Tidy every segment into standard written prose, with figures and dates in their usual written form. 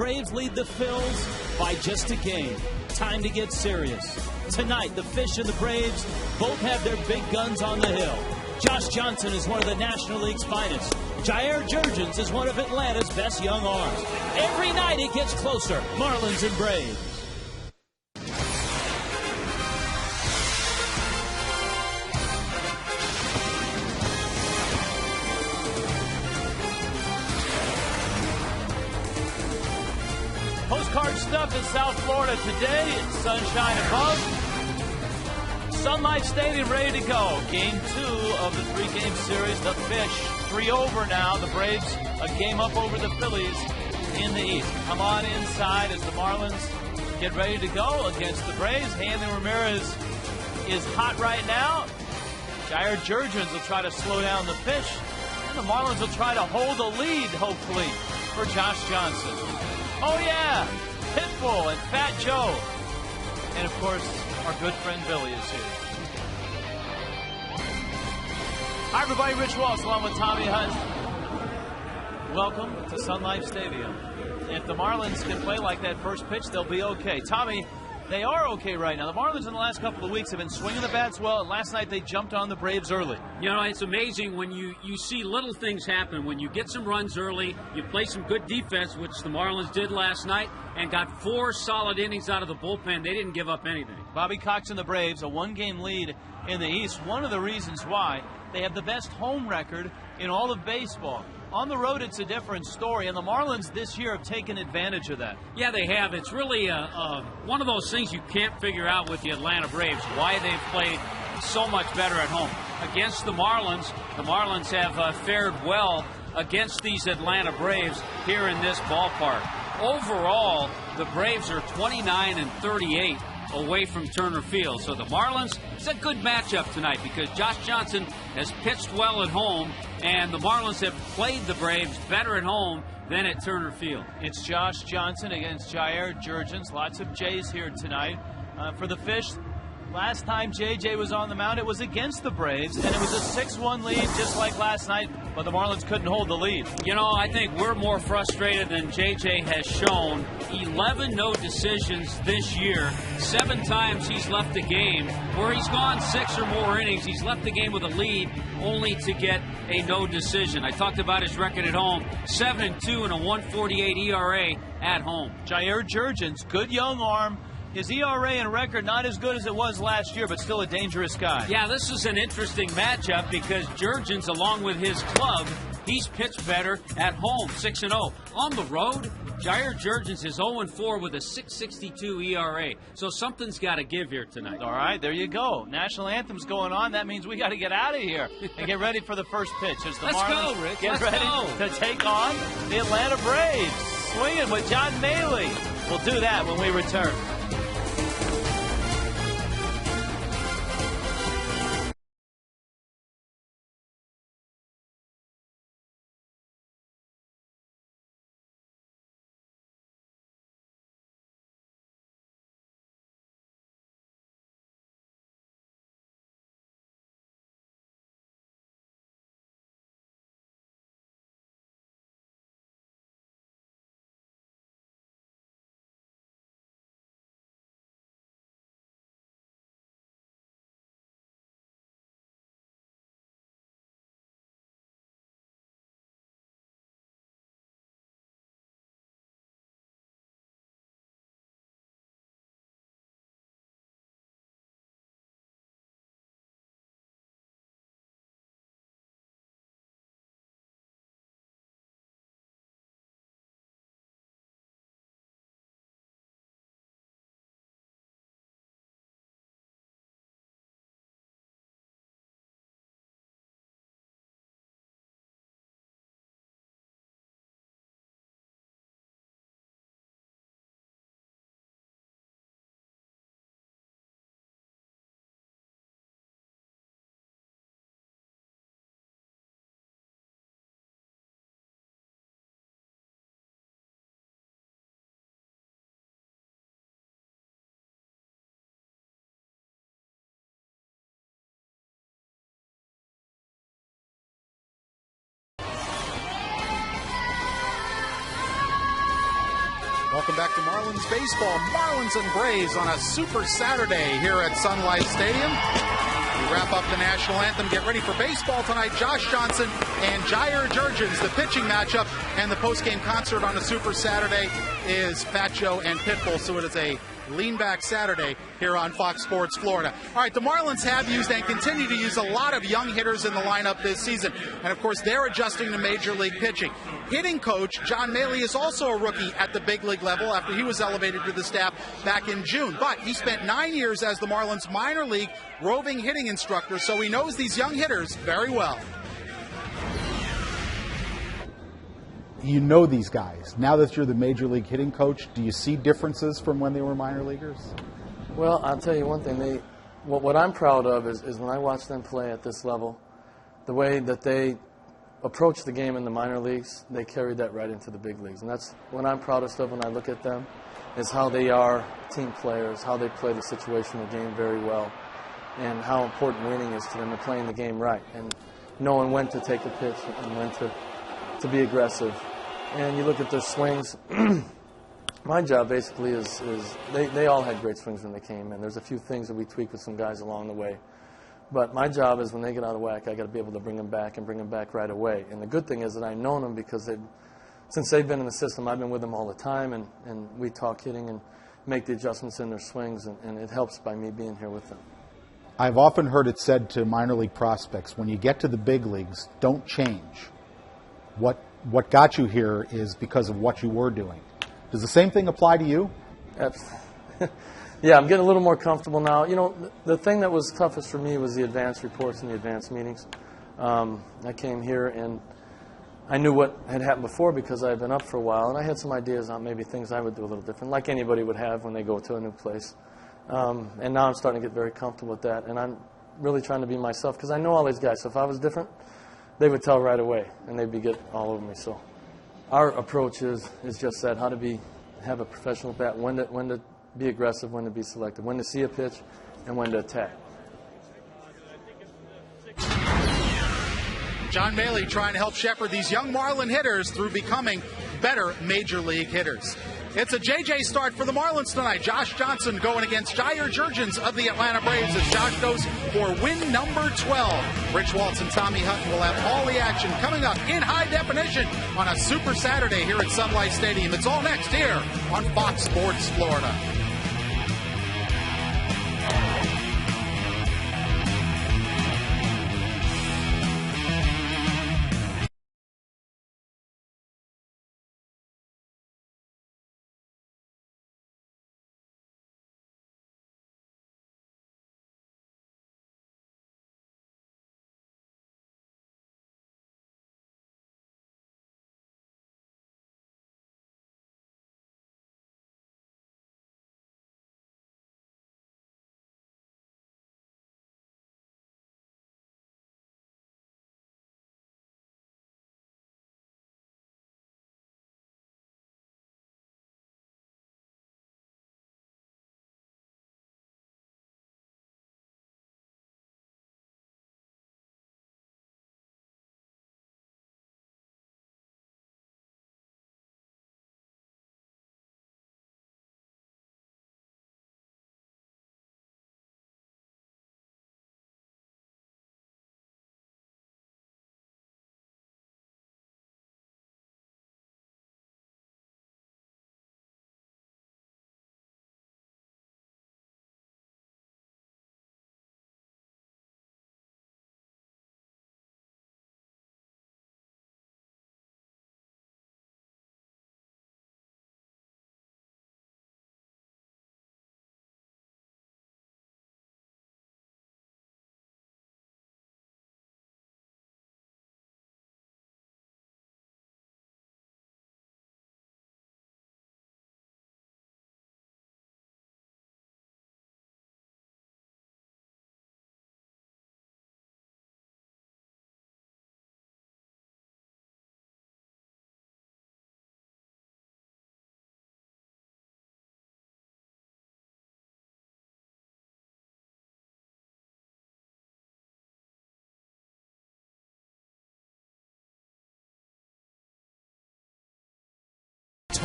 Braves lead the Phils by just a game. Time to get serious. Tonight, the Fish and the Braves both have their big guns on the hill. Josh Johnson is one of the National League's finest. Jurrjens is one of Atlanta's best young arms. Every night it gets closer. Marlins and Braves. Postcard stuff in South Florida today. It's sunshine above. Sun Life Stadium ready to go. Game 2 of the 3-game series. The Fish 3 over now. The Braves a game up over the Phillies in the East. Come on inside as the Marlins get ready to go against the Braves. Hanley Ramirez is hot right now. Jurrjens will try to slow down the Fish. And the Marlins will try to hold a lead, hopefully, for Josh Johnson. Oh, yeah, Pitbull and Fat Joe. And, of course, our good friend Billy is here. Hi, everybody. Rich Walsh along with Tommy Hunt. Welcome to Sun Life Stadium. If the Marlins can play like that first pitch, they'll be okay. Tommy, they are okay right now. The Marlins in the last couple of weeks have been swinging the bats well, and last night they jumped on the Braves early. You know, it's amazing when you see little things happen. When you get some runs early, you play some good defense, which the Marlins did last night, and got 4 solid innings out of the bullpen. They didn't give up anything. Bobby Cox and the Braves, a 1-game lead in the East. One of the reasons why they have the best home record in all of baseball. On the road, it's a different story, and the Marlins this year have taken advantage of that. Yeah, they have. It's really one of those things you can't figure out with the Atlanta Braves, why they've played so much better at home. Against the Marlins have fared well against these Atlanta Braves here in this ballpark. Overall, the Braves are 29-38 away from Turner Field. So the Marlins, it's a good matchup tonight because Josh Johnson has pitched well at home, and the Marlins have played the Braves better at home than at Turner Field. It's Josh Johnson against Jurrjens. Lots of J's here tonight. For the Fish, last time JJ was on the mound, it was against the Braves, and it was a 6-1 lead just like last night, but the Marlins couldn't hold the lead. You know, I think we're more frustrated than JJ has shown. 11 no decisions this year. 7 times he's left the game. Where he's gone 6 or more innings, he's left the game with a lead only to get a no decision. I talked about his record at home. 7-2 and a 1.48 ERA at home. Jurrjens, good young arm. His ERA and record not as good as it was last year, but still a dangerous guy. Yeah, this is an interesting matchup because Jurrjens, along with his club, he's pitched better at home, 6-0. On the road, Jurrjens is 0-4 with a 6.62 ERA. So something's got to give here tonight. All right, there you go. National anthem's going on. That means we got to get out of here and get ready for the first pitch. As the Let's Marlins go, Rick. get Let's ready go. to take on the Atlanta Braves. Swinging with John Maley. We'll do that when we return. Welcome back to Marlins baseball. Marlins and Braves on a super Saturday here at Sun Life Stadium. We wrap up the national anthem. Get ready for baseball tonight. Josh Johnson and Jurrjens, the pitching matchup, and the post-game concert on a super Saturday is Fat Joe and Pitbull. So it is a lean back Saturday here on Fox Sports Florida. All right, the Marlins have used and continue to use a lot of young hitters in the lineup this season. And, of course, they're adjusting to Major League pitching. Hitting coach John Maley is also a rookie at the big league level after he was elevated to the staff back in June. But he spent 9 years as the Marlins minor league roving hitting instructor, so he knows these young hitters very well. You know these guys. Now that you're the major league hitting coach, do you see differences from when they were minor leaguers? Well, I'll tell you one thing. What I'm proud of is when I watch them play at this level, the way that they approach the game in the minor leagues, they carry that right into the big leagues. And that's what I'm proudest of when I look at them, is how they are team players, how they play the situational game very well, and how important winning is to them and playing the game right, and knowing when to take a pitch and when to be aggressive. And you look at their swings. My job basically is they all had great swings when they came in. There's a few things that we tweak with some guys along the way. But my job is when they get out of whack, I got to be able to bring them back and bring them back right away. And the good thing is that I've known them because since they've been in the system, I've been with them all the time, and we talk hitting and make the adjustments in their swings, and it helps by me being here with them. I've often heard it said to minor league prospects, when you get to the big leagues, don't change. What got you here is because of what you were doing. Does the same thing apply to you? Yeah, I'm getting a little more comfortable now. You know, the thing that was toughest for me was the advance reports and the advance meetings. I came here and I knew what had happened before because I had been up for a while, and I had some ideas on maybe things I would do a little different, like anybody would have when they go to a new place. And now I'm starting to get very comfortable with that, and I'm really trying to be myself because I know all these guys. So if I was different, they would tell right away, and they'd be getting all over me. So our approach is just that: how to have a professional bat, when to be aggressive, when to be selective, when to see a pitch, and when to attack. John Maley trying to help shepherd these young Marlin hitters through becoming better major league hitters. It's a JJ start for the Marlins tonight. Josh Johnson going against Jurrjens of the Atlanta Braves as Josh goes for win number 12. Rich Waltz and Tommy Hutton will have all the action coming up in high definition on a Super Saturday here at Sun Life Stadium. It's all next here on Fox Sports Florida.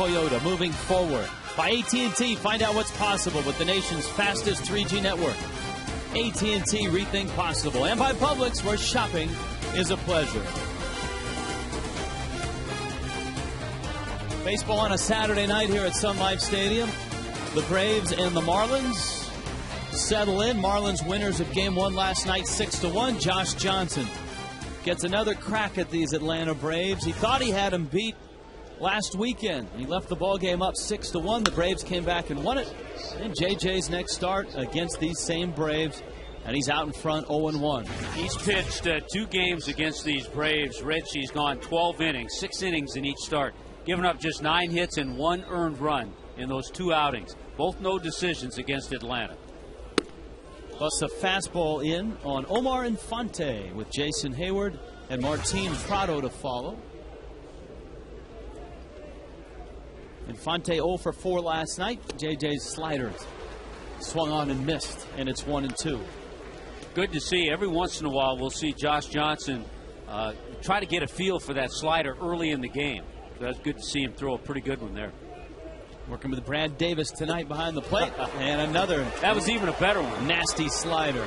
Toyota, moving forward. By AT&T, find out what's possible with the nation's fastest 3G network. AT&T, rethink possible. And by Publix, where shopping is a pleasure. Baseball on a Saturday night here at Sun Life Stadium. The Braves and the Marlins settle in. Marlins winners of Game 1 last night, 6-1. Josh Johnson gets another crack at these Atlanta Braves. He thought he had him beat last weekend. He left the ball game up 6-1. The Braves came back and won it. And JJ's next start against these same Braves, and he's out in front 0-1. He's pitched 2 games against these Braves. He's gone 12 innings, 6 innings in each start, giving up just 9 hits and 1 earned run in those 2 outings. Both no decisions against Atlanta. Plus a fastball in on Omar Infante with Jason Hayward and Martin Prado to follow. Infante 0 for 4 last night. JJ's slider swung on and missed, and it's 1-2. Good to see. Every once in a while we'll see Josh Johnson try to get a feel for that slider early in the game. So that's good to see him throw a pretty good one there. Working with Brad Davis tonight behind the plate. And another. That was even a better one. Nasty slider.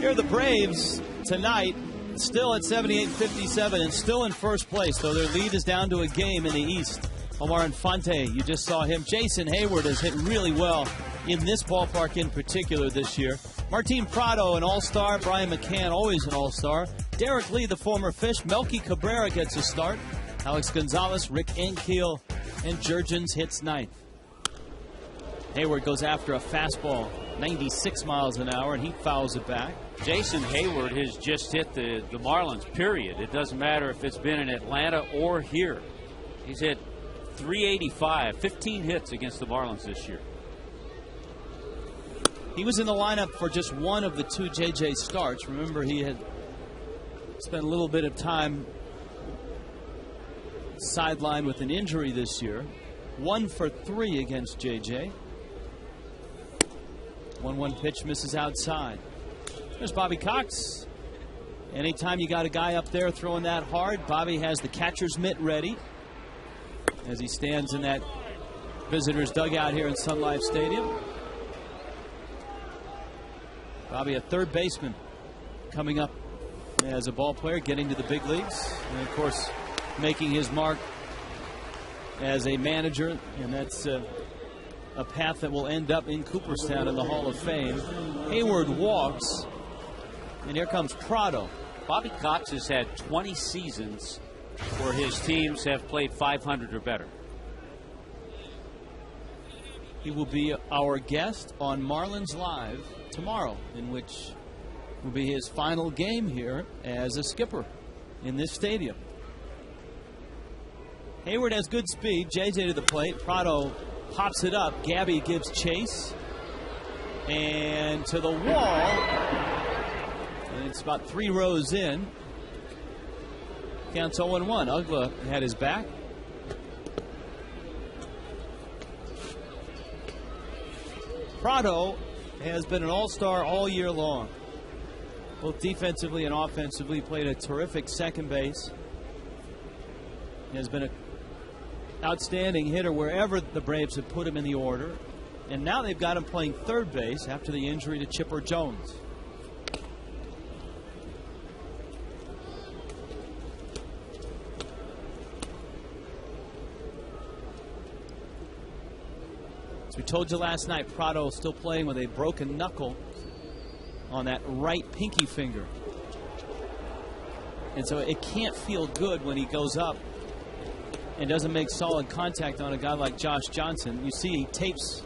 Here are the Braves tonight, still at 78-57 and still in first place, though their lead is down to a game in the East. Omar Infante, you just saw him. Jason Hayward has hit really well in this ballpark in particular this year. Martin Prado, an all-star. Brian McCann, always an all-star. Derek Lee, the former Fish. Melky Cabrera gets a start. Alex Gonzalez, Rick Ankiel, and Jurrjens hits 9th. Hayward goes after a fastball, 96 miles an hour, and he fouls it back. Jason Hayward has just hit the Marlins, period. It doesn't matter if it's been in Atlanta or here. He's hit 385, 15 hits against the Marlins this year. He was in the lineup for just one of the 2 JJ starts. Remember, he had spent a little bit of time sidelined with an injury this year. 1 for 3 against JJ. 1-1 pitch misses outside. There's Bobby Cox. Anytime you got a guy up there throwing that hard, Bobby has the catcher's mitt ready as he stands in that visitors dugout here in Sun Life Stadium. Bobby, a third baseman, coming up as a ball player, getting to the big leagues, and of course making his mark as a manager, and that's a path that will end up in Cooperstown in the Hall of Fame. Hayward walks, and here comes Prado. Bobby Cox has had 20 seasons where his teams have played 500 or better. He will be our guest on Marlins Live tomorrow, in which will be his final game here as a skipper in this stadium. Hayward has good speed. JJ to the plate. Prado pops it up. Gabby gives chase. And to the wall. And it's about 3 rows in. Counts 0-1. Ugla had his back. Prado has been an all-star all year long. Both defensively and offensively. Played a terrific second base. He has been an outstanding hitter wherever the Braves have put him in the order. And now they've got him playing third base after the injury to Chipper Jones. As we told you last night, Prado still playing with a broken knuckle on that right pinky finger. And so it can't feel good when he goes up and doesn't make solid contact on a guy like Josh Johnson. You see he tapes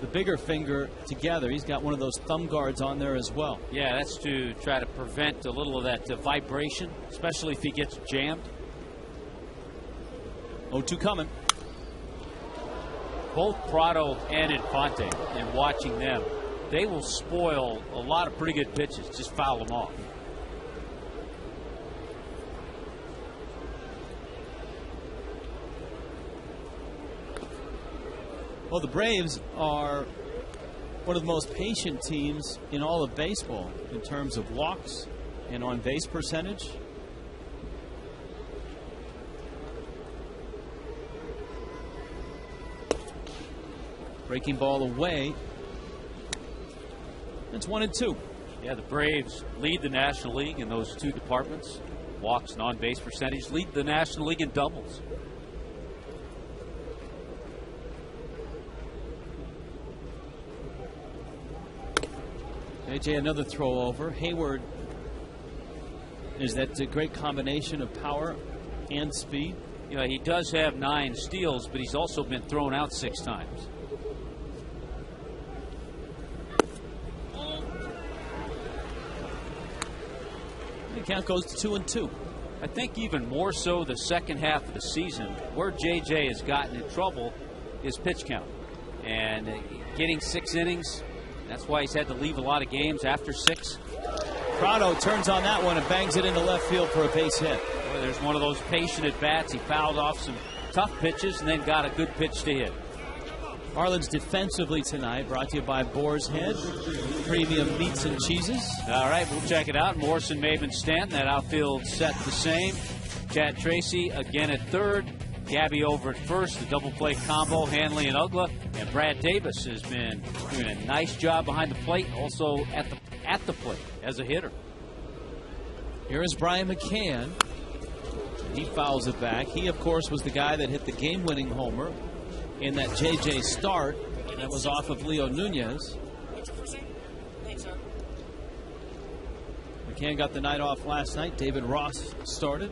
the bigger finger together. He's got one of those thumb guards on there as well. Yeah, that's to try to prevent a little of that vibration, especially if he gets jammed. 0-2 coming. Both Prado and Infante, and watching them, they will spoil a lot of pretty good pitches. Just foul them off. Well, the Braves are one of the most patient teams in all of baseball in terms of walks and on-base percentage. Breaking ball away. It's 1-2. Yeah, the Braves lead the National League in those two departments. Walks and on-base percentage, lead the National League in doubles. AJ, another throw over. Hayward is that a great combination of power and speed. You know, he does have 9 steals, but he's also been thrown out 6 times. The count goes to 2-2. I think even more so the second half of the season, where JJ has gotten in trouble is pitch count. And getting 6 innings, that's why he's had to leave a lot of games after 6. Prado turns on that one and bangs it into left field for a base hit. Boy, there's one of those patient at-bats. He fouled off some tough pitches and then got a good pitch to hit. Marlins defensively tonight, brought to you by Boar's Head, premium meats and cheeses. All right, we'll check it out. Morrison, Maven, Stanton. That outfield set the same. Chad Tracy again at third. Gabby over at first. The double play combo, Hanley and Ugla. And Brad Davis has been doing a nice job behind the plate, also at the plate as a hitter. Here is Brian McCann. He fouls it back. He, of course, was the guy that hit the game-winning homer in that JJ start. That was off of Leo Nunez. McCann got the night off last night. David Ross started.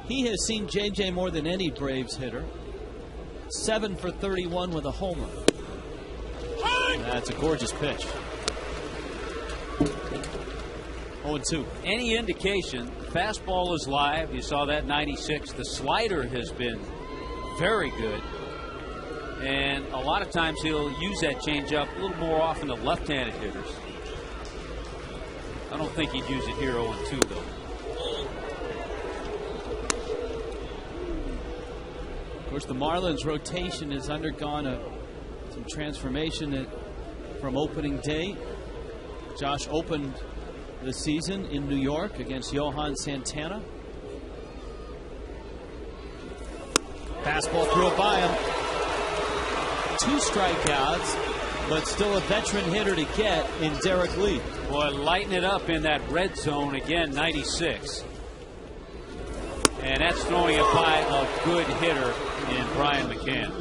He has seen JJ more than any Braves hitter. 7 for 31 with a homer. That's a gorgeous pitch. 0-2. Any indication, the fastball is live. You saw that 96. The slider has been very good. And a lot of times he'll use that changeup a little more often to left-handed hitters. I don't think he'd use it here 0-2, though. Of course, the Marlins rotation has undergone some transformation from opening day. Josh opened the season in New York against Johan Santana. Fastball threw it by him. 2 strikeouts, but still a veteran hitter to get in Derek Lee. Boy, lighten it up in that red zone again, 96. And that's throwing it by a good hitter in Brian McCann.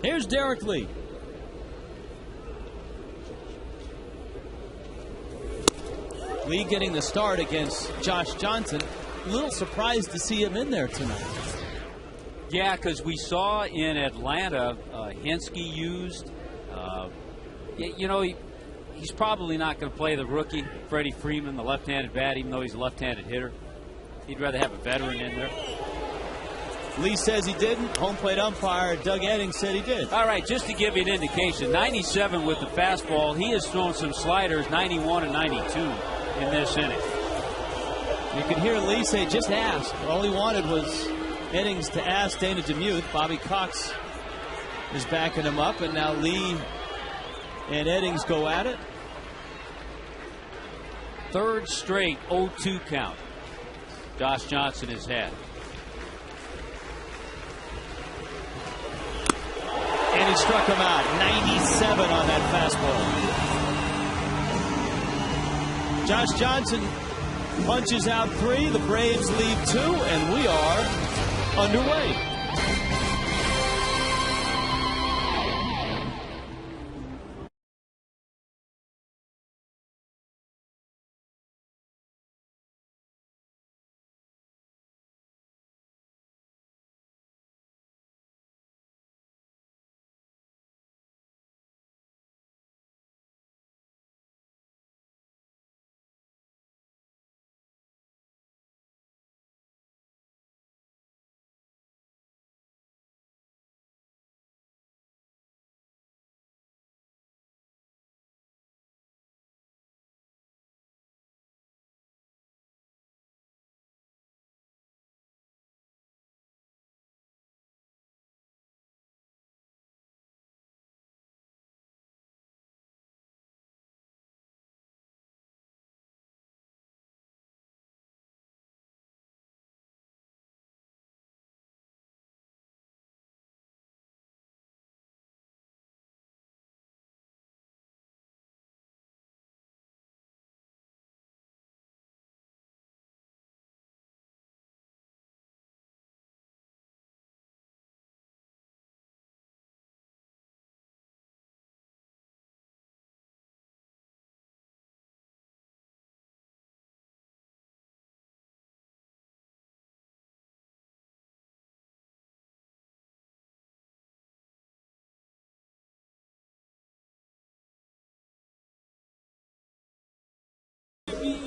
Here's Derek Lee. Lee getting the start against Josh Johnson. A little surprised to see him in there tonight. Yeah, because we saw in Atlanta, Hensky used. You know, he's probably not going to play the rookie, Freddie Freeman, the left-handed bat, even though he's a left-handed hitter. He'd rather have a veteran in there. Lee says he didn't. Home plate umpire Doug Eddings said he did. All right, just to give you an indication, 97 with the fastball. He has thrown some sliders, 91 and 92 in this inning. You can hear Lee say, just ask. All he wanted was Eddings to ask Dana DeMuth. Bobby Cox is backing him up, and now Lee and Eddings go at it. Third straight 0-2 count Josh Johnson has had. And he struck him out. 97 on that fastball. Josh Johnson punches out 3. The Braves leave 2, and we are underway.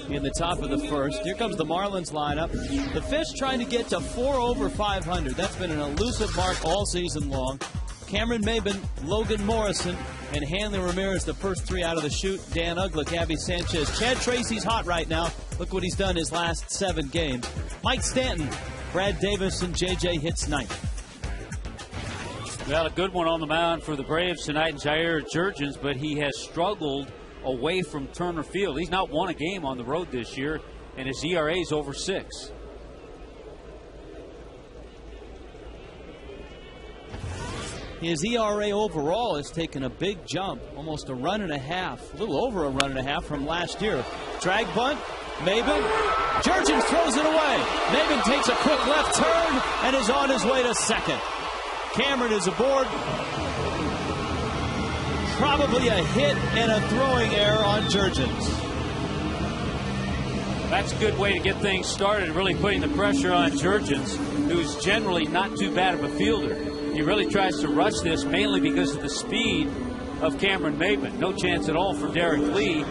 in the top of the first. Here comes the Marlins lineup. The Fish trying to get to 4 over 500. That's been an elusive mark all season long. Cameron Maben, Logan Morrison, and Hanley Ramirez, the first 3 out of the chute. Dan Uglick, Abby Sanchez. Chad Tracy's hot right now. Look what he's done his last 7 games. Mike Stanton, Brad Davis, and J.J. hits 9th. Well, a good one on the mound for the Braves tonight in Jurrjens, but he has struggled away from Turner Field. He's not won a game on the road this year, and his ERA is over 6. His ERA overall has taken a big jump, almost a run and a half, a little over a run and a half from last year. Drag bunt, Maben. Jurrjens throws it away. Maben takes a quick left turn and is on his way to second. Cameron is aboard. Probably a hit and a throwing error on Jurrjens. That's a good way to get things started, really putting the pressure on Jurrjens, who's generally not too bad of a fielder. He really tries to rush this mainly because of the speed of Cameron Maben. No chance at all for Derek Lee.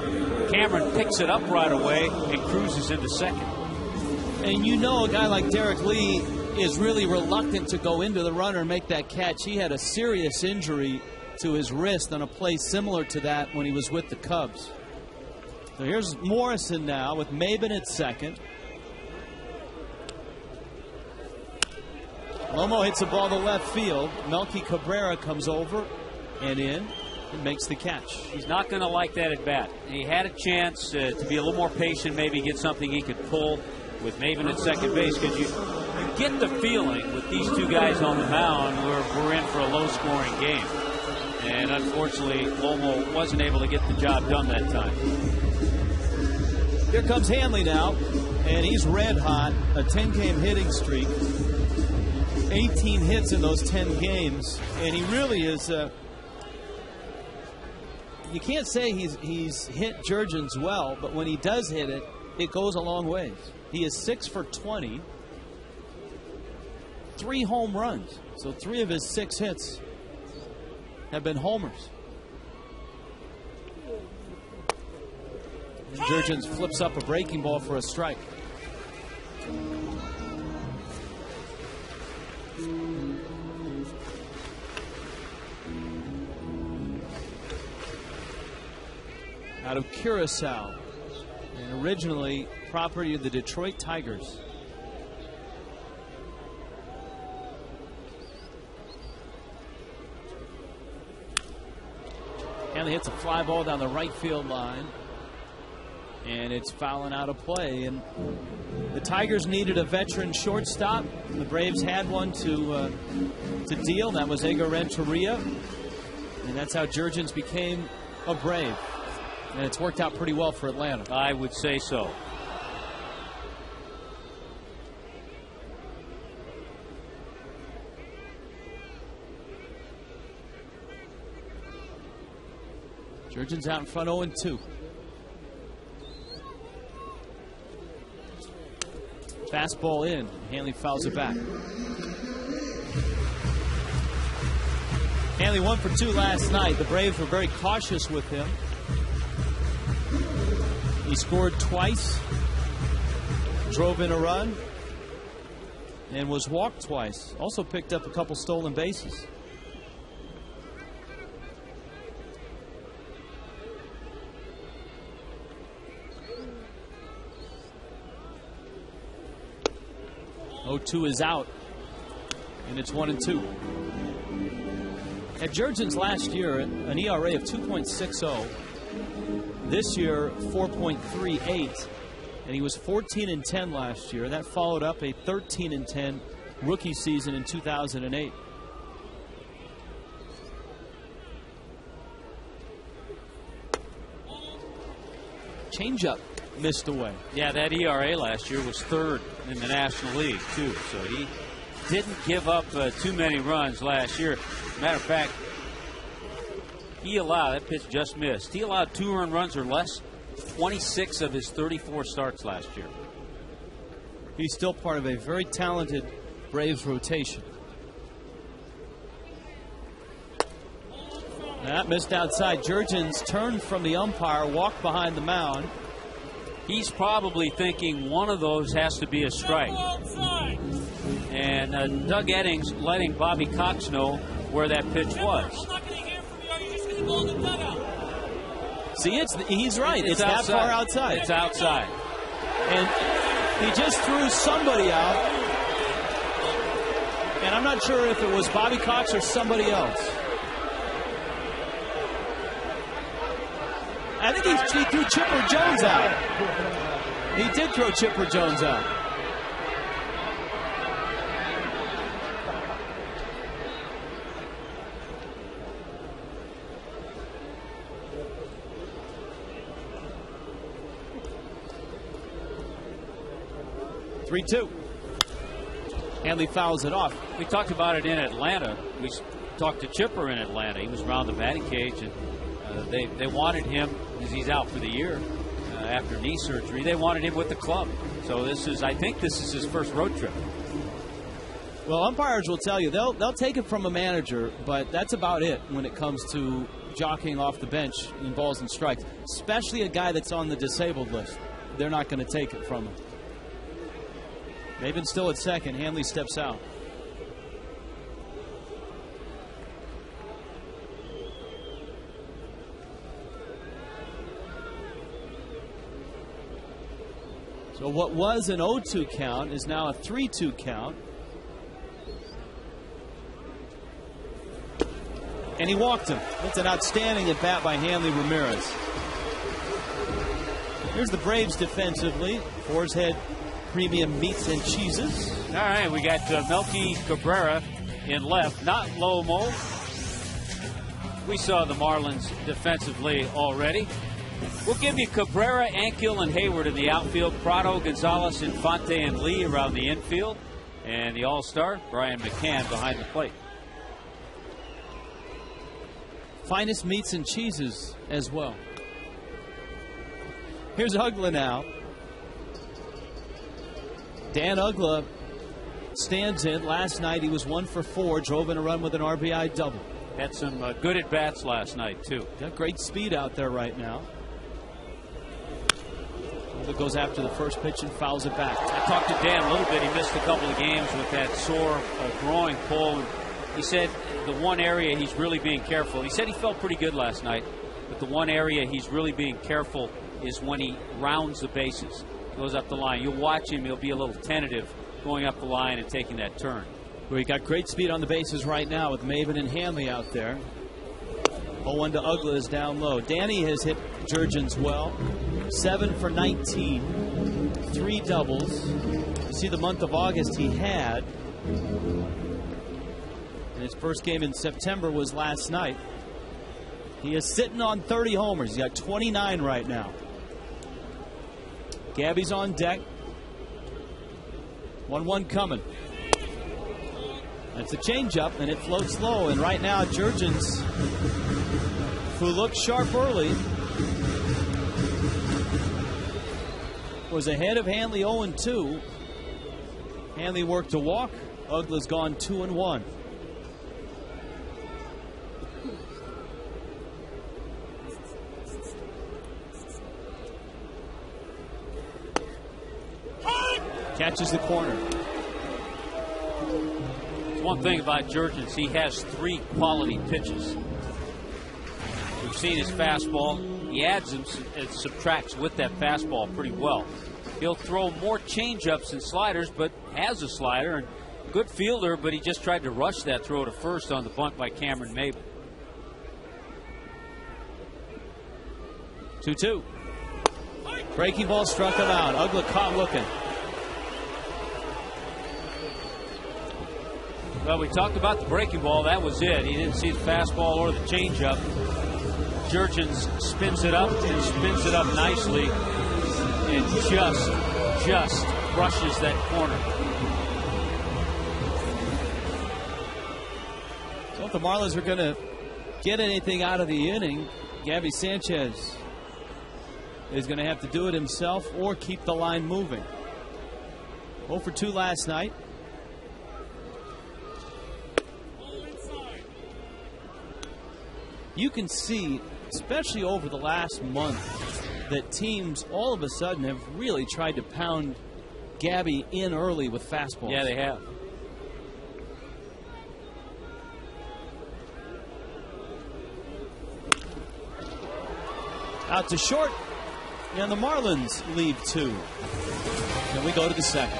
Cameron picks it up right away and cruises into second. And you know a guy like Derek Lee is really reluctant to go into the runner and make that catch. He had a serious injury to his wrist on a play similar to that when he was with the Cubs. So here's Morrison now with Maben at second. Lomo hits the ball to left field. Melky Cabrera comes over and in and makes the catch. He's not going to like that at bat. He had a chance to be a little more patient, maybe get something he could pull with Maben at second base, because you get the feeling with these 2 guys on the mound we're in for a low-scoring game. And unfortunately, Lomo wasn't able to get the job done that time. Here comes Hanley now, and he's red hot. A 10-game hitting streak. 18 hits in those 10 games, and he really is. You can't say he's hit Jurrjens well, but when he does hit it, it goes a long ways. He is 6 for 20, 3 home runs. So 3 of his 6 hits have been homers. And Jurrjens flips up a breaking ball for a strike. Out of Curacao, and originally property of the Detroit Tigers. Hanley hits a fly ball down the right field line, and it's fouling out of play. And the Tigers needed a veteran shortstop. The Braves had one to deal. That was Edgar Renteria, and that's how Jurrjens became a Brave. And it's worked out pretty well for Atlanta. I would say so. Jurrjens out in front 0-2. Fastball in. Hanley fouls it back. Hanley 1 for 2 last night. The Braves were very cautious with him. He scored twice, drove in a run, and was walked twice. Also picked up a couple stolen bases. Oh, 2 is out, and it's 1-2. At Jurrjens last year, an ERA of 2.60. This year, 4.38, and he was 14-10 last year. That followed up a 13-10 rookie season in 2008. Changeup missed away. Yeah, that ERA last year was 3rd in the National League, too. So he didn't give up too many runs last year. Matter of fact, that pitch just missed. He allowed 2 earned runs or less 26 of his 34 starts last year. He's still part of a very talented Braves rotation. That missed outside. Jurrjens turned from the umpire, walked behind the mound, he's probably thinking one of those has to be a strike. And Doug Eddings letting Bobby Cox know where that pitch was. See, he's right. It's that far outside. It's outside. And he just threw somebody out. And I'm not sure if it was Bobby Cox or somebody else. I think he threw Chipper Jones out. He did throw Chipper Jones out. Three-two. Hanley fouls it off. We talked about it in Atlanta. We talked to Chipper in Atlanta. He was around the batting cage, and they wanted him, because he's out for the year after knee surgery. They wanted him with the club. So I think this is his first road trip. Well, umpires will tell you they'll take it from a manager, but that's about it when it comes to jockeying off the bench in balls and strikes, especially a guy that's on the disabled list. They're not going to take it from him. They've been still at second. Hanley steps out. So what was an 0-2 count is now a 3-2 count. And he walked him. That's an outstanding at bat by Hanley Ramirez. Here's the Braves defensively. Boar's Head Premium Meats and Cheeses. All right, we got Melky Cabrera in left, not Lomo. We saw the Marlins defensively already. We'll give you Cabrera, Ankiel, and Hayward in the outfield. Prado, Gonzalez, Infante, and Lee around the infield. And the all-star, Brian McCann, behind the plate. Finest meats and cheeses as well. Here's Ugla now. Dan Ugla stands in. Last night he was 1 for 4, drove in a run with an RBI double. Had some good at-bats last night, too. Got great speed out there right now. Ugla goes after the first pitch and fouls it back. I talked to Dan a little bit. He missed a couple of games with that sore groin pull. He said the one area he's really being careful. He said he felt pretty good last night, but the one area he's really being careful is when he rounds the bases. Goes up the line. You'll watch him. He'll be a little tentative going up the line and taking that turn. Well, he got great speed on the bases right now with Maven and Hanley out there. 0-1 to Ugla is down low. Danny has hit Jurrjens well. 7 for 19. 3 doubles. You see the month of August he had. And his first game in September was last night. He is sitting on 30 homers. He's got 29 right now. Gabby's on deck. 1-1 coming. It's a changeup, and it floats low. And right now, Jurrjens, who looked sharp early, was ahead of Hanley 0-2. Hanley worked to walk. Ugla's gone 2-1. Catches the corner. One thing about Jurrjens, he has 3 quality pitches. We've seen his fastball. He adds and subtracts with that fastball pretty well. He'll throw more changeups and sliders, but has a slider. And good fielder, but he just tried to rush that throw to first on the bunt by Cameron Maben. 2-2. Breaking ball struck him out. Ugla caught looking. Well, we talked about the breaking ball. That was it. He didn't see the fastball or the changeup. Jurrjens spins it up and spins it up nicely and just brushes that corner. So if the Marlins are going to get anything out of the inning, Gabby Sanchez is going to have to do it himself or keep the line moving. 0 for 2 last night. You can see, especially over the last month, that teams all of a sudden have really tried to pound Gabby in early with fastballs. Yeah, they have. Out to short, and the Marlins leave 2. And we go to the second.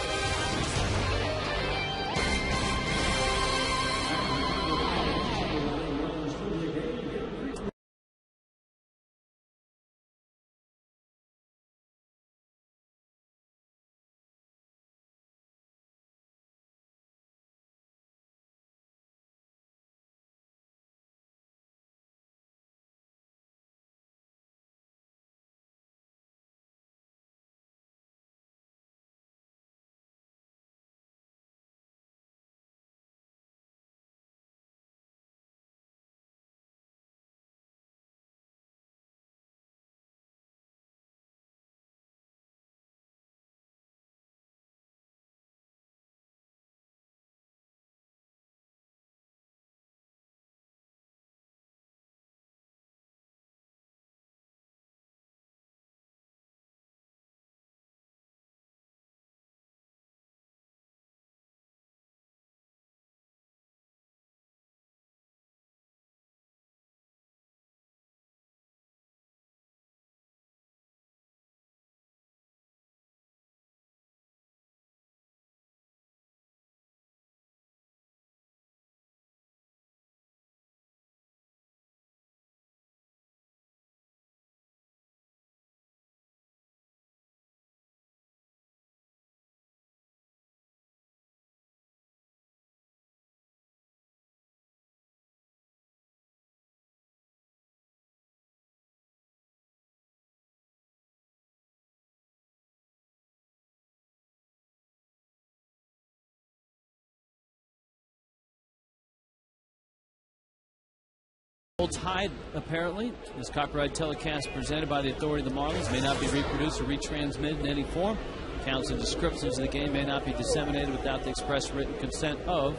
Tied, apparently. This copyright telecast presented by the authority of the Marlins may not be reproduced or retransmitted in any form. Counts and descriptions of the game may not be disseminated without the express written consent of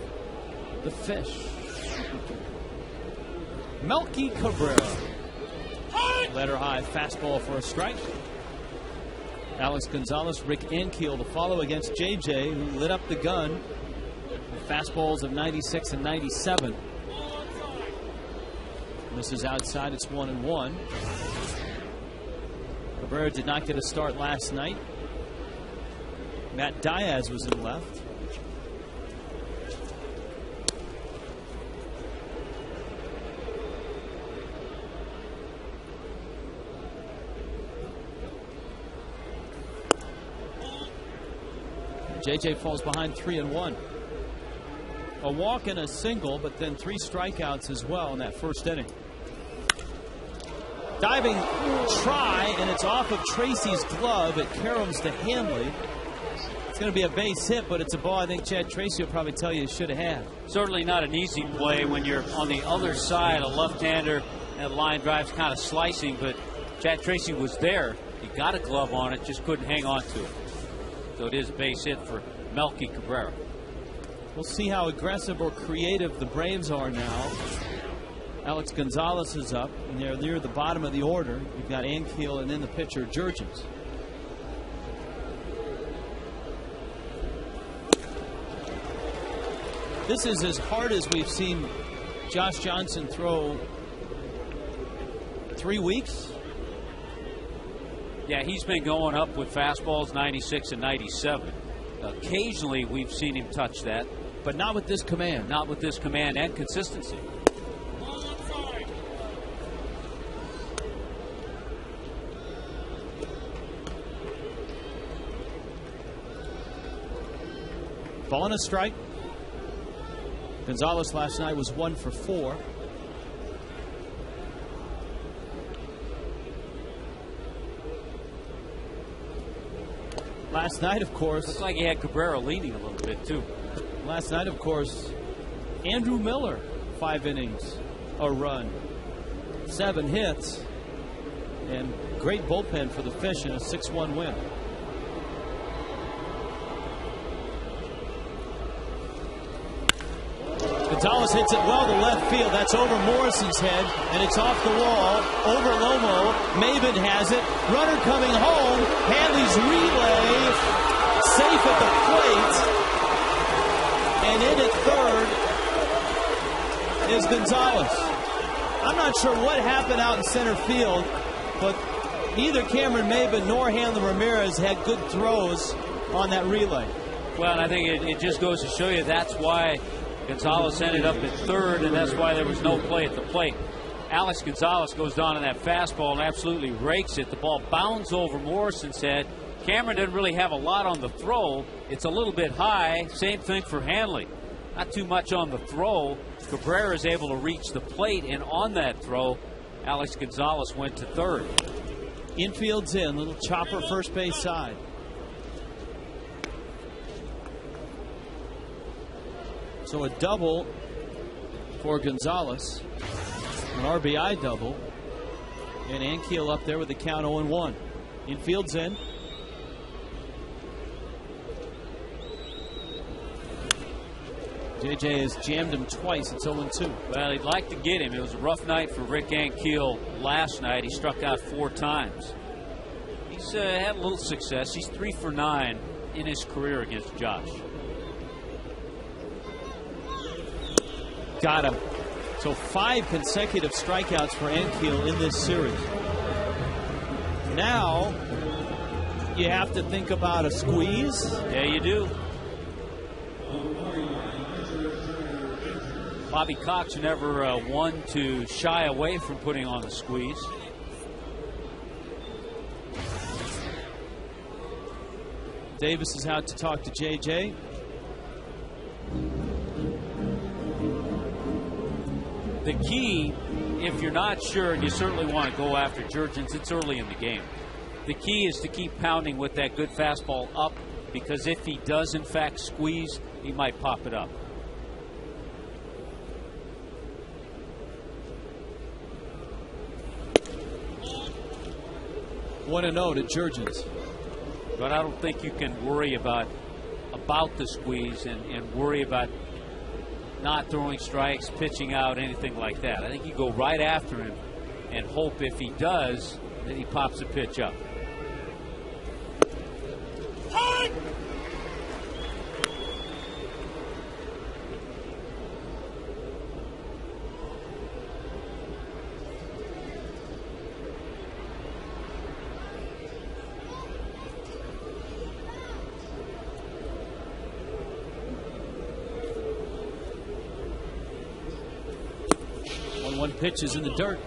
the fish. Melky Cabrera. Letter high fastball for a strike. Alex Gonzalez, Rick Ankiel to follow against JJ, who lit up the gun with fastballs of 96 and 97. This is outside. It's 1-1. Cabrera did not get a start last night. Matt Diaz was in left. JJ falls behind 3-1. A walk and a single, but then 3 strikeouts as well in that first inning. Diving try, and it's off of Tracy's glove. It caroms to Hanley. It's going to be a base hit, but it's a ball I think Chad Tracy will probably tell you he should have had. Certainly not an easy play when you're on the other side, a left-hander, and line drive's kind of slicing, but Chad Tracy was there. He got a glove on it, just couldn't hang on to it. So it is a base hit for Melky Cabrera. We'll see how aggressive or creative the Braves are now. Alex Gonzalez is up, and they're near the bottom of the order. You've got Ankiel and then the pitcher, Jurrjens. This is as hard as we've seen Josh Johnson throw 3 weeks. Yeah, he's been going up with fastballs 96 and 97. Occasionally we've seen him touch that. But not with this command. Not with this command and consistency. Ball and a strike. Gonzalez last night was 1 for 4. Last night, of course. Looks like he had Cabrera leaning a little bit, too. Last night, of course, Andrew Miller, 5 innings, a run, 7 hits, and great bullpen for the Fish in a 6-1 win. Gonzalez hits it well to left field. That's over Morrison's head, and it's off the wall. Over Lomo. Maben has it. Runner coming home. Hanley's relay. Safe at the plate. And in at third is Gonzalez. I'm not sure what happened out in center field, but neither Cameron Maben nor Hanley Ramirez had good throws on that relay. Well, and I think it just goes to show you that's why Gonzalez ended up at third, and that's why there was no play at the plate. Alex Gonzalez goes down on that fastball and absolutely rakes it. The ball bounds over Morrison's head. Cameron didn't really have a lot on the throw. It's a little bit high. Same thing for Hanley. Not too much on the throw. Cabrera is able to reach the plate, and on that throw, Alex Gonzalez went to third. Infield's in. Little chopper first base side. So a double for Gonzalez, an RBI double, and Ankiel up there with the count 0-1. Infield's in. JJ has jammed him twice. It's 0-2. Well, he'd like to get him. It was a rough night for Rick Ankiel last night. He struck out 4 times. He's had a little success. He's 3 for 9 in his career against Josh. Got him. So 5 consecutive strikeouts for Ankiel in this series. Now you have to think about a squeeze. Yeah, you do. Bobby Cox never one to shy away from putting on the squeeze. Davis is out to talk to JJ. The key, if you're not sure, and you certainly want to go after Jurrjens, it's early in the game. The key is to keep pounding with that good fastball up, because if he does in fact squeeze, he might pop it up. 1-0 to Jurrjens. But I don't think you can worry about the squeeze and worry about not throwing strikes, pitching out, anything like that. I think you go right after him and hope if he does that he pops a pitch up. One pitch is in the dirt.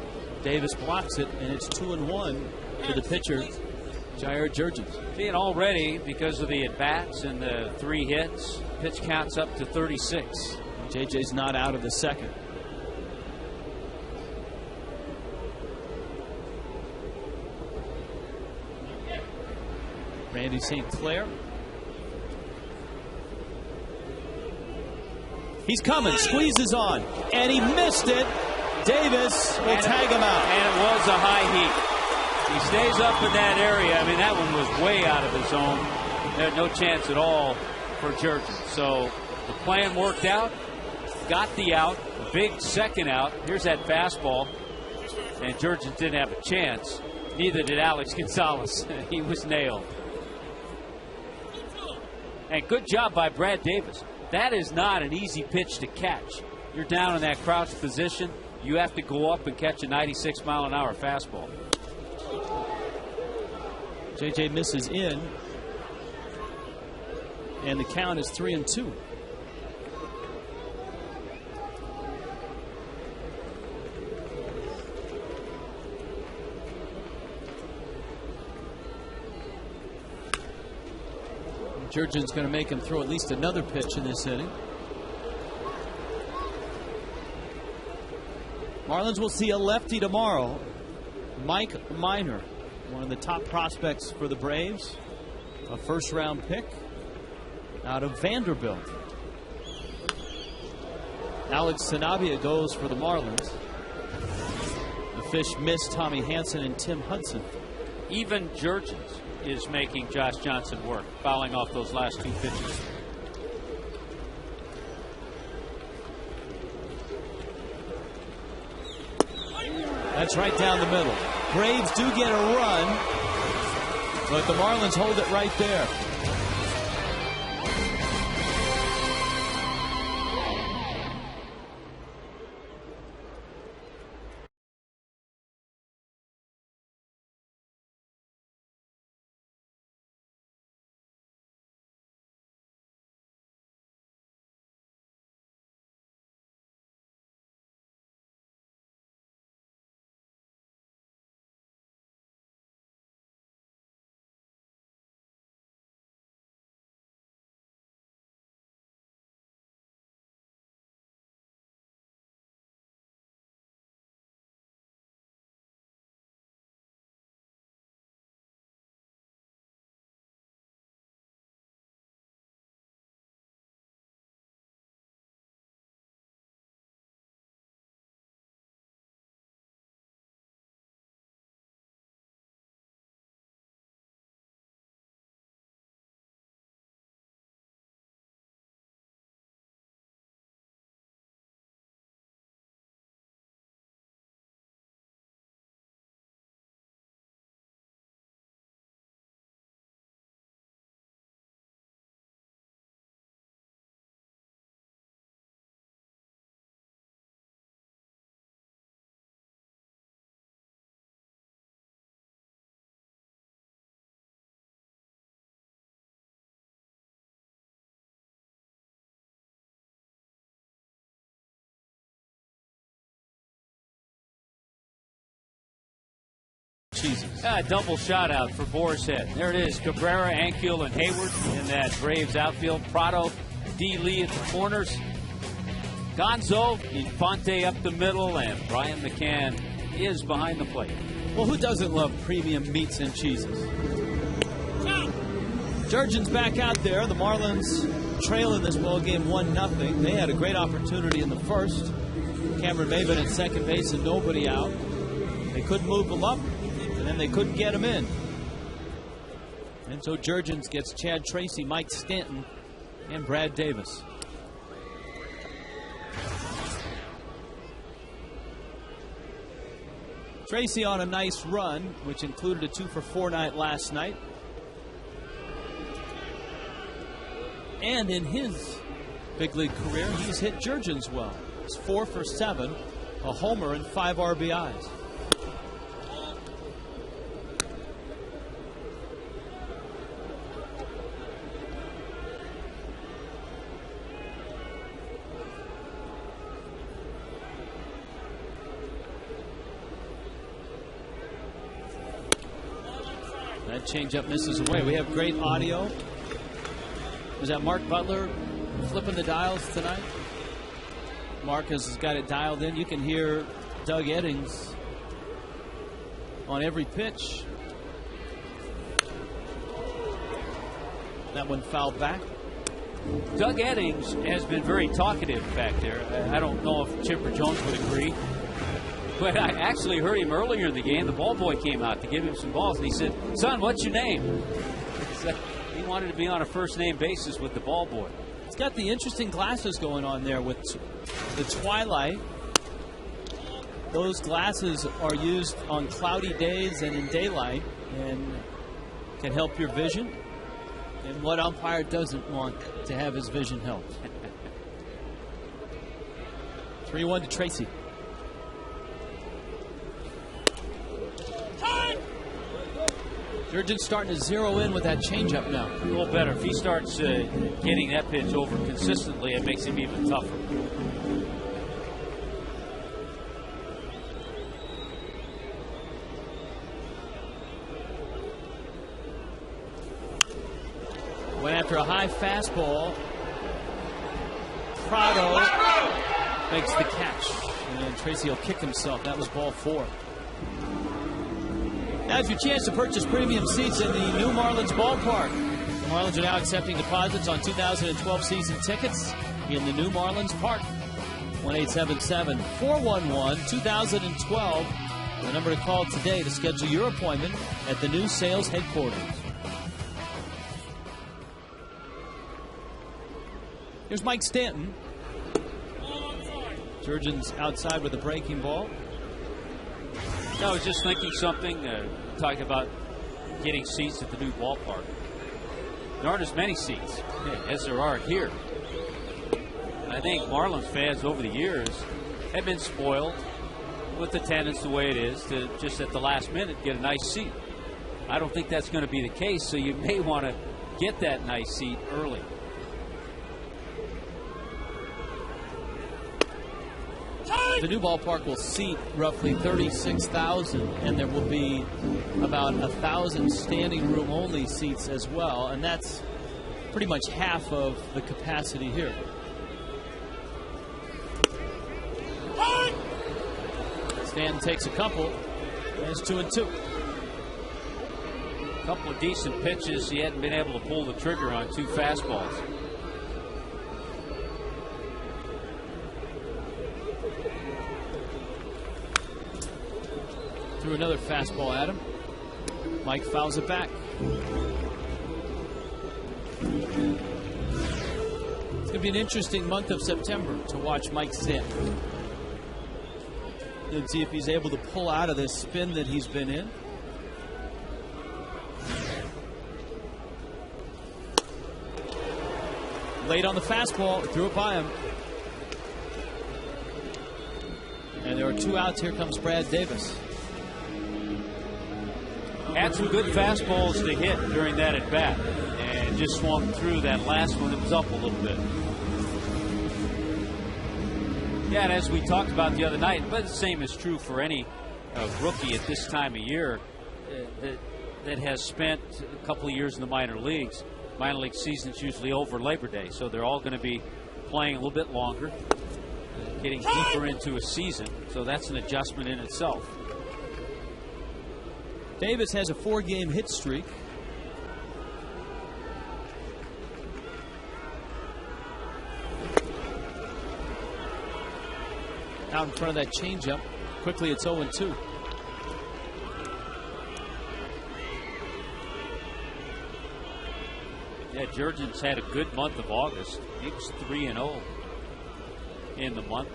Davis blocks it, and it's 2-1 to the pitcher, Jurrjens. And already, because of the at-bats and the 3 hits, pitch counts up to 36. JJ's not out of the second. Randy St. Clair. He's coming, squeezes on, and he missed it. Davis will tag him out. And it was a high heat. He stays up in that area. I mean, that one was way out of the zone. There's no chance at all for Jurrjens. So the plan worked out, got the out, big second out. Here's that fastball. And Jurrjens didn't have a chance. Neither did Alex Gonzalez. He was nailed. And good job by Brad Davis. That is not an easy pitch to catch. You're down in that crouched position. You have to go up and catch a 96-mile-an-hour fastball. JJ misses in, and the count is 3-2. Jurrjens going to make him throw at least another pitch in this inning. Marlins will see a lefty tomorrow. Mike Minor, one of the top prospects for the Braves, a first-round pick out of Vanderbilt. Alex Sanabia goes for the Marlins. The Fish miss Tommy Hanson and Tim Hudson. Even Jurrjens is making Josh Johnson work, fouling off those last 2 pitches. That's right down the middle. Braves do get a run, but the Marlins hold it right there. Double shot out for Boar's Head. There it is. Cabrera, Ankiel, and Hayward in that Braves outfield. Prado, D. Lee at the corners. Gonzo, Infante up the middle, and Brian McCann is behind the plate. Well, who doesn't love premium meats and cheeses? Jurrjens back out there. The Marlins trail in this ball game 1-0. They had a great opportunity in the first. Cameron Maybin at second base and nobody out. They couldn't move them up, and then they couldn't get him in. And so Jurrjens gets Chad Tracy, Mike Stanton, and Brad Davis. Tracy on a nice run, which included a 2-for-4 night last night. And in his big league career, he's hit Jurrjens well. It's 4 for 7, a homer, and 5 RBIs. That changeup misses away. We have great audio. Was that Mark Butler flipping the dials tonight? Marcus has got it dialed in. You can hear Doug Eddings on every pitch. That one fouled back. Doug Eddings has been very talkative back there. I don't know if Chipper Jones would agree. But I actually heard him earlier in the game. The ball boy came out to give him some balls, and he said, "Son, what's your name?" He wanted to be on a first-name basis with the ball boy. It's got the interesting glasses going on there with the twilight. Those glasses are used on cloudy days and in daylight and can help your vision. And what umpire doesn't want to have his vision helped? 3-1 to Tracy. Jurrjens starting to zero in with that changeup now. A little better. If he starts getting that pitch over consistently, it makes him even tougher. Went after a high fastball. Prado makes the catch. And Tracy will kick himself. That was ball 4. Now's your chance to purchase premium seats in the new Marlins ballpark. The Marlins are now accepting deposits on 2012 season tickets in the new Marlins Park. 1-877-411-2012. The number to call today to schedule your appointment at the new sales headquarters. Here's Mike Stanton. Jurrjens outside with a breaking ball. I was just thinking something, talking about getting seats at the new ballpark. There aren't as many seats as there are here. I think Marlins fans over the years have been spoiled with attendance the way it is to just at the last minute get a nice seat. I don't think that's going to be the case, so you may want to get that nice seat early. The new ballpark will seat roughly 36,000, and there will be about 1,000 standing room only seats as well, and that's pretty much half of the capacity here. Stanton takes a couple. It's 2-2. A couple of decent pitches. He hadn't been able to pull the trigger on 2 fastballs. Threw another fastball at him. Mike fouls it back. It's going to be an interesting month of September to watch Mike Stanton. And see if he's able to pull out of this spin that he's been in. Late on the fastball, threw it by him. And there are 2 outs. Here comes Brad Davis. Had some good fastballs to hit during that at bat, and just swung through that last one. It was up a little bit. Yeah, and as we talked about the other night, but the same is true for any rookie at this time of year that has spent a couple of years in the minor leagues. Minor league season's usually over Labor Day, so they're all going to be playing a little bit longer, getting deeper into a season, so that's an adjustment in itself. Davis has a 4-game hit streak. Out in front of that changeup. Quickly, it's 0-2. Yeah, Jurrjens had a good month of August. He was 3-0 in the month.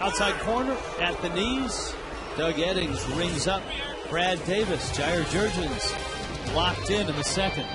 Outside corner at the knees. Doug Eddings rings up Brad Davis. Jurrjens locked in the second.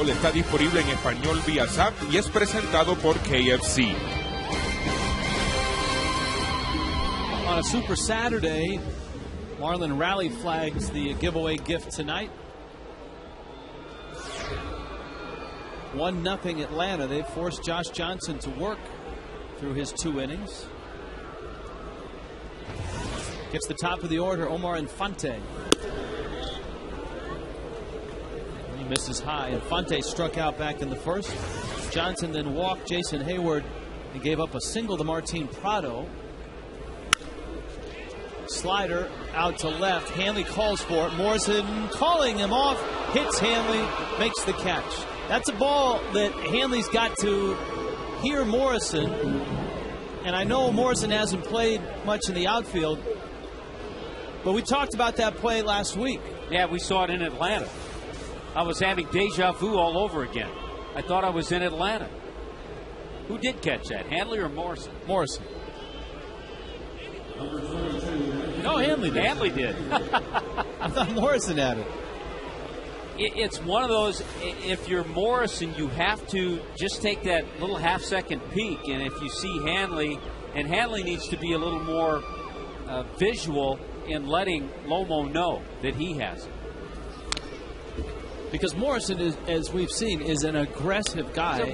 Está disponible en español vía Zap y es presentado por KFC. On a Super Saturday, Marlin Rally flags the giveaway gift tonight. 1-0 Atlanta. They forced Josh Johnson to work through his 2 innings. Gets the top of the order, Omar Infante. misses high. Infante struck out back in the first. Johnson then walked Jason Hayward and gave up a single to Martin Prado. Slider out to left. Hanley calls for it. Morrison calling him off. Hits Hanley. Makes the catch. That's a ball that Hanley's got to hear Morrison. And I know Morrison hasn't played much in the outfield, but we talked about that play last week. Yeah, we saw it in Atlanta. I was having deja vu all over again. I thought I was in Atlanta. Who did catch that, Hanley or Morrison? Morrison. No, Hanley did. Hanley did. I thought Morrison had it. It's one of those, if you're Morrison, you have to just take that little half-second peek, and if you see Hanley, and Hanley needs to be a little more visual in letting Lomo know that he has it. Because Morrison, is, as we've seen, is an aggressive guy. He's a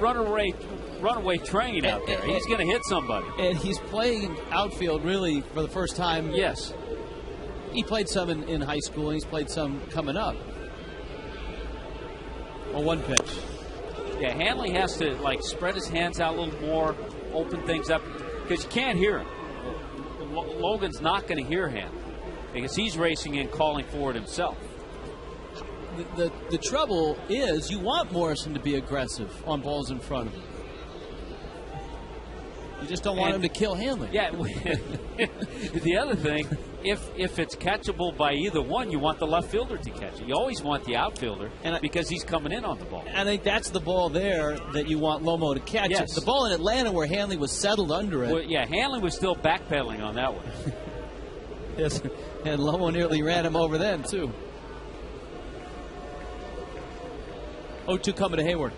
runaway train out there. He's going to hit somebody. And he's playing outfield really for the first time. Yes. He played some in high school, and he's played some coming up. On one pitch. Yeah, Hanley has to spread his hands out a little more, open things up, because you can't hear him. Logan's not going to hear Hanley because he's racing in, calling for it himself. The trouble is you want Morrison to be aggressive on balls in front of him. You just don't want him to kill Hanley. Yeah. The other thing, if it's catchable by either one, you want the left fielder to catch it. You always want the outfielder because he's coming in on the ball. And I think that's the ball there that you want Lomo to catch. Yes. The ball in Atlanta where Hanley was settled under it. Well, yeah, Hanley was still backpedaling on that one. Yes, and Lomo nearly ran him over then, too. 0-2 coming to Hayward.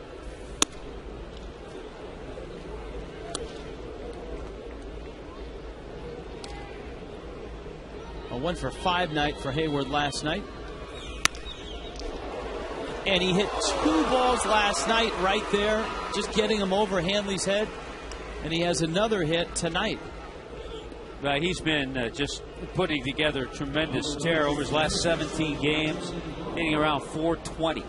A 1-for-5 night for Hayward last night. And he hit 2 balls last night right there, just getting him over Hanley's head. And he has another hit tonight. He's been just putting together a tremendous tear over his last 17 games, hitting around 420.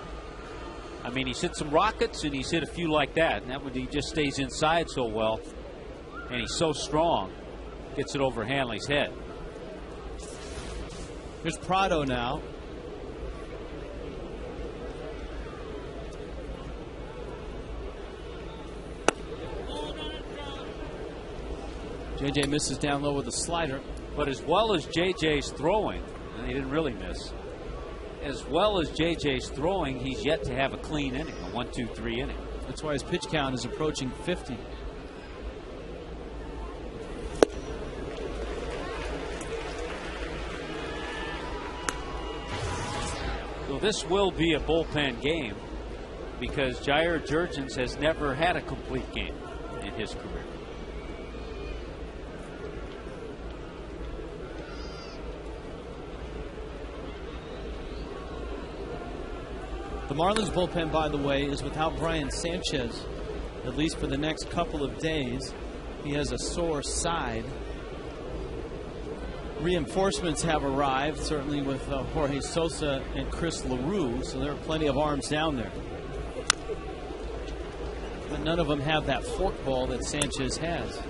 I mean, he's hit some rockets and he's hit a few like that. And that one, he just stays inside so well. And he's so strong, gets it over Hanley's head. Here's Prado now. JJ misses down low with a slider. But as well as JJ's throwing, and he didn't really miss, as well as JJ's throwing, he's yet to have a clean inning, a 1-2-3 inning. That's why his pitch count is approaching 50. So this will be a bullpen game because Jurrjens has never had a complete game in his career. The Marlins bullpen, by the way, is without Brian Sanchez, at least for the next couple of days. He has a sore side. Reinforcements have arrived, certainly with Jorge Sosa and Chris LaRue, so there are plenty of arms down there. But none of them have that forkball that Sanchez has.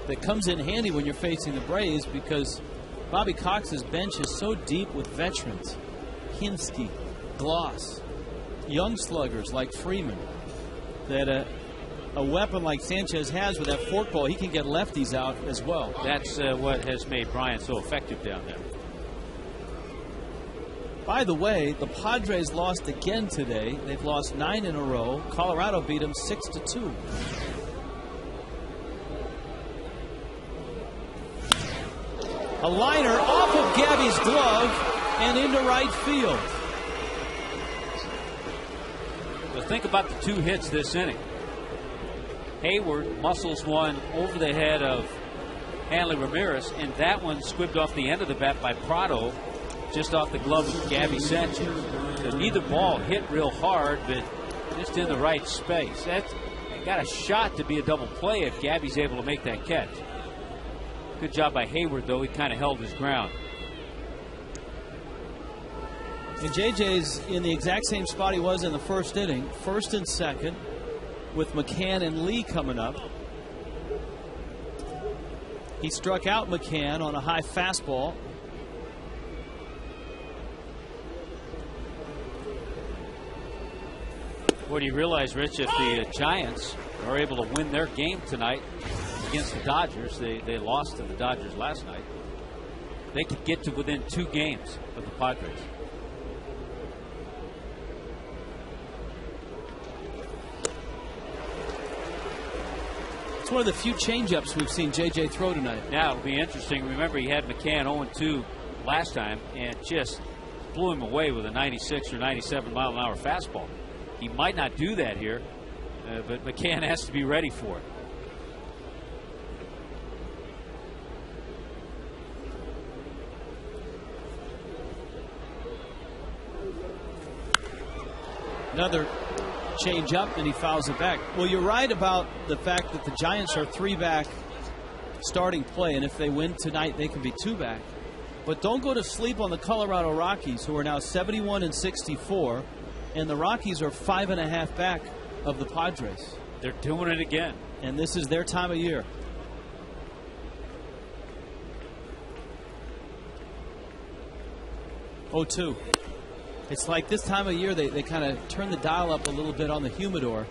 That comes in handy when you're facing the Braves because Bobby Cox's bench is so deep with veterans. Hinske, Gloss, young sluggers like Freeman, that a weapon like Sanchez has with that forkball, he can get lefties out as well. That's what has made Brian so effective down there. By the way, the Padres lost again today. They've lost 9 in a row. Colorado beat them 6-2. A liner off of Gabby's glove and into right field. So think about the 2 hits this inning. Hayward muscles one over the head of Hanley Ramirez, and that one squibbed off the end of the bat by Prado, just off the glove of Gabby Sanchez. So neither ball hit real hard, but just in the right space. That's got a shot to be a double play if Gabby's able to make that catch. Good job by Hayward, though. He kind of held his ground. And JJ's in the exact same spot he was in the first inning, first and second, with McCann and Lee coming up. He struck out McCann on a high fastball. What do you realize, Rich, if the Giants are able to win their game tonight against the Dodgers, they lost to the Dodgers last night, they could get to within 2 games of the Padres. It's one of the few changeups we've seen JJ throw tonight. Now, it'll be interesting. Remember, he had McCann 0-2 last time and just blew him away with a 96 or 97 mile an hour fastball. He might not do that here, but McCann has to be ready for it. Another change up, and he fouls it back. Well, you're right about the fact that the Giants are 3 back starting play, and if they win tonight, they can be 2 back. But don't go to sleep on the Colorado Rockies, who are now 71-64, and the Rockies are 5.5 back of the Padres. They're doing it again. And this is their time of year. Oh, 2. It's like this time of year they kind of turn the dial up a little bit on the humidor.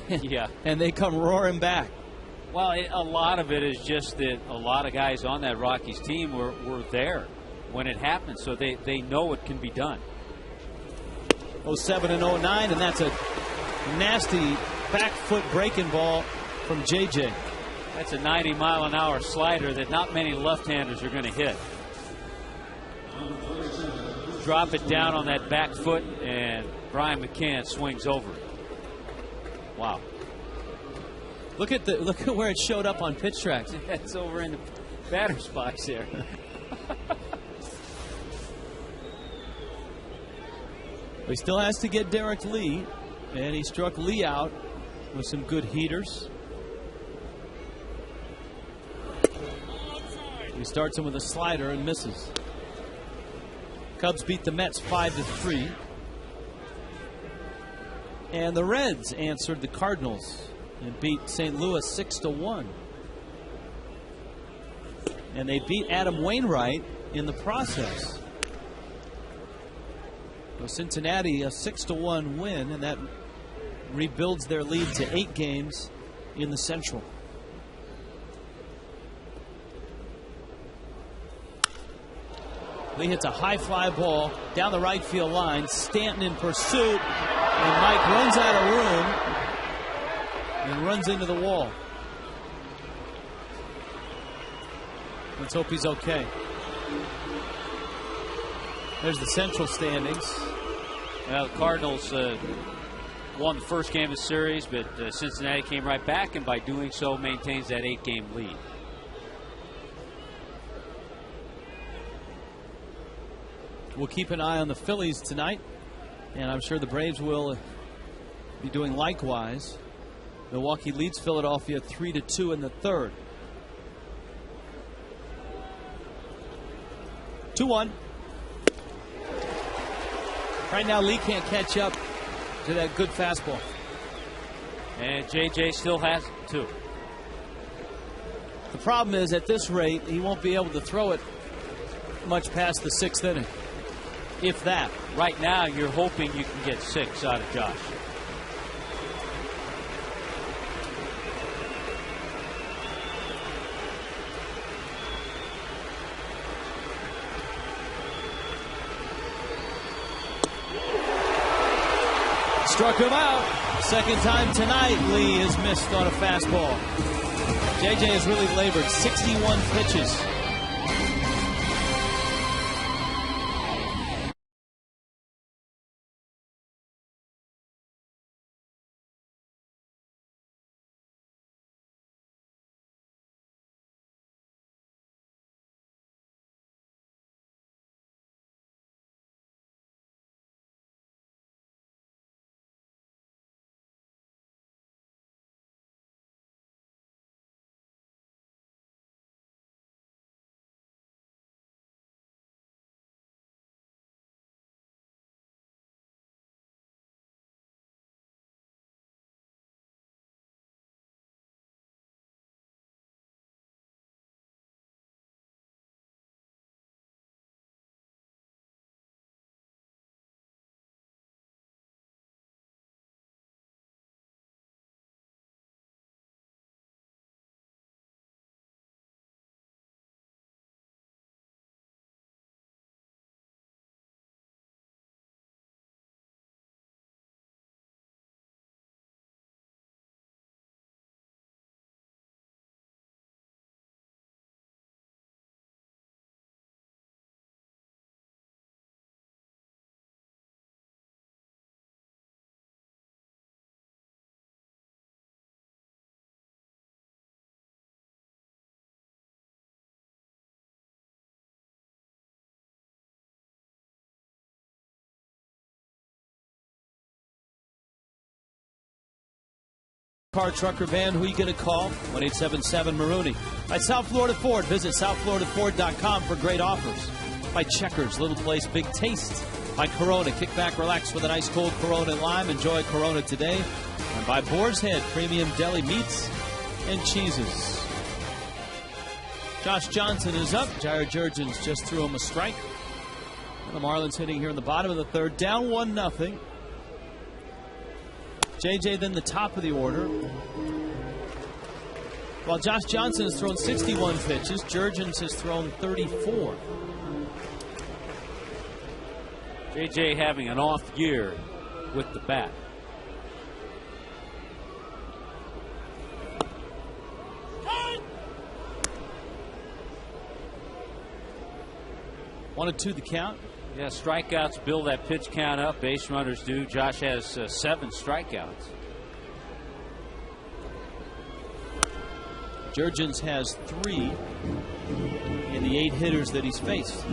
Yeah. And they come roaring back. Well, a lot of it is just that a lot of guys on that Rockies team were there when it happened, so they know it can be done. 07 and 09, and that's a nasty back foot breaking ball from JJ. That's a 90 mile an hour slider that not many left-handers are going to hit. Drop it down on that back foot, and Brian McCann swings over it. Wow. Look at where it showed up on pitch tracks. That's over in the batter's box there. He still has to get Derek Lee, and he struck Lee out with some good heaters. He starts him with a slider and misses. Cubs beat the Mets 5-3. And the Reds answered the Cardinals and beat St. Louis 6-1. And they beat Adam Wainwright in the process. So Cincinnati a 6-1 win, and that rebuilds their lead to 8 games in the Central. Lee hits a high fly ball down the right field line. Stanton in pursuit, and Mike runs out of room and runs into the wall. Let's hope he's okay. There's the Central standings. Well, the Cardinals won the first game of the series, but Cincinnati came right back, and by doing so maintains that 8-game lead. We'll keep an eye on the Phillies tonight, and I'm sure the Braves will be doing likewise. Milwaukee leads Philadelphia 3-2 in the third. 2-1. Right now, Lee can't catch up to that good fastball. And JJ still has it, too. The problem is, at this rate, he won't be able to throw it much past the 6th inning. If that. Right now, you're hoping you can get 6 out of Josh. Struck him out. Second time tonight, Lee has missed on a fastball. JJ has really labored 61 pitches. car, truck, or van, who are you going to call? 1-877-MAROONY. By South Florida Ford. Visit southfloridaford.com for great offers. By Checkers, Little Place, Big Taste. By Corona, kick back, relax with an ice cold Corona Lime. Enjoy Corona today. And by Boar's Head, premium deli meats and cheeses. Josh Johnson is up. Jurrjens just threw him a strike. And the Marlins hitting here in the bottom of the third, down 1-0. JJ then the top of the order. While Josh Johnson has thrown 61 pitches, Jurrjens has thrown 34. JJ having an off year with the bat. One and two the count. Yeah, strikeouts build that pitch count up. Base runners do. Josh has 7 strikeouts. Jurrjens has 3 in the 8 hitters that he's faced.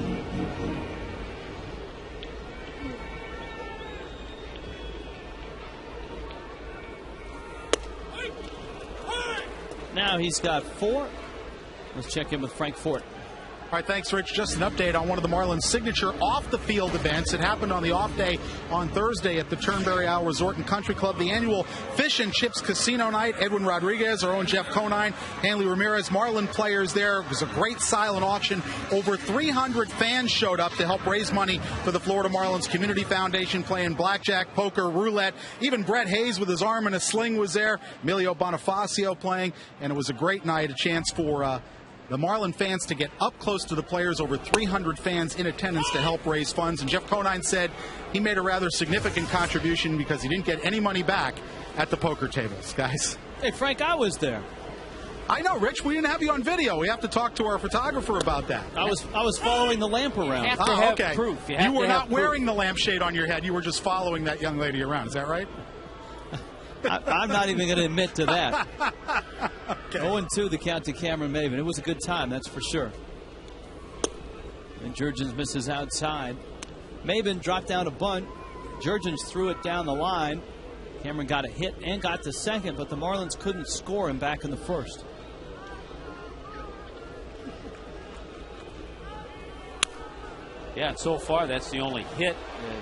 Now he's got 4. Let's check in with Frank Fort. All right, thanks, Rich. Just an update on one of the Marlins' signature off-the-field events. It happened on the off day on Thursday at the Turnberry Isle Resort and Country Club, the annual Fish and Chips Casino Night. Edwin Rodriguez, our own Jeff Conine, Hanley Ramirez, Marlin players there. It was a great silent auction. Over 300 fans showed up to help raise money for the Florida Marlins Community Foundation, playing blackjack, poker, roulette. Even Brett Hayes with his arm in a sling was there. Emilio Bonifacio playing, and it was a great night, a chance for the Marlin fans to get up close to the players. Over 300 fans in attendance to help raise funds. And Jeff Conine said he made a rather significant contribution because he didn't get any money back at the poker tables, guys. Hey, Frank, I was there. I know, Rich. We didn't have you on video. We have to talk to our photographer about that. I was following the lamp around. You have to have okay. proof. You were not wearing the lampshade on your head. You were just following that young lady around. Is that right? I'm not even going to admit to that. Okay. 0-2 the count to Cameron Maven. It was a good time, that's for sure. And Jurrjens misses outside. Maven dropped down a bunt. Jurrjens threw it down the line. Cameron got a hit and got to second, but the Marlins couldn't score him back in the first. Yeah, and so far that's the only hit.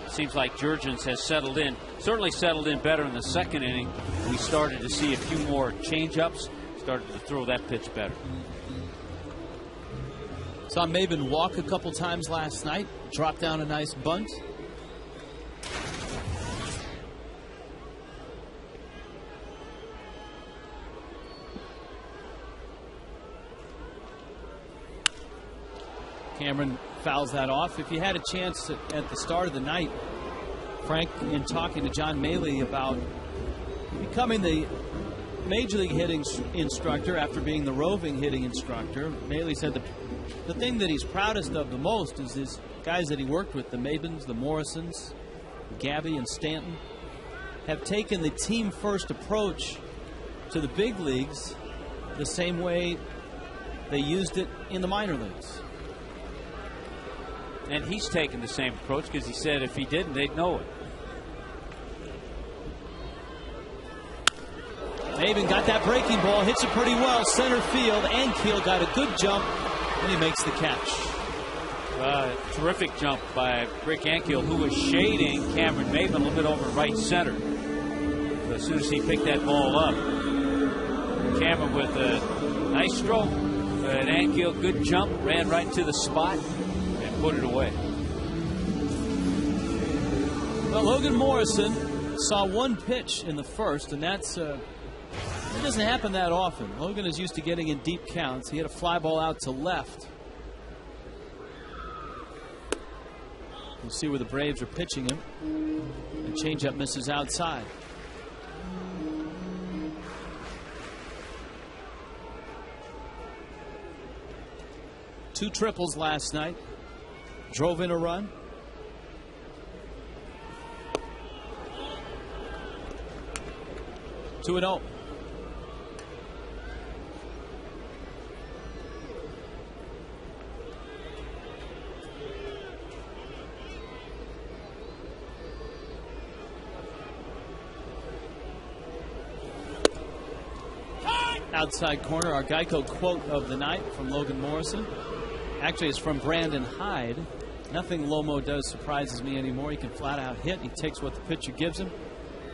It seems like Jurrjens has settled in. Certainly settled in better in the second inning. We started to see a few more change-ups. Started to throw that pitch better. Saw Maven walk a couple times last night. Drop down a nice bunt. Cameron fouls that off. If you had a chance at the start of the night, Frank, in talking to John Maley about becoming the Major League hitting instructor after being the roving hitting instructor, Maley said the thing that he's proudest of the most is his guys that he worked with, the Mavens, the Morrisons, Gabby and Stanton, have taken the team-first approach to the big leagues the same way they used it in the minor leagues. And he's taken the same approach because he said if he didn't, they'd know it. Maven got that breaking ball, hits it pretty well, center field. Ankiel got a good jump, and he makes the catch. Terrific jump by Rick Ankiel, who was shading Cameron Maven a little bit over right center. So as soon as he picked that ball up, Cameron with a nice stroke, and Ankiel, good jump, ran right to the spot and put it away. Well, Logan Morrison saw one pitch in the first, and that's it doesn't happen that often. Logan is used to getting in deep counts. He had a fly ball out to left. We'll see where the Braves are pitching him. And changeup misses outside. Two triples last night. Drove in a run. Two and 0. outside corner. Our Geico quote of the night from Logan Morrison. Actually, it's from Brandon Hyde. Nothing Lomo does surprises me anymore. He can flat out hit. He takes what the pitcher gives him.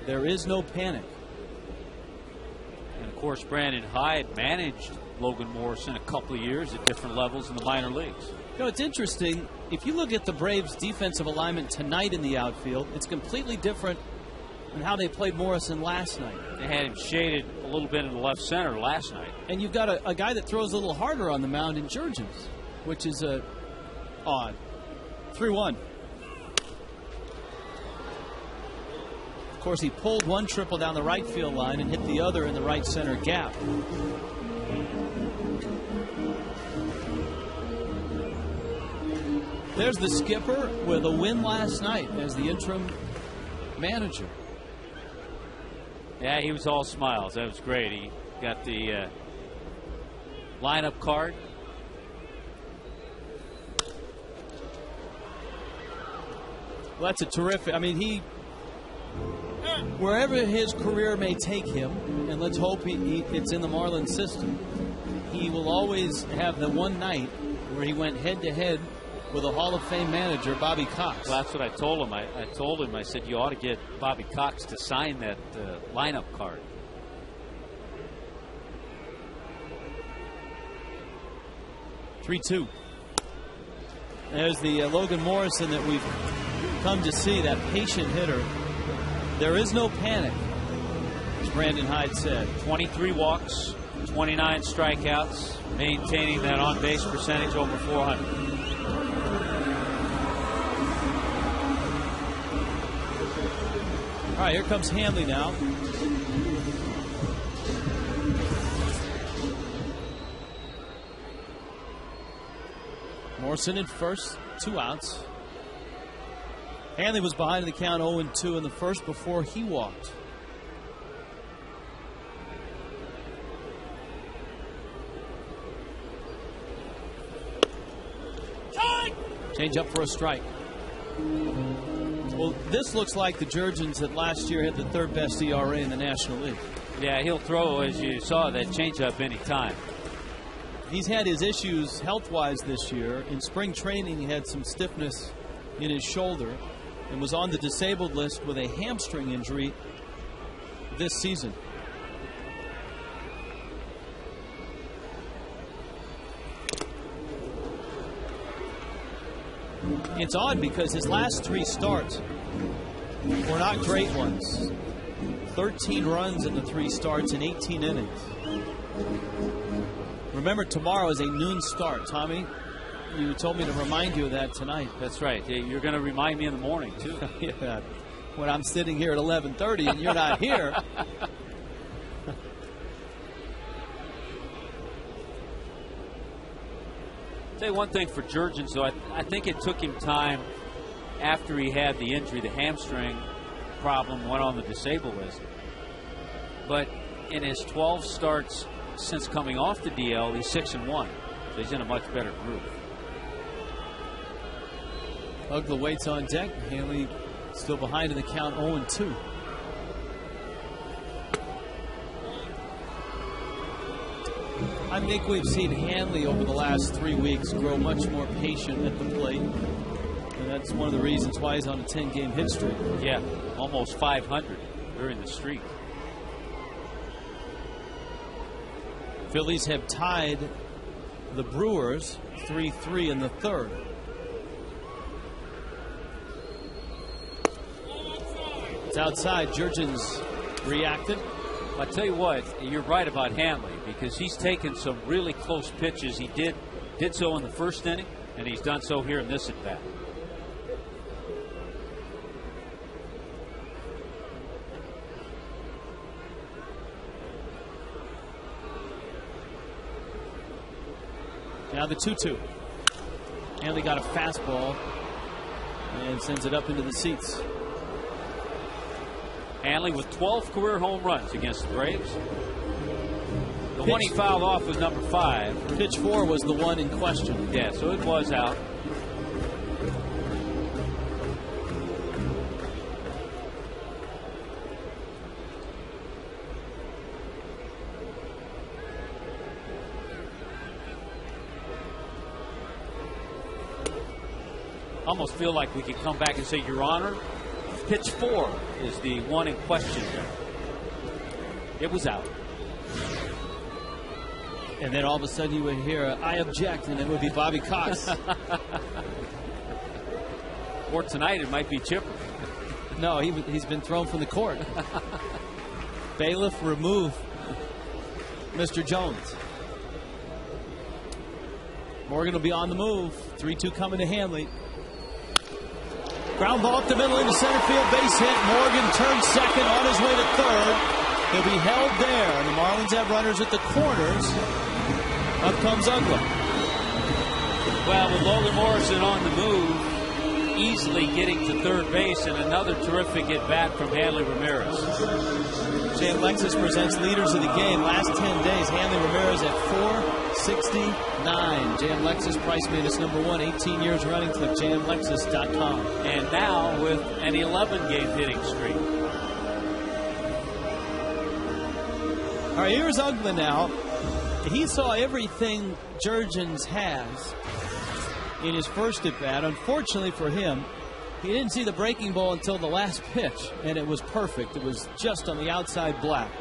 There is no panic. And of course, Brandon Hyde managed Logan Morrison a couple of years at different levels in the minor leagues. You know, it's interesting. If you look at the Braves' defensive alignment tonight in the outfield, it's completely different than how they played Morrison last night. They had him shaded a little bit in the left center last night. And you've got a guy that throws a little harder on the mound in Jurrjens, which is odd. 3-1. Of course, he pulled one triple down the right field line and hit the other in the right center gap. There's the skipper with a win last night as the interim manager. Yeah, he was all smiles. That was great. He got the lineup card. Well, that's a terrific. I mean, wherever his career may take him, and let's hope it's in the Marlins system, he will always have the one night where he went head-to-head with a Hall of Fame manager, Bobby Cox. Well, that's what I told him. I told him, I said, you ought to get Bobby Cox to sign that lineup card. (3-2). There's the Logan Morrison that we've come to see, that patient hitter. There is no panic, as Brandon Hyde said. 23 walks, 29 strikeouts, maintaining that on-base percentage over 400. All right, here comes Hanley now. Morrison in first, 2 outs. Hanley was behind in the count 0-2 in the first before he walked. Change up for a strike. Well, this looks like the Jurrjens that last year had the 3rd best ERA in the National League. Yeah, he'll throw, as you saw, that changeup any time. He's had his issues health-wise this year. In spring training, he had some stiffness in his shoulder and was on the disabled list with a hamstring injury this season. It's odd because his last 3 starts were not great ones. 13 runs in the 3 starts in 18 innings. Remember, tomorrow is a noon start. Tommy, you told me to remind you of that tonight. That's right. You're going to remind me in the morning, too. Yeah. When I'm sitting here at 11:30 and you're not here. Tell you one thing for Jurrjens, though, I think it took him time after he had the injury, the hamstring problem, went on the disabled list. But in his 12 starts since coming off the DL, he's 6-1. So he's in a much better group. Uggla waits on deck. Hanley still behind in the count, 0-2. I think we've seen Hanley over the last 3 weeks grow much more patient at the plate. And that's one of the reasons why he's on a 10-game hit streak. Yeah, almost 500 during the streak. Phillies have tied the Brewers 3-3 in the 3rd. It's outside. Jurrjens reacted. I tell you what, you're right about Hanley because he's taken some really close pitches. He did so in the 1st inning, and he's done so here in this at bat. Now the 2-2. Hanley got a fastball and sends it up into the seats. Hanley with 12 career home runs against the Braves. The one he fouled off was number 5. Pitch 4 was the one in question. Yeah, so it was out. almost feel like we could come back and say, Your Honor, pitch 4 is the one in question here. It was out. And then all of a sudden you would hear, I object, and it would be Bobby Cox. Or tonight it might be Chipper. No, he's been thrown from the court. Bailiff, remove Mr. Jones. Morgan will be on the move. 3-2 coming to Hanley. Ground ball up the middle into center field, base hit. Morgan turns second, on his way to third. He'll be held there, and the Marlins have runners at the corners. Up comes Uggla. Well, with Logan Morrison on the move, easily getting to third base, and another terrific at bat from Hanley Ramirez. Jam Lexus presents leaders of the game. Last 10 days, Hanley Ramirez at 469. Jam Lexus, price minus #1, 18 years running. Click jamlexus.com. And now with an 11-game hitting streak. All right, here's Uggla now. He saw everything Jurrjens has in his first at bat. Unfortunately for him, he didn't see the breaking ball until the last pitch, and it was perfect. It was just on the outside black.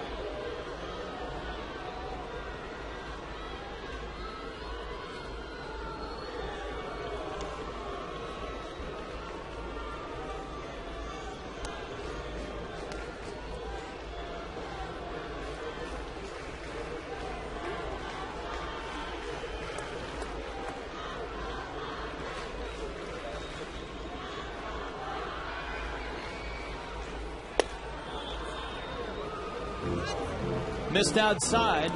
Missed outside,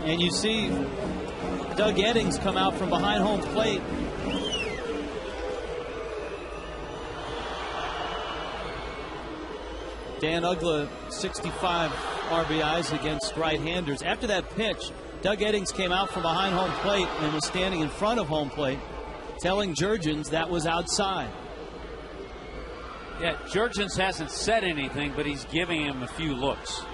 and you see Doug Eddings come out from behind home plate. Dan Uggla, 65 RBIs against right-handers. After that pitch, Doug Eddings came out from behind home plate and was standing in front of home plate, telling Jurrjens that was outside. Yeah, Jurrjens hasn't said anything, but he's giving him a few looks.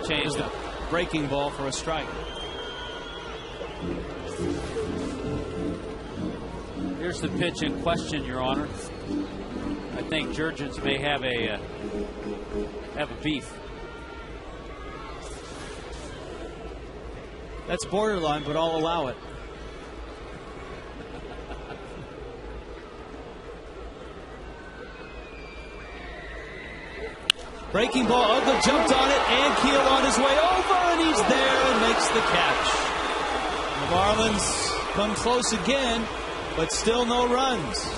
Changed the breaking ball for a strike. Here's the pitch in question, Your Honor. I think Jurrjens may have a beef. That's borderline, but I'll allow it. Breaking ball, Uggla jumped on it, and Keel on his way over, and he's there and makes the catch. The Marlins come close again, but still no runs.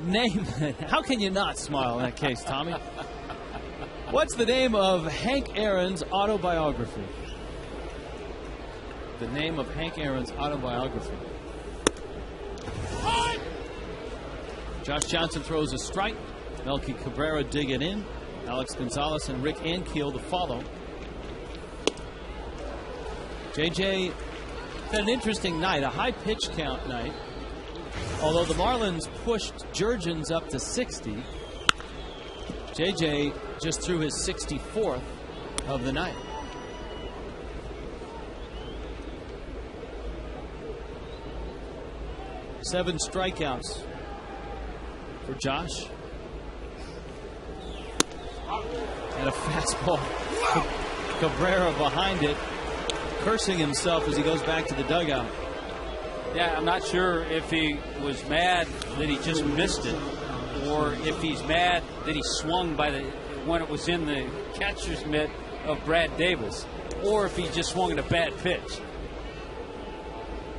name? How can you not smile in that case, Tommy? What's the name of Hank Aaron's autobiography? The name of Hank Aaron's autobiography. Josh Johnson throws a strike. Melky Cabrera digging in. Alex Gonzalez and Rick Ankiel to follow. JJ had an interesting night, a high pitch count night. Although the Marlins pushed Jurrjens up to 60, JJ just threw his 64th of the night. Seven strikeouts for Josh. And a fastball. Cabrera behind it, cursing himself as he goes back to the dugout. Yeah, I'm not sure if he was mad that he just missed it, or if he's mad that he swung when it was in the catcher's mitt of Brad Davis, or if he just swung at a bad pitch.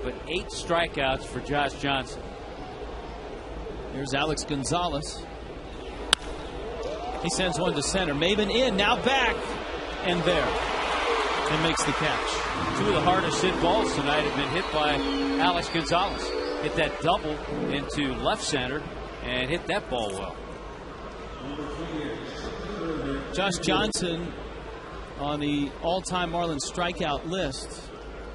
But 8 strikeouts for Josh Johnson. Here's Alex Gonzalez. He sends one to center. Maben in, now back, and there. And makes the catch. 2 of the hardest hit balls tonight have been hit by Alex Gonzalez. Hit that double into left center and hit that ball well. Josh Johnson on the all-time Marlins strikeout list,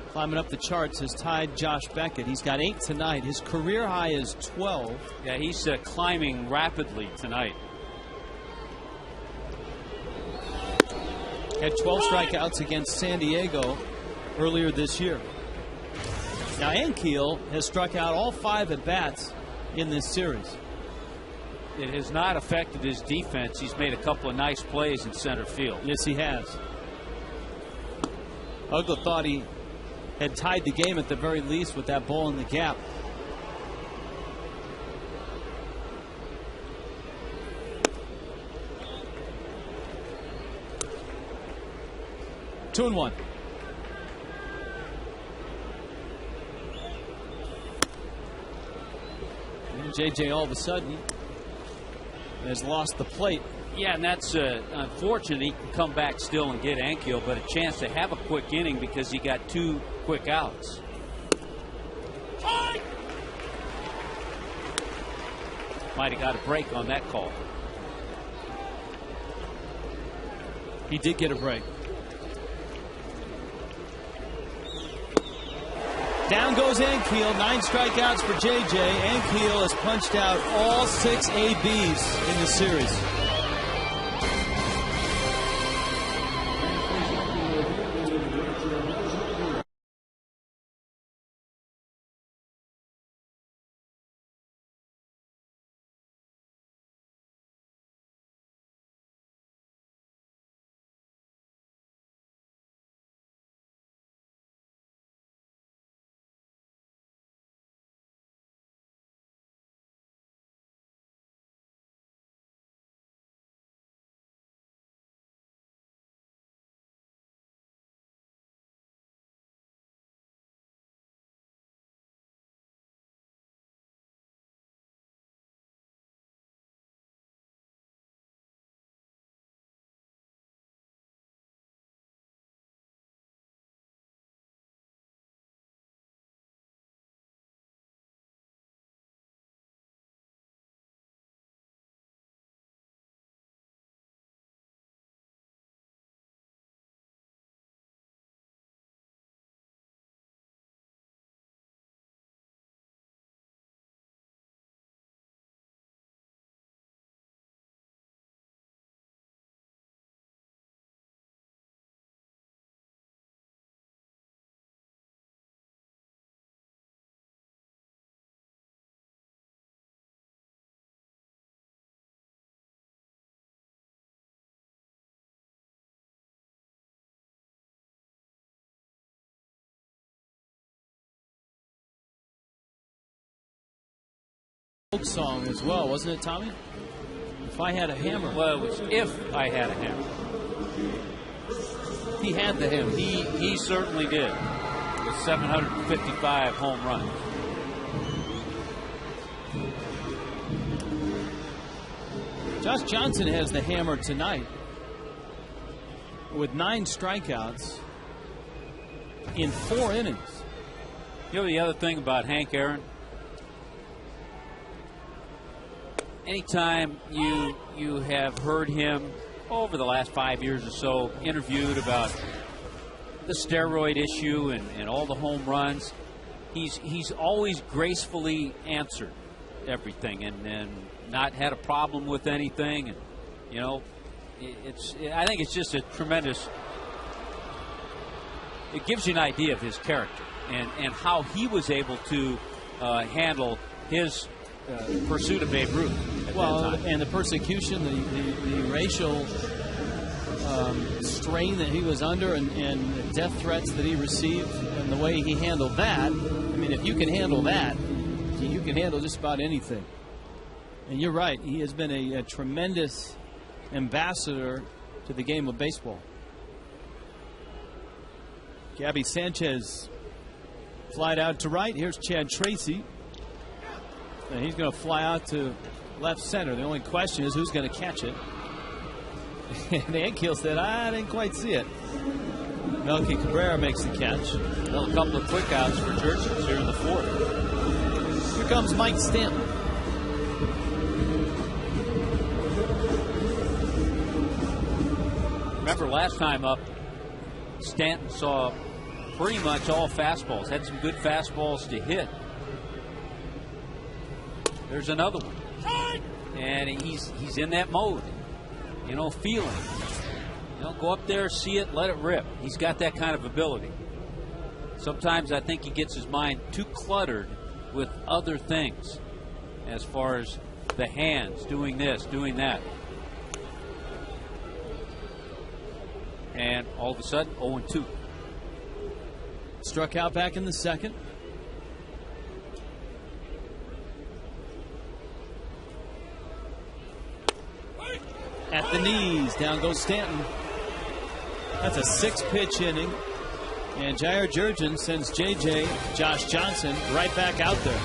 climbing up the charts, has tied Josh Beckett. He's got 8 tonight. His career high is 12. Yeah, he's climbing rapidly tonight. Had 12 strikeouts against San Diego earlier this year. Now Ankiel has struck out all 5 at-bats in this series. It has not affected his defense. He's made a couple of nice plays in center field. Yes, he has. Uggla thought he had tied the game at the very least with that ball in the gap. Two and one. And JJ all of a sudden has lost the plate. Yeah, and that's unfortunate. He can come back still and get Ankiel, but a chance to have a quick inning because he got 2 quick outs. Might have got a break on that call. He did get a break. Down goes Ankiel. 9 strikeouts for JJ. Ankiel has punched out all 6 ABs in the series. Folk song as well, wasn't it, Tommy? If I had a hammer. Well, it was If I Had a Hammer. He had the hammer. He certainly did. With 755 home runs. Josh Johnson has the hammer tonight with 9 strikeouts in 4 innings. You know the other thing about Hank Aaron? Anytime you have heard him over the last 5 years or so interviewed about the steroid issue and all the home runs, he's always gracefully answered everything and not had a problem with anything. And you know, I think it's just a tremendous. It gives you an idea of his character and how he was able to handle his pursuit of Babe Ruth at that time. And the persecution, the racial strain that he was under, and the death threats that he received, and the way he handled that. I mean, if you can handle that, you can handle just about anything. And you're right, he has been a tremendous ambassador to the game of baseball. Gabby Sanchez flied out to right. Here's Chad Tracy. And he's going to fly out to left center. The only question is who's going to catch it. And Ankiel said, I didn't quite see it. Melky Cabrera makes the catch. Well, a couple of quick outs for Jurrjens here in the 4th. Here comes Mike Stanton. Remember last time up, Stanton saw pretty much all fastballs. Had some good fastballs to hit. There's another one. And he's in that mode. You know, feeling. You know, go up there, see it, let it rip. He's got that kind of ability. Sometimes I think he gets his mind too cluttered with other things as far as the hands, doing this, doing that. And all of a sudden, 0-2. Struck out back in the 2nd. At the knees, down goes Stanton. That's a 6-pitch inning. And Jurrjens sends Josh Johnson, right back out there.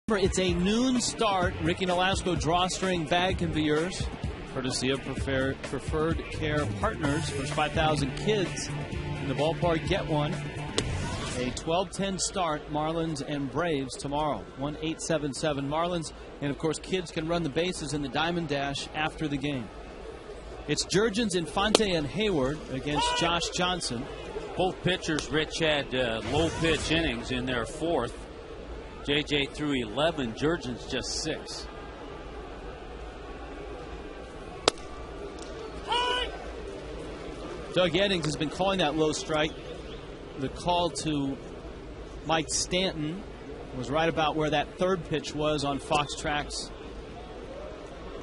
It's a noon start. Ricky Nolasco drawstring bag conveyors, courtesy of Preferred Care Partners. First 5,000 kids in the ballpark get one. A 12:10 start, Marlins and Braves tomorrow. 1-877 Marlins. And, of course, kids can run the bases in the Diamond Dash after the game. It's Jurrjens, Infante, and Hayward against Josh Johnson. Both pitchers, Rich, had low pitch innings in their 4th. JJ threw 11, Jurrjens just 6. Doug Eddings has been calling that low strike. The call to Mike Stanton was right about where that third pitch was on Fox Tracks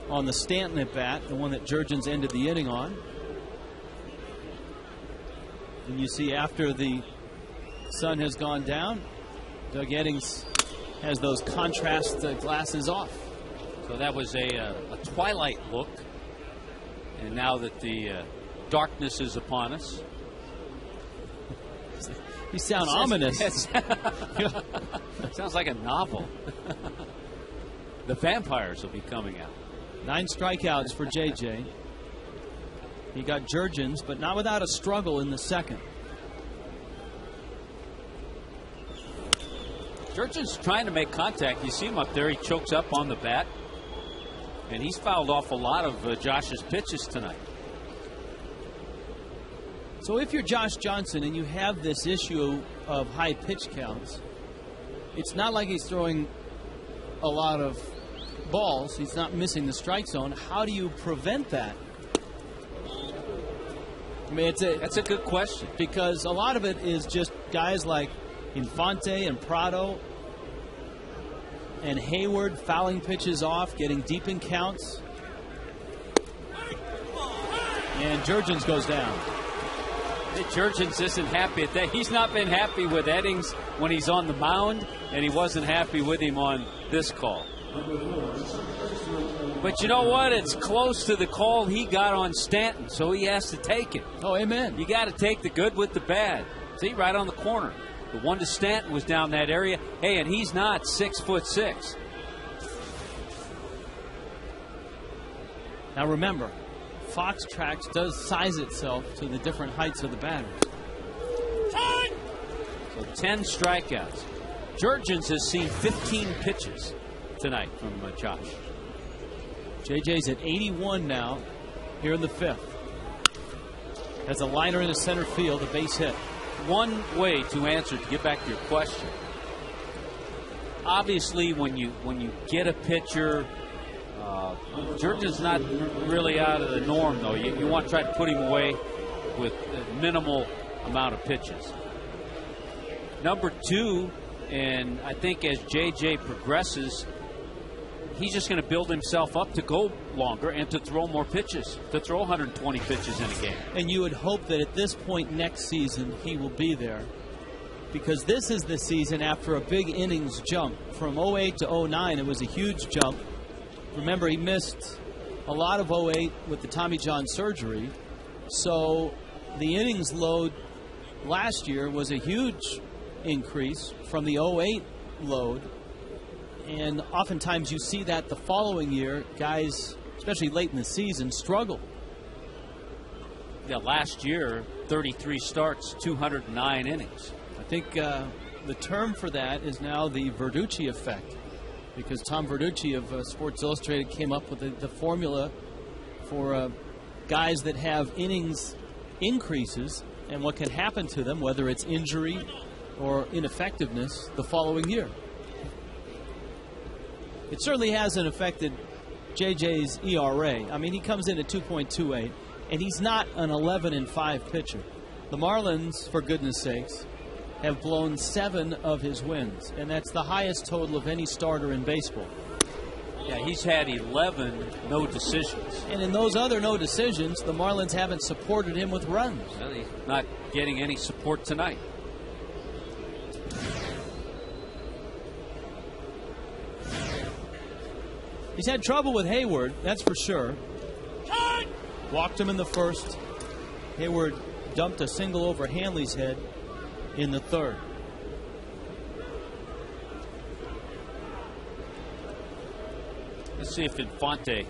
on the Stanton at bat, the one that Jurrjens ended the inning on. And you see after the sun has gone down, Doug Eddings has those contrast glasses off. So that was a twilight look. And now that the darkness is upon us. You sound ominous. Sounds like a novel. The vampires will be coming out. 9 strikeouts for JJ. He got Jurrjens, but not without a struggle in the second. Jurrjens trying to make contact. You see him up there. He chokes up on the bat. And he's fouled off a lot of Josh's pitches tonight. So if you're Josh Johnson and you have this issue of high pitch counts, it's not like he's throwing a lot of balls. He's not missing the strike zone. How do you prevent that? I mean, that's a good question, because a lot of it is just guys like Infante and Prado and Hayward fouling pitches off, getting deep in counts. And Jurrjens goes down. Jurrjens isn't happy at that. He's not been happy with Eddings when he's on the mound, and he wasn't happy with him on this call. But you know what? It's close to the call he got on Stanton, so he has to take it. Oh, amen. You got to take the good with the bad. See, right on the corner. The one to Stanton was down that area. Hey, and he's not 6'6". Now remember, Fox Tracks does size itself to the different heights of the batters. So 10 strikeouts. Jurrjens has seen 15 pitches tonight from Josh. JJ's at 81 now here in the 5th. Has a liner in the center field, a base hit. One way to answer, to get back to your question, obviously when you get a pitcher, Jurrjens not really out of the norm, though. You want to try to put him away with a minimal amount of pitches. Number 2, and I think as JJ progresses, he's just going to build himself up to go longer and to throw more pitches, to throw 120 pitches in a game. And you would hope that at this point next season he will be there, because this is the season after a big innings jump. From 08 to 09, it was a huge jump. Remember, he missed a lot of 08 with the Tommy John surgery, so the innings load last year was a huge increase from the 08 load. And oftentimes you see that the following year, guys, especially late in the season, struggle. Yeah, last year, 33 starts, 209 innings. I think the term for that is now the Verducci effect, because Tom Verducci of Sports Illustrated came up with the formula for guys that have innings increases and what can happen to them, whether it's injury or ineffectiveness, the following year. It certainly hasn't affected JJ's ERA. I mean, he comes in at 2.28, and he's not an 11-5 pitcher. The Marlins, for goodness sakes, have blown 7 of his wins, and that's the highest total of any starter in baseball. Yeah, he's had 11 no decisions. And in those other no decisions, the Marlins haven't supported him with runs. Well, he's not getting any support tonight. He's had trouble with Hayward, that's for sure. Walked him in the first. Hayward dumped a single over Hanley's head in the third. Let's see if Infante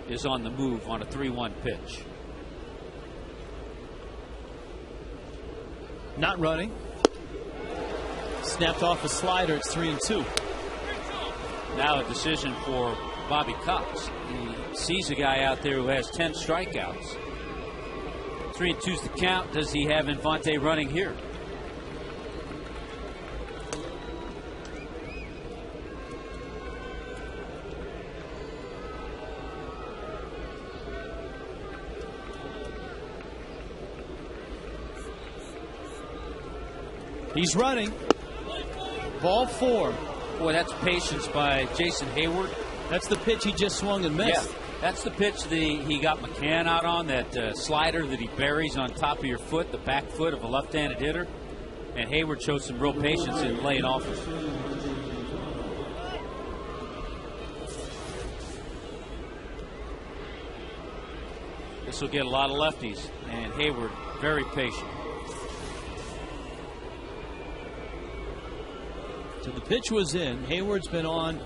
is on the move on a 3-1 pitch. Not running. Snapped off a slider. It's 3-2. Now a decision for Bobby Cox. He sees a guy out there who has 10 strikeouts. 3-2's the count. Does he have Infante running here? He's running. Ball 4. Boy, that's patience by Jason Hayward. That's the pitch he just swung and missed. Yeah, that's the pitch that he got McCann out on, that slider that he buries on top of your foot, the back foot of a left-handed hitter. And Hayward showed some real patience in laying off it. This will get a lot of lefties, and Hayward very patient. So the pitch was in. Hayward's been on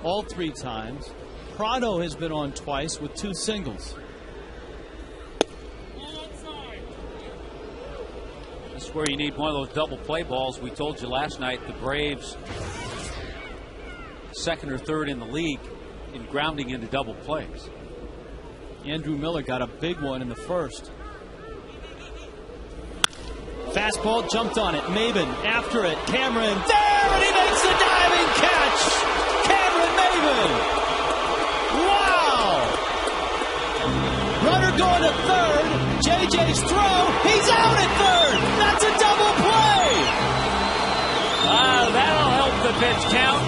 all 3 times. Prado has been on twice with 2 singles. This is where you need one of those double play balls. We told you last night the Braves, second or third in the league in grounding into double plays. Andrew Miller got a big one in the first. Fastball, jumped on it. Maben after it. Cameron there, and he makes the diving catch. Cameron Maben. Wow. Runner going to third. JJ's throw. He's out at third. That's a double play. That'll help the pitch count.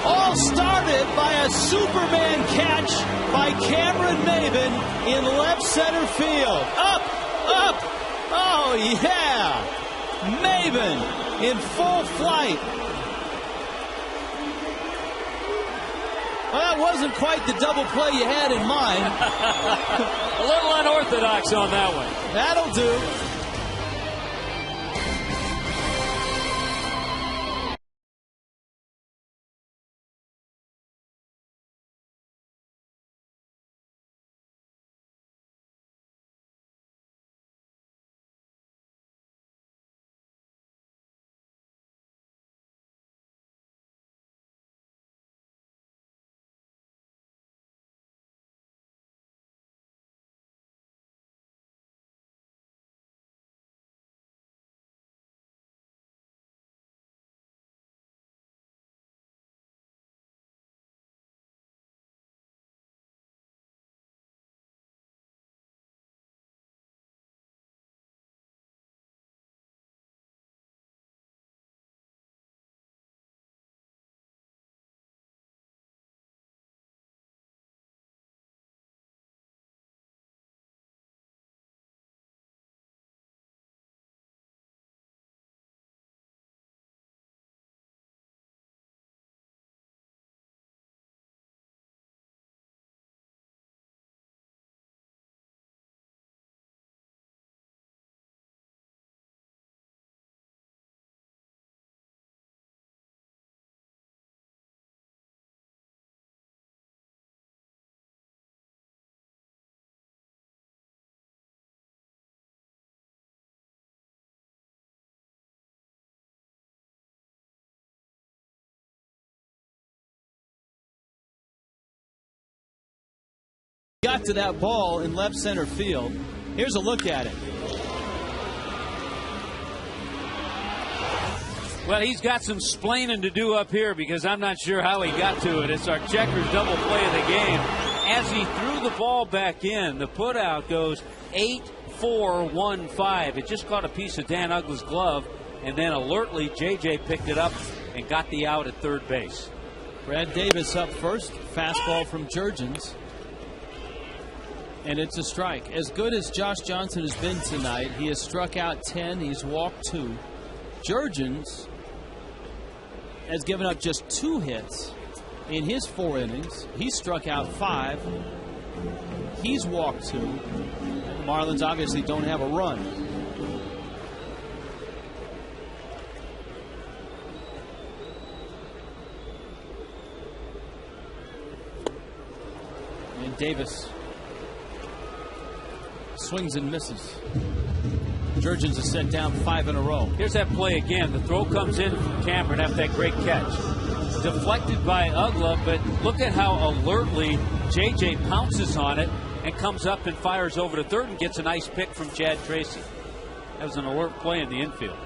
All started by a Superman catch by Cameron Maben in left center field. Up, up. Oh, yeah. Maben in full flight. Well, that wasn't quite the double play you had in mind. A little unorthodox on that one. That'll do. Got to that ball in left center field. Here's a look at it. Well, he's got some splaining to do up here because I'm not sure how he got to it. It's our checker's double play of the game. As he threw the ball back in, the putout goes 8-4-1-5. It just caught a piece of Dan Uggla's glove, and then alertly J.J. picked it up and got the out at third base. Brad Davis up first. Fastball from Jurrjens. And it's a strike. As good as Josh Johnson has been tonight, he has struck out 10. He's walked 2. Jurrjens has given up just 2 hits in his 4 innings. He struck out 5. He's walked 2. The Marlins obviously don't have a run. And Davis swings and misses. Jurrjens is set down 5 in a row. Here's that play again. The throw comes in from Cameron after that great catch. Deflected by Uggla, but look at how alertly J.J. pounces on it and comes up and fires over to third and gets a nice pick from Chad Tracy. That was an alert play in the infield.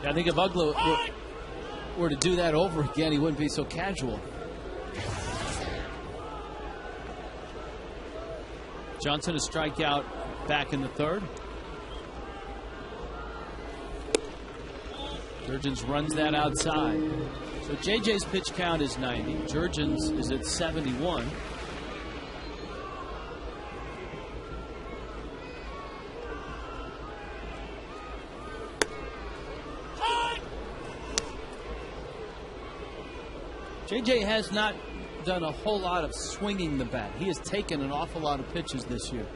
I think if Uggla were to do that over again, he wouldn't be so casual. Johnson a strikeout back in the third. Jurrjens runs that outside. So JJ's pitch count is 90. Jurrjens is at 71. JJ has not done a whole lot of swinging the bat. He has taken an awful lot of pitches this year.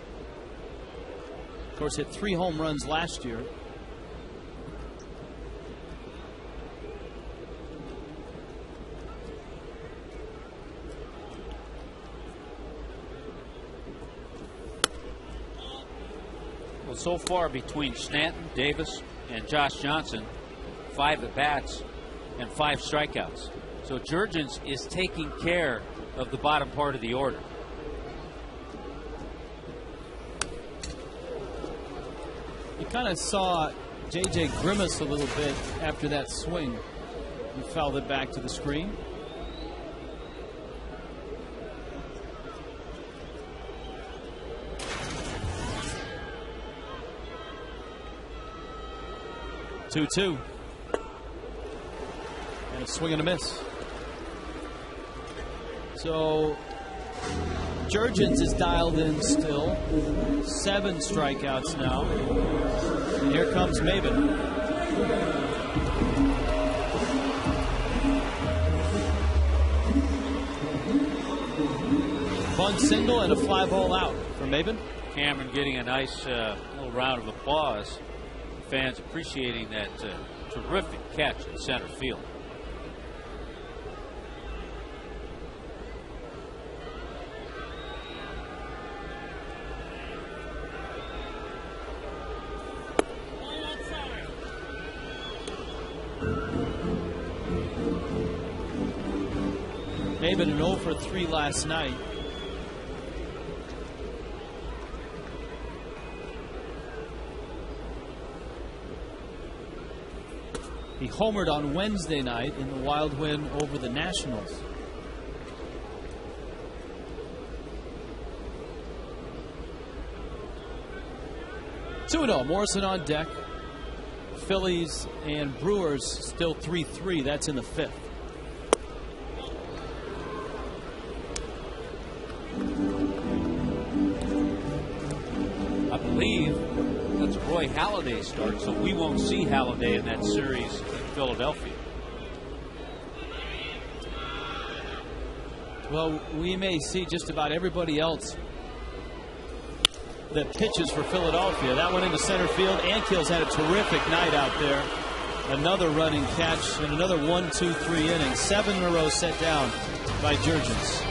Of course, hit 3 home runs last year. Well, so far between Stanton, Davis, and Josh Johnson, 5 at-bats and 5 strikeouts. So Jurrjens is taking care of the bottom part of the order. You kind of saw JJ grimace a little bit after that swing. He fouled it back to the screen. Two-two. And a swing and a miss. So Jurrjens is dialed in still. 7 strikeouts now. And here comes Maben. Bunt single and a fly ball out for Maben. Cameron getting a nice little round of applause. Fans appreciating that terrific catch in center field. Maben an 0 for 3 last night. He homered on Wednesday night in the wild win over the Nationals. Two and 0. Morrison on deck. Phillies and Brewers still 3-3. That's in the 5th. I believe that's Roy Halladay's start, so we won't see Halladay in that series in Philadelphia. Well, we may see just about everybody else that pitches for Philadelphia. That went into center field. Ankill's had a terrific night out there. Another running catch and another 1, 2, 3 innings. 7 in a row set down by Jurrjens.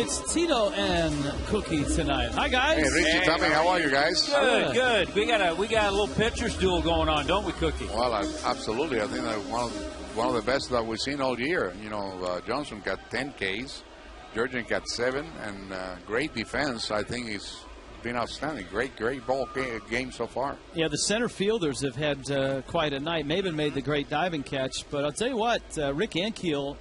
It's Tito and Cookie tonight. Hi, guys. Hey, Richie, Tommy, how are you guys? Good, good. We got a little pitcher's duel going on, don't we, Cookie? Well, absolutely. I think that one of the best that we've seen all year. You know, Johnson got 10 Ks, Jurrjens got 7, and great defense. I think he's been outstanding. Great ball game so far. Yeah, the center fielders have had quite a night. Maben made the great diving catch, but I'll tell you what, Rick Ankiel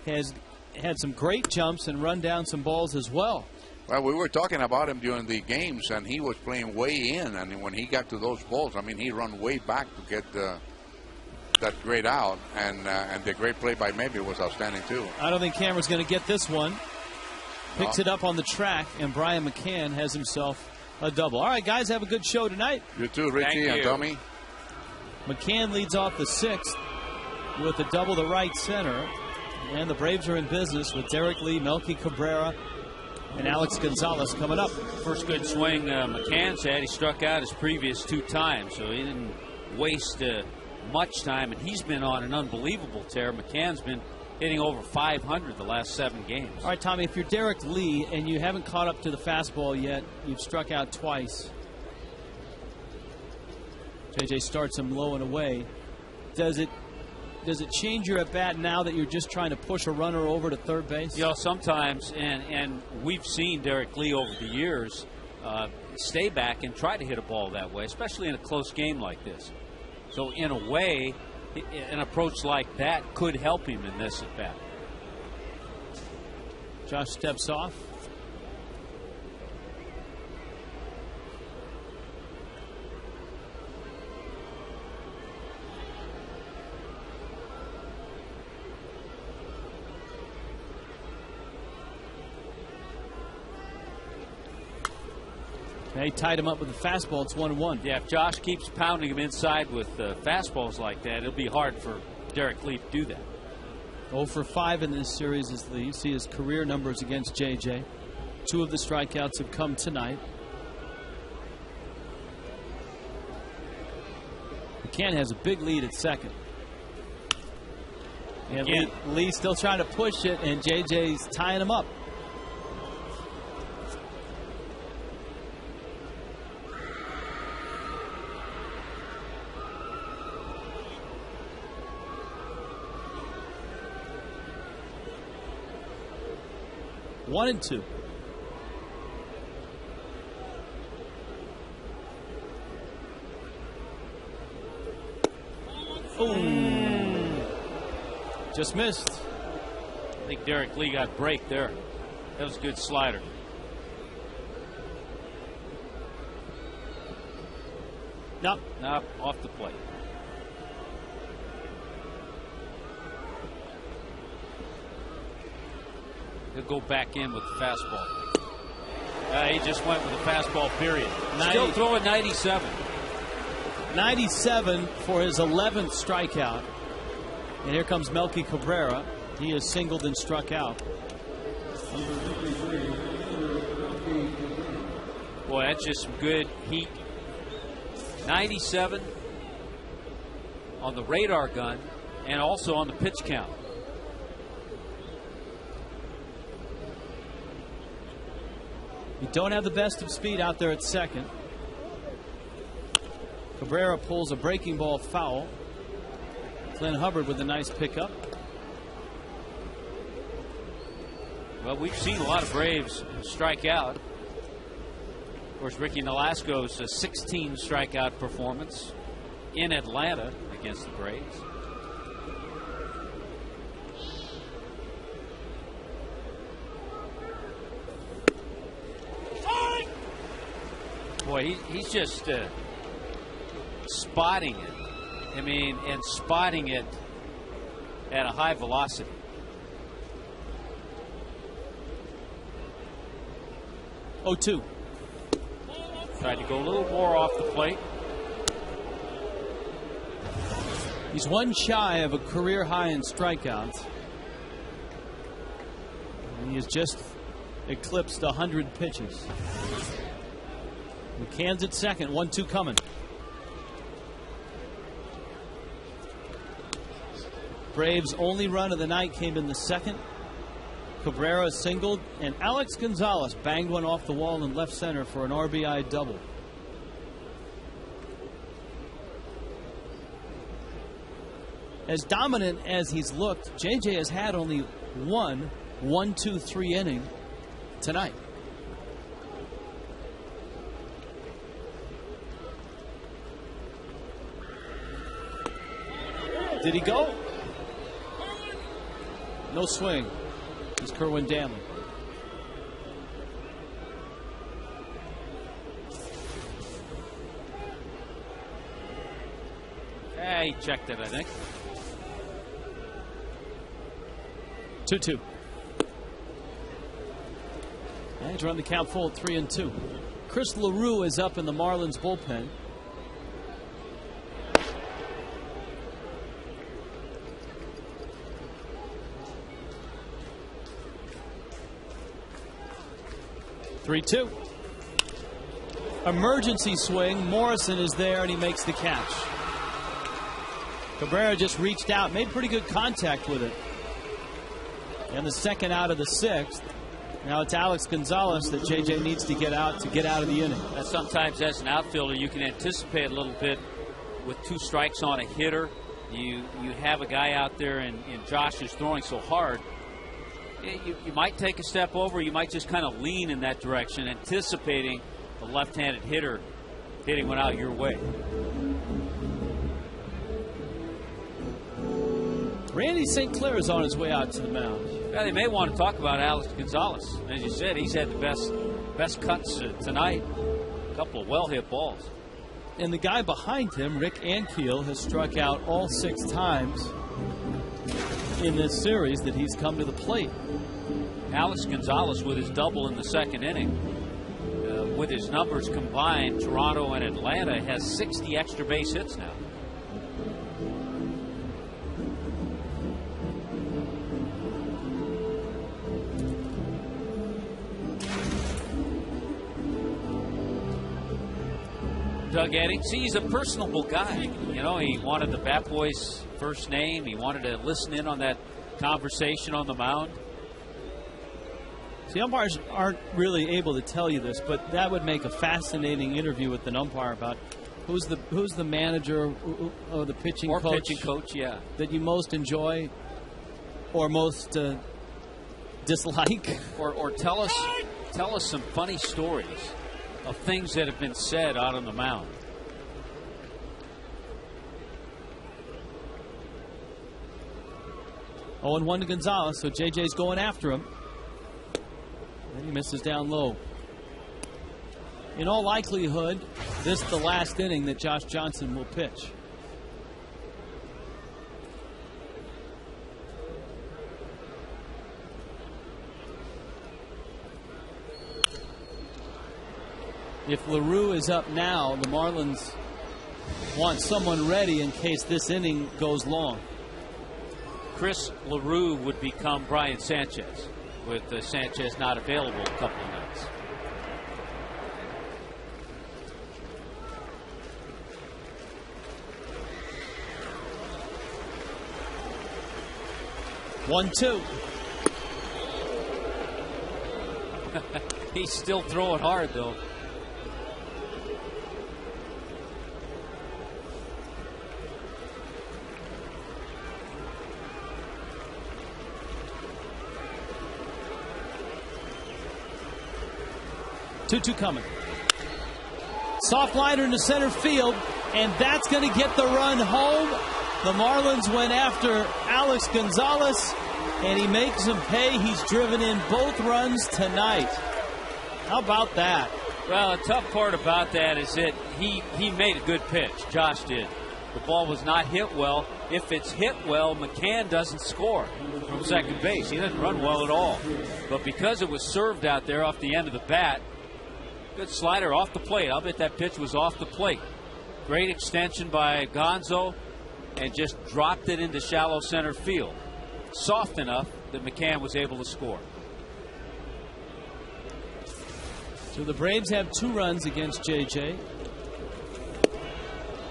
has had some great jumps and run down some balls as well. Well, we were talking about him during the games, and he was playing way in. And when he got to those balls, I mean, he run way back to get that great out. And the great play by Maben was outstanding, too. I don't think Cameron's going to get this one. Picks it up on the track, and Brian McCann has himself a double. All right, guys, have a good show tonight. You too, Richie and Tommy. McCann leads off the 6th with a double to right center. And the Braves are in business with Derek Lee, Melky Cabrera, and Alex Gonzalez coming up. First good swing McCann said. He struck out his previous 2 times, so he didn't waste much time, and he's been on an unbelievable tear. McCann's been hitting over 500 the last 7 games. All right, Tommy, if you're Derek Lee and you haven't caught up to the fastball yet, you've struck out twice. JJ starts him low and away. Does it change your at-bat now that you're just trying to push a runner over to third base? You know, sometimes, and we've seen Derek Lee over the years stay back and try to hit a ball that way, especially in a close game like this. So, in a way, an approach like that could help him in this at-bat. Josh steps off. They tied him up with a fastball. It's 1-1. Yeah, if Josh keeps pounding him inside with fastballs like that, it'll be hard for Derek Lee to do that. 0 for 5 in this series is Lee. You see his career numbers against JJ. 2 of the strikeouts have come tonight. McCann has a big lead at second. And Lee still trying to push it, and JJ's tying him up. One and 2. Ooh. Just missed. I think Derek Lee got break there. That was a good slider. Nope. Off the plate. He'll go back in with the fastball. He just went with the fastball, period. Still throwing 97. 97 for his 11th strikeout. And here comes Melky Cabrera. He is singled and struck out. Boy, that's just some good heat. 97 on the radar gun and also on the pitch count. You don't have the best of speed out there at second. Cabrera pulls a breaking ball foul. Glenn Hubbard with a nice pickup. Well, we've seen a lot of Braves strike out. Of course, Ricky Nolasco's 16 strikeout performance in Atlanta against the Braves. Boy, he's just spotting it. I mean, and spotting it at a high velocity. Oh, 2. Tried to go a little more off the plate. He's one shy of a career high in strikeouts. And he has just eclipsed 100 pitches. McCann's at second. 1-2 coming. Braves' only run of the night came in the second. Cabrera singled, and Alex Gonzalez banged one off the wall in left center for an RBI double. As dominant as he's looked, JJ has had only one 1-2-3 inning tonight. Did he go? No swing. It's Kerwin Danley. He checked it, I think. 2-2. And run the count full at 3-2. Chris LaRue is up in the Marlins bullpen. Three-two. Emergency swing. Morrison is there, and he makes the catch. Cabrera just reached out, made pretty good contact with it. And the second out of the sixth. Now it's Alex Gonzalez that JJ needs to get out of the inning. Sometimes as an outfielder, you can anticipate a little bit with 2 strikes on a hitter. You have a guy out there, and Josh is throwing so hard. You might take a step over. You might just kind of lean in that direction, anticipating a left-handed hitter hitting one out your way. Randy St. Clair is on his way out to the mound. Yeah, they may want to talk about Alex Gonzalez. As you said, he's had the best cuts tonight. A couple of well-hit balls. And the guy behind him, Rick Ankiel, has struck out all 6 times in this series that he's come to the plate. Alex Gonzalez with his double in the second inning. With his numbers combined, Toronto and Atlanta has 60 extra base hits now. Doug Edding, see, he's a personable guy. You know, he wanted the Bat Boys' first name. He wanted to listen in on that conversation on the mound. See, umpires aren't really able to tell you this, but that would make a fascinating interview with an umpire about who's the manager or the pitching coach, yeah, that you most enjoy or most dislike, or tell us some funny stories of things that have been said out on the mound. Oh, and 1 to Gonzalez, so JJ's going after him. And he misses down low. In all likelihood, this is the last inning that Josh Johnson will pitch. If LaRue is up now, the Marlins want someone ready in case this inning goes long. Chris LaRue would become Brian Sanchez, with Sanchez not available a couple of nights. One, two. He's still throwing hard, though. Two coming. Soft liner into center field, and that's going to get the run home. The Marlins went after Alex Gonzalez, and he makes him pay. He's driven in both runs tonight. How about that? Well, the tough part about that is that he made a good pitch. Josh did. The ball was not hit well. If it's hit well, McCann doesn't score from second base. He doesn't run well at all. But because it was served out there off the end of the bat, good slider off the plate. I'll bet that pitch was off the plate. Great extension by Gonzo, and just dropped it into shallow center field. Soft enough that McCann was able to score. So the Braves have 2 runs against JJ.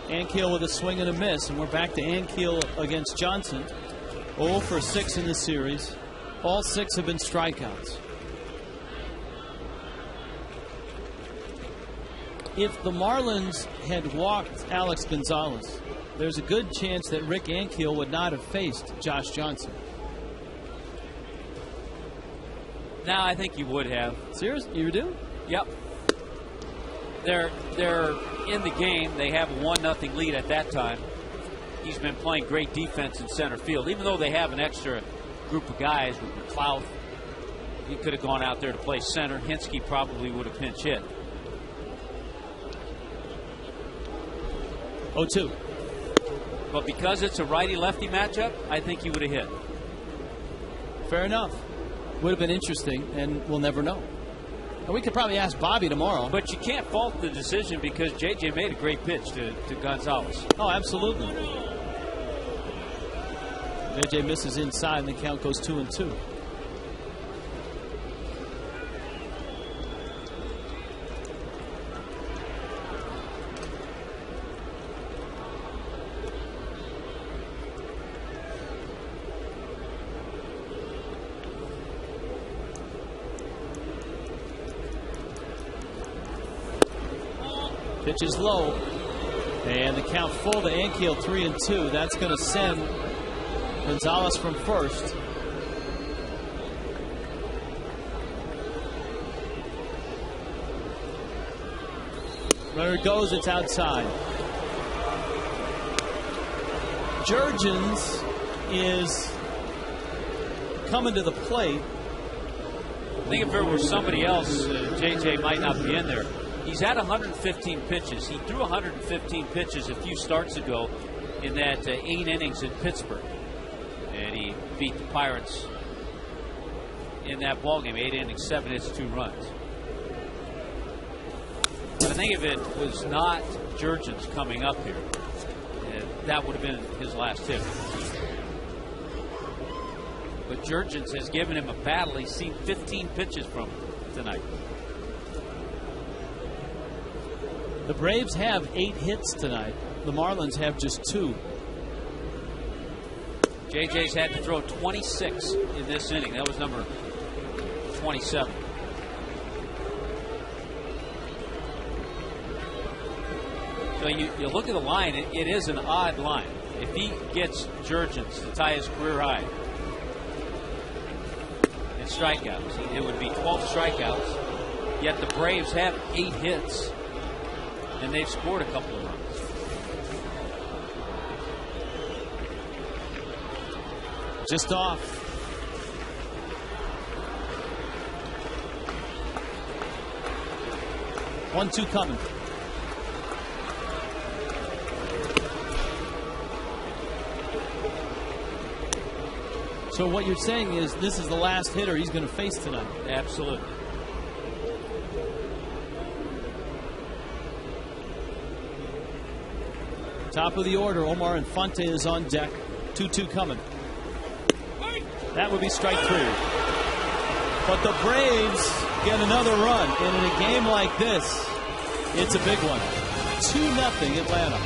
Ankiel with a swing and a miss, and we're back to Ankiel against Johnson. 0 for 6 in the series. All 6 have been strikeouts. If the Marlins had walked Alex Gonzalez, there's a good chance that Rick Ankiel would not have faced Josh Johnson. No, I think you would have. Serious? You do? Yep. They're in the game. They have a 1-0 lead at that time. He's been playing great defense in center field. Even though they have an extra group of guys with McLeod, he could have gone out there to play center. Hinsky probably would have pinch hit. 0-2. But because it's a righty-lefty matchup, I think he would have hit. Fair enough. Would have been interesting, and we'll never know. And we could probably ask Bobby tomorrow. But you can't fault the decision because J.J. made a great pitch to Gonzalez. Oh, absolutely. J.J. misses inside, and the count goes 2-2. Pitch is low, and the count full to Ankiel, 3-2. That's going to send Gonzalez from first. Runner goes, it's outside. Jurrjens is coming to the plate. I think if it were somebody else, J.J. might not be in there. He's had 115 pitches. He threw 115 pitches a few starts ago in that 8 innings in Pittsburgh. And he beat the Pirates in that ballgame. 8 innings, 7 hits, 2 runs. But I think if it was not Jurrjens coming up here, that would have been his last hit. But Jurrjens has given him a battle. He's seen 15 pitches from him tonight. The Braves have 8 hits tonight. The Marlins have just 2. JJ's had to throw 26 in this inning. That was number 27. So you look at the line, it is an odd line. If he gets Jurrjens to tie his career high in strikeouts, it would be 12 strikeouts. Yet the Braves have 8 hits. And they've scored a couple of runs. Just off. One-two coming. So what you're saying is this is the last hitter he's going to face tonight. Absolutely. Top of the order, Omar Infante is on deck. 2-2 coming. That would be strike 3. But the Braves get another run. And in a game like this, it's a big one. 2-0 Atlanta.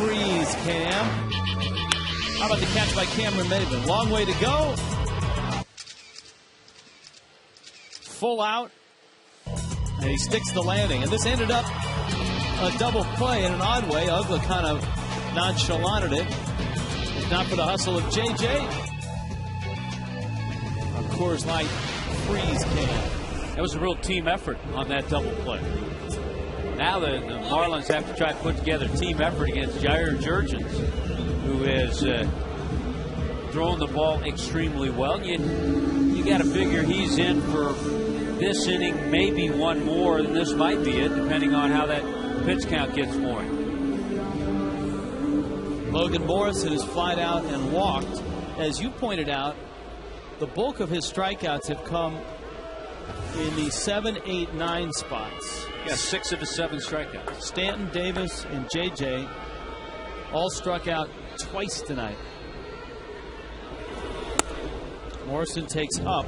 freeze, Cam. How about the catch by Cameron Maven? Long way to go. Full out. And he sticks the landing. And this ended up a double play in an odd way. Ugla kind of nonchalanted it. If not for the hustle of JJ. Of course, like freeze Cam. That was a real team effort on that double play. Now the Marlins have to try to put together a team effort against Jurrjens, who has thrown the ball extremely well. You got to figure he's in for this inning, maybe one more, and this might be it, depending on how that pitch count gets for him. Logan Morrison has flied out and walked. As you pointed out, the bulk of his strikeouts have come in the 7, 8, 9 spots. Yeah, 6 of his 7 strikeouts. Stanton, Davis, and JJ all struck out twice tonight. Morrison takes up.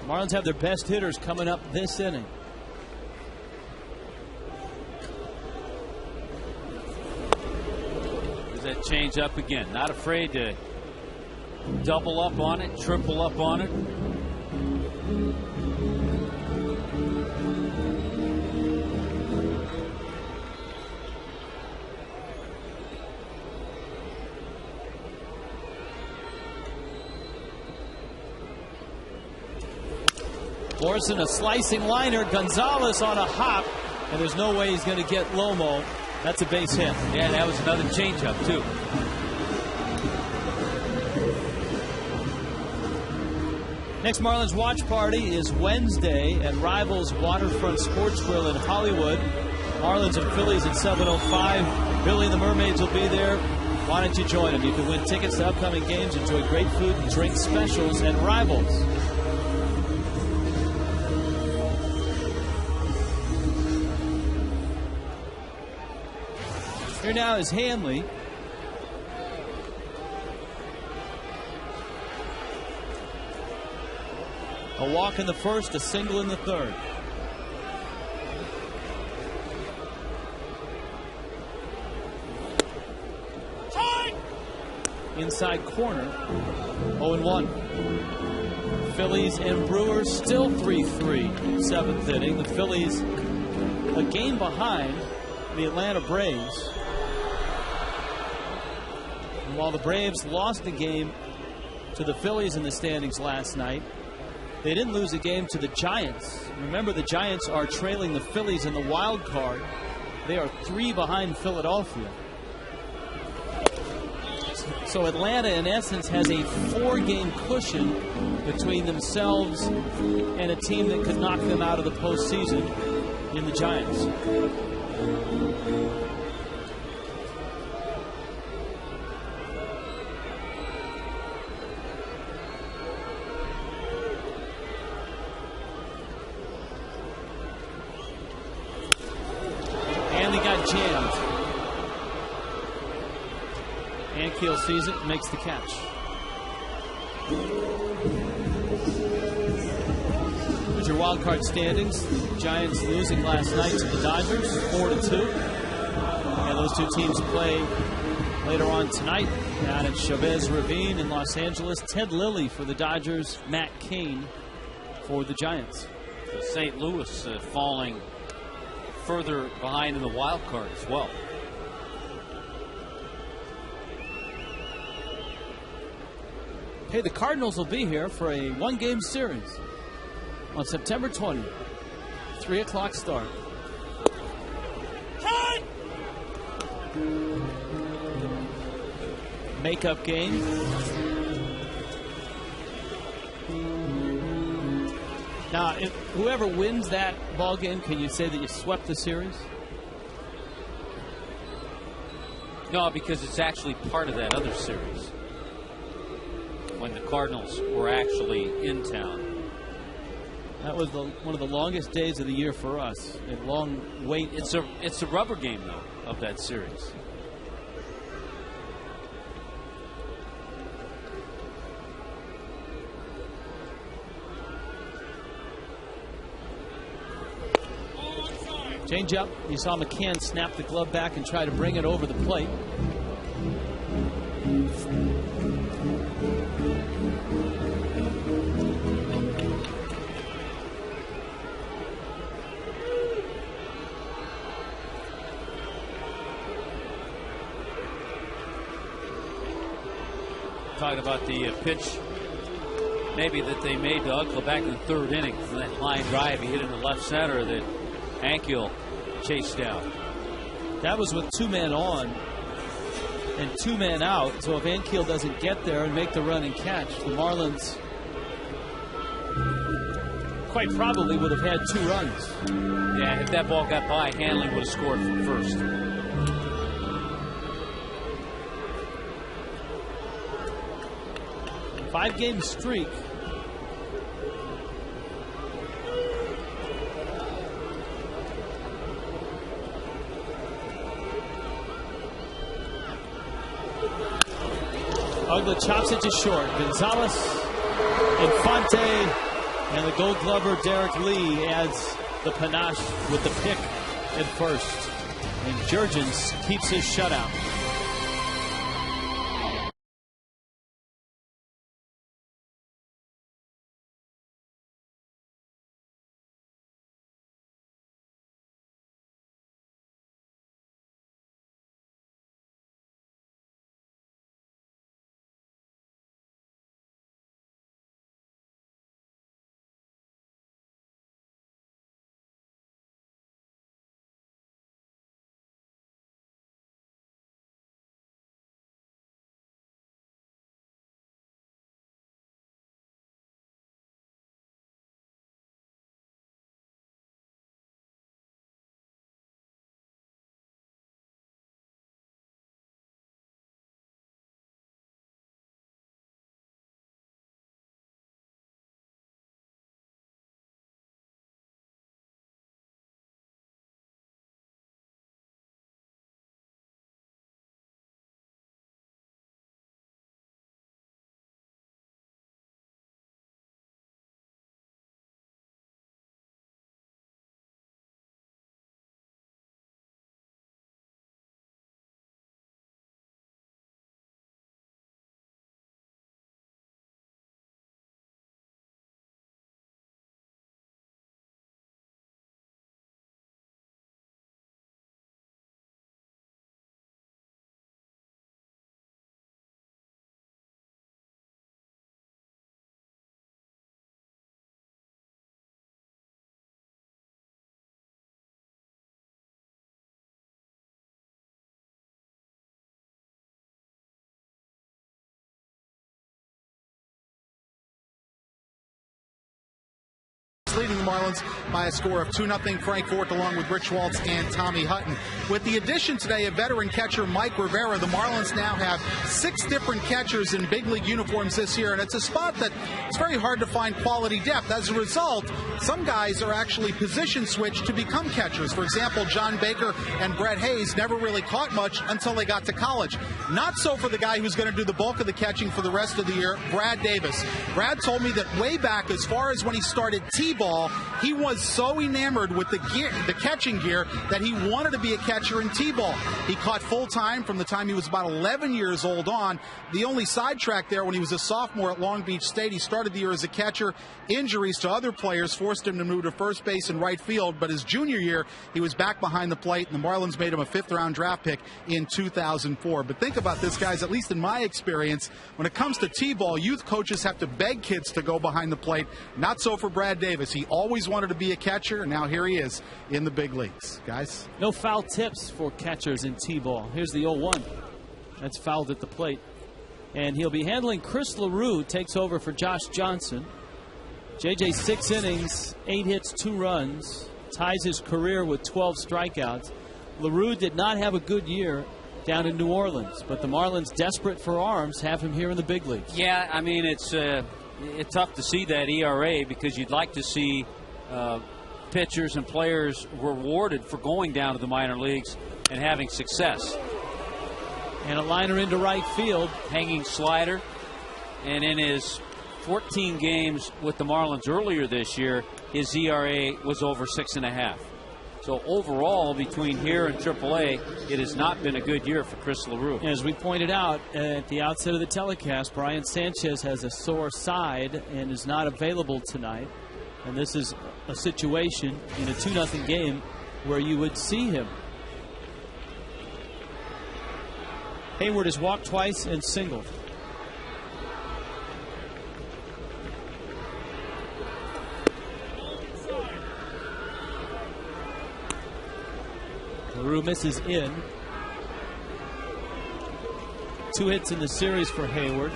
Marlins have their best hitters coming up this inning. That change up again. Not afraid to double up on it, triple up on it. Morrison, a slicing liner. Gonzalez on a hop, and there's no way he's going to get Lomo. That's a base hit. Yeah, that was another changeup, too. Next Marlins watch party is Wednesday at Rivals Waterfront Sports Grill in Hollywood. Marlins and Phillies at 7:05. Billy and the Mermaids will be there. Why don't you join them? You can win tickets to upcoming games, enjoy great food and drink specials at Rivals. Here now is Hanley. A walk in the first, a single in the third. Inside corner, 0-1. Phillies and Brewers still 3-3, 7th inning. The Phillies a game behind the Atlanta Braves. And while the Braves lost the game to the Phillies in the standings last night, they didn't lose a game to the Giants. Remember, the Giants are trailing the Phillies in the wild card. They are 3 behind Philadelphia. So Atlanta, in essence, has a 4-game cushion between themselves and a team that could knock them out of the postseason in the Giants. And they got jammed. Ankiel sees it, makes the catch. There's your wild card standings. Giants losing last night to the Dodgers, 4-2. And those two teams play later on tonight down at Chavez Ravine in Los Angeles. Ted Lilly for the Dodgers, Matt Cain for the Giants. St. Louis falling further behind in the wild card as well. Hey, the Cardinals will be here for a 1-game series on September 20th. 3 o'clock start. Makeup game. Now, if whoever wins that ball game, can you say that you swept the series? No, because it's actually part of that other series, when the Cardinals were actually in town. That was one of the longest days of the year for us. A long wait. It's a rubber game, though, of that series. Change up. You saw McCann snap the glove back and try to bring it over the plate. Talking about the pitch maybe that they made to Uckler back in the third inning. That line drive he hit in the left center that Ankiel chased down. That was with 2 men on and 2 men out. So if Ankiel doesn't get there and make the run and catch, the Marlins quite probably would have had 2 runs. Yeah, if that ball got by, Hanley would have scored from first. Five-game streak. Uggla chops it to short. Gonzalez, Infante, and the Gold Glover Derek Lee adds the panache with the pick at first. And Jurrjens keeps his shutout. Leading the Marlins by a score of 2-0. Frank Fort along with Rich Waltz and Tommy Hutton. With the addition today of veteran catcher Mike Rivera, the Marlins now have 6 different catchers in big league uniforms this year, and it's a spot that it's very hard to find quality depth. As a result, some guys are actually position switched to become catchers. For example, John Baker and Brett Hayes never really caught much until they got to college. Not so for the guy who's going to do the bulk of the catching for the rest of the year, Brad Davis. Brad told me that way back, as far as when he started T-ball, he was so enamored with the catching gear that he wanted to be a catcher in T-ball. He caught full-time from the time he was about 11 years old on. The only sidetrack there, when he was a sophomore at Long Beach State, he started the year as a catcher. Injuries to other players forced him to move to first base and right field, but his junior year, he was back behind the plate, and the Marlins made him a 5th-round draft pick in 2004. But think about this, guys, at least in my experience, when it comes to T-ball, youth coaches have to beg kids to go behind the plate. Not so for Brad Davis. He always wanted to be a catcher, and now here he is in the big leagues. Guys? No foul tips for catchers in T-ball. Here's the 0-1. That's fouled at the plate. And he'll be handling Chris LaRue, takes over for Josh Johnson. JJ 6 innings, 8 hits, 2 runs, ties his career with 12 strikeouts. LaRue did not have a good year down in New Orleans, but the Marlins, desperate for arms, have him here in the big leagues. Yeah, I mean, it's tough to see that ERA because you'd like to see pitchers and players rewarded for going down to the minor leagues and having success. And a liner into right field. Hanging slider. And in his 14 games with the Marlins earlier this year, his ERA was over 6.5. So overall, between here and AAA, it has not been a good year for Chris LaRue. As we pointed out at the outset of the telecast, Brian Sanchez has a sore side and is not available tonight. And this is a situation in a 2-0 game where you would see him. Hayward has walked twice and singled. LaRue misses in. 2 hits in the series for Hayward.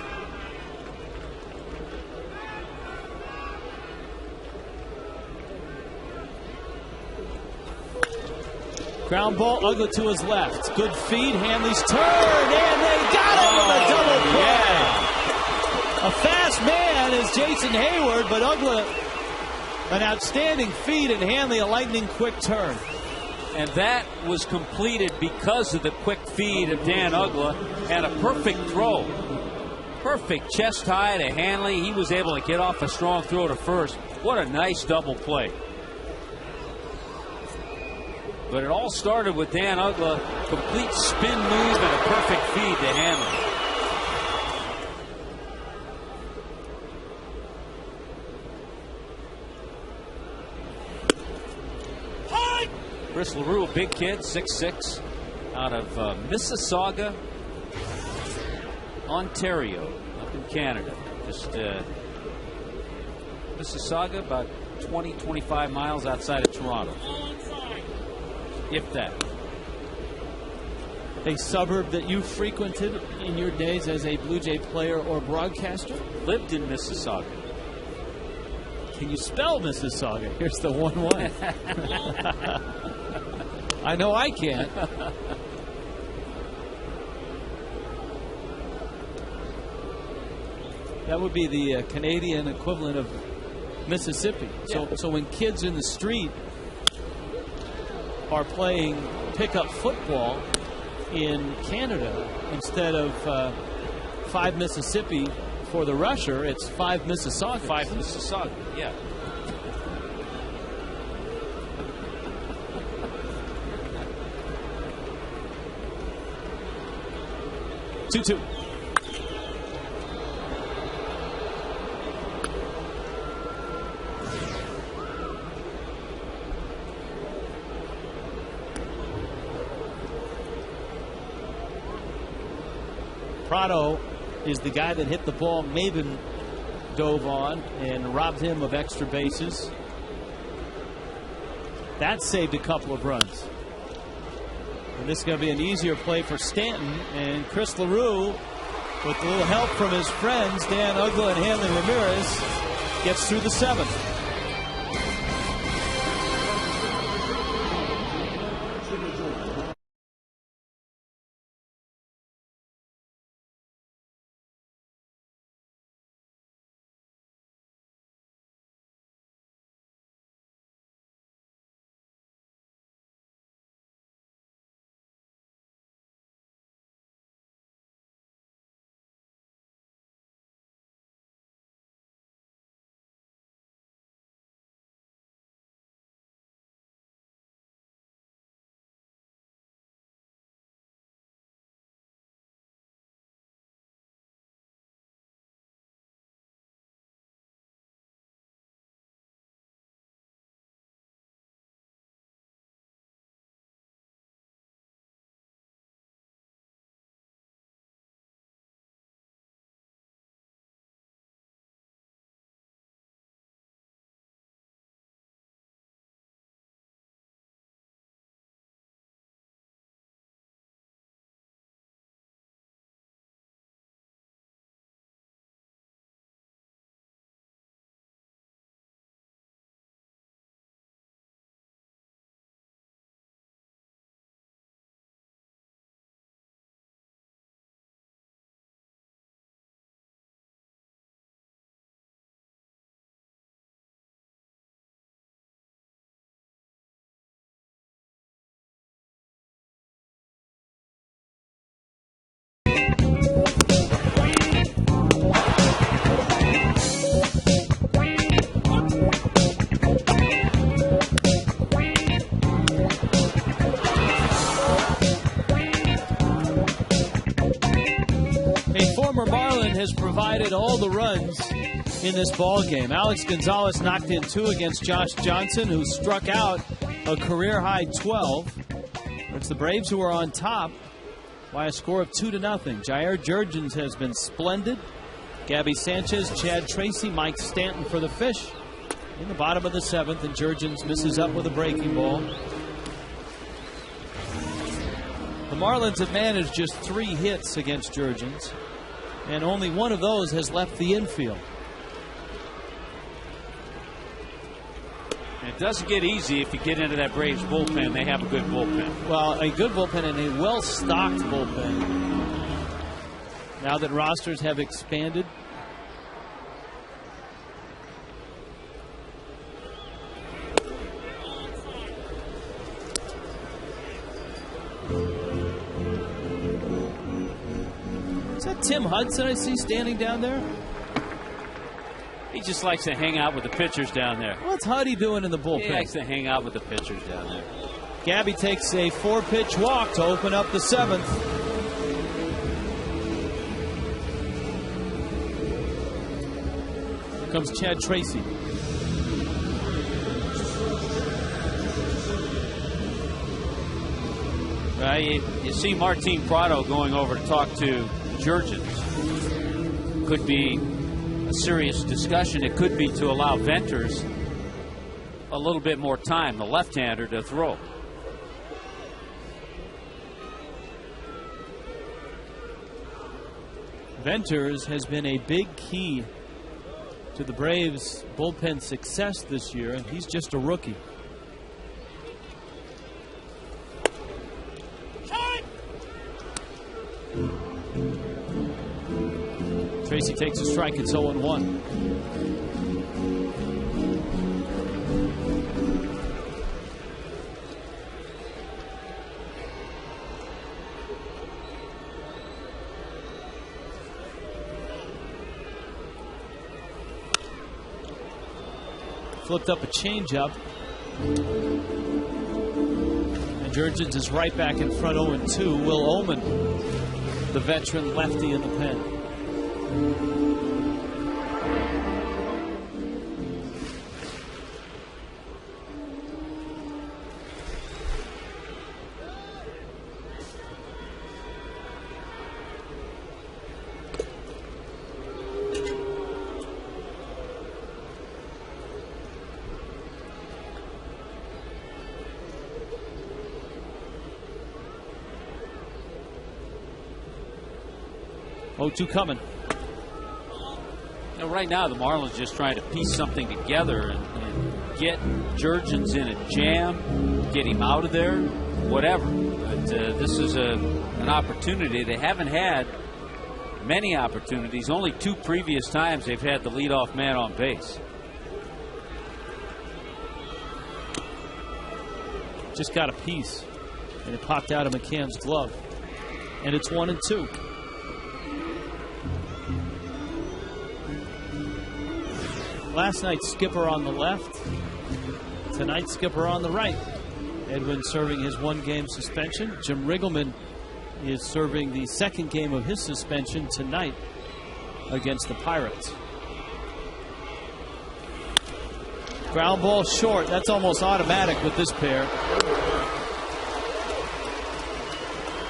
Ground ball, Ugla to his left. Good feed, Hanley's turn, and they got him with a double play. A fast man is Jason Hayward, but Ugla, an outstanding feed, and Hanley a lightning quick turn. And that was completed because of the quick feed of Dan Ugla and a perfect throw. Perfect chest high to Hanley. He was able to get off a strong throw to first. What a nice double play. But it all started with Dan Ugla, complete spin move and a perfect feed to Hanley. Chris LaRue, a big kid, 6'6", out of Mississauga, Ontario, up in Canada. Just Mississauga, about 20-25 miles outside of Toronto. If that. A suburb that you frequented in your days as a Blue Jay player or broadcaster? Lived in Mississauga. Can you spell Mississauga? Here's the 1-1. I know I can't. That would be the Canadian equivalent of Mississippi. Yeah. So when kids in the street are playing pickup football in Canada, instead of 5 Mississippi for the rusher, it's 5 Mississauga. 5 Mississauga, yeah. Two. Prado is the guy that hit the ball Maben dove on and robbed him of extra bases. That saved a couple of runs. And this is going to be an easier play for Stanton. And Chris LaRue, with a little help from his friends, Dan Ugla and Hanley Ramirez, gets through the 7th. decided all the runs in this ball game. Alex Gonzalez knocked in 2 against Josh Johnson, who struck out a career-high 12. It's the Braves who are on top by a score of 2-0. Jurrjens has been splendid. Gabby Sanchez, Chad Tracy, Mike Stanton for the Fish in the bottom of the 7th, and Jurrjens misses up with a breaking ball. The Marlins have managed just 3 hits against Jurrjens, and only one of those has left the infield. It doesn't get easy if you get into that Braves bullpen. They have a good bullpen. Well, a good bullpen and a well-stocked bullpen. Now that rosters have expanded. Is that Tim Hudson I see standing down there? He just likes to hang out with the pitchers down there. What's Huddy doing in the bullpen? He likes to hang out with the pitchers down there. Gabby takes a 4-pitch walk to open up the 7th. Here comes Chad Tracy. You see Martin Prado going over to talk to Jurrjens. Could be a serious discussion. It could be to allow Venters a little bit more time, the left-hander, to throw. Venters has been a big key to the Braves' bullpen success this year, and he's just a rookie. Tracy takes a strike. It's 0-1. Flipped up a changeup. And Jurrjens is right back in front 0-2. Will Ullman, the veteran lefty in the pen. Coming. Right now, the Marlins just trying to piece something together and get Jurrjens in a jam, get him out of there, whatever. But this is an opportunity. They haven't had many opportunities. Only 2 previous times they've had the leadoff man on base. Just got a piece, and it popped out of McCann's glove. And it's 1-2. Last night, Skipper on the left. Tonight, Skipper on the right. Edwin serving his 1-game suspension. Jim Riggleman is serving the 2nd game of his suspension tonight against the Pirates. Ground ball short. That's almost automatic with this pair.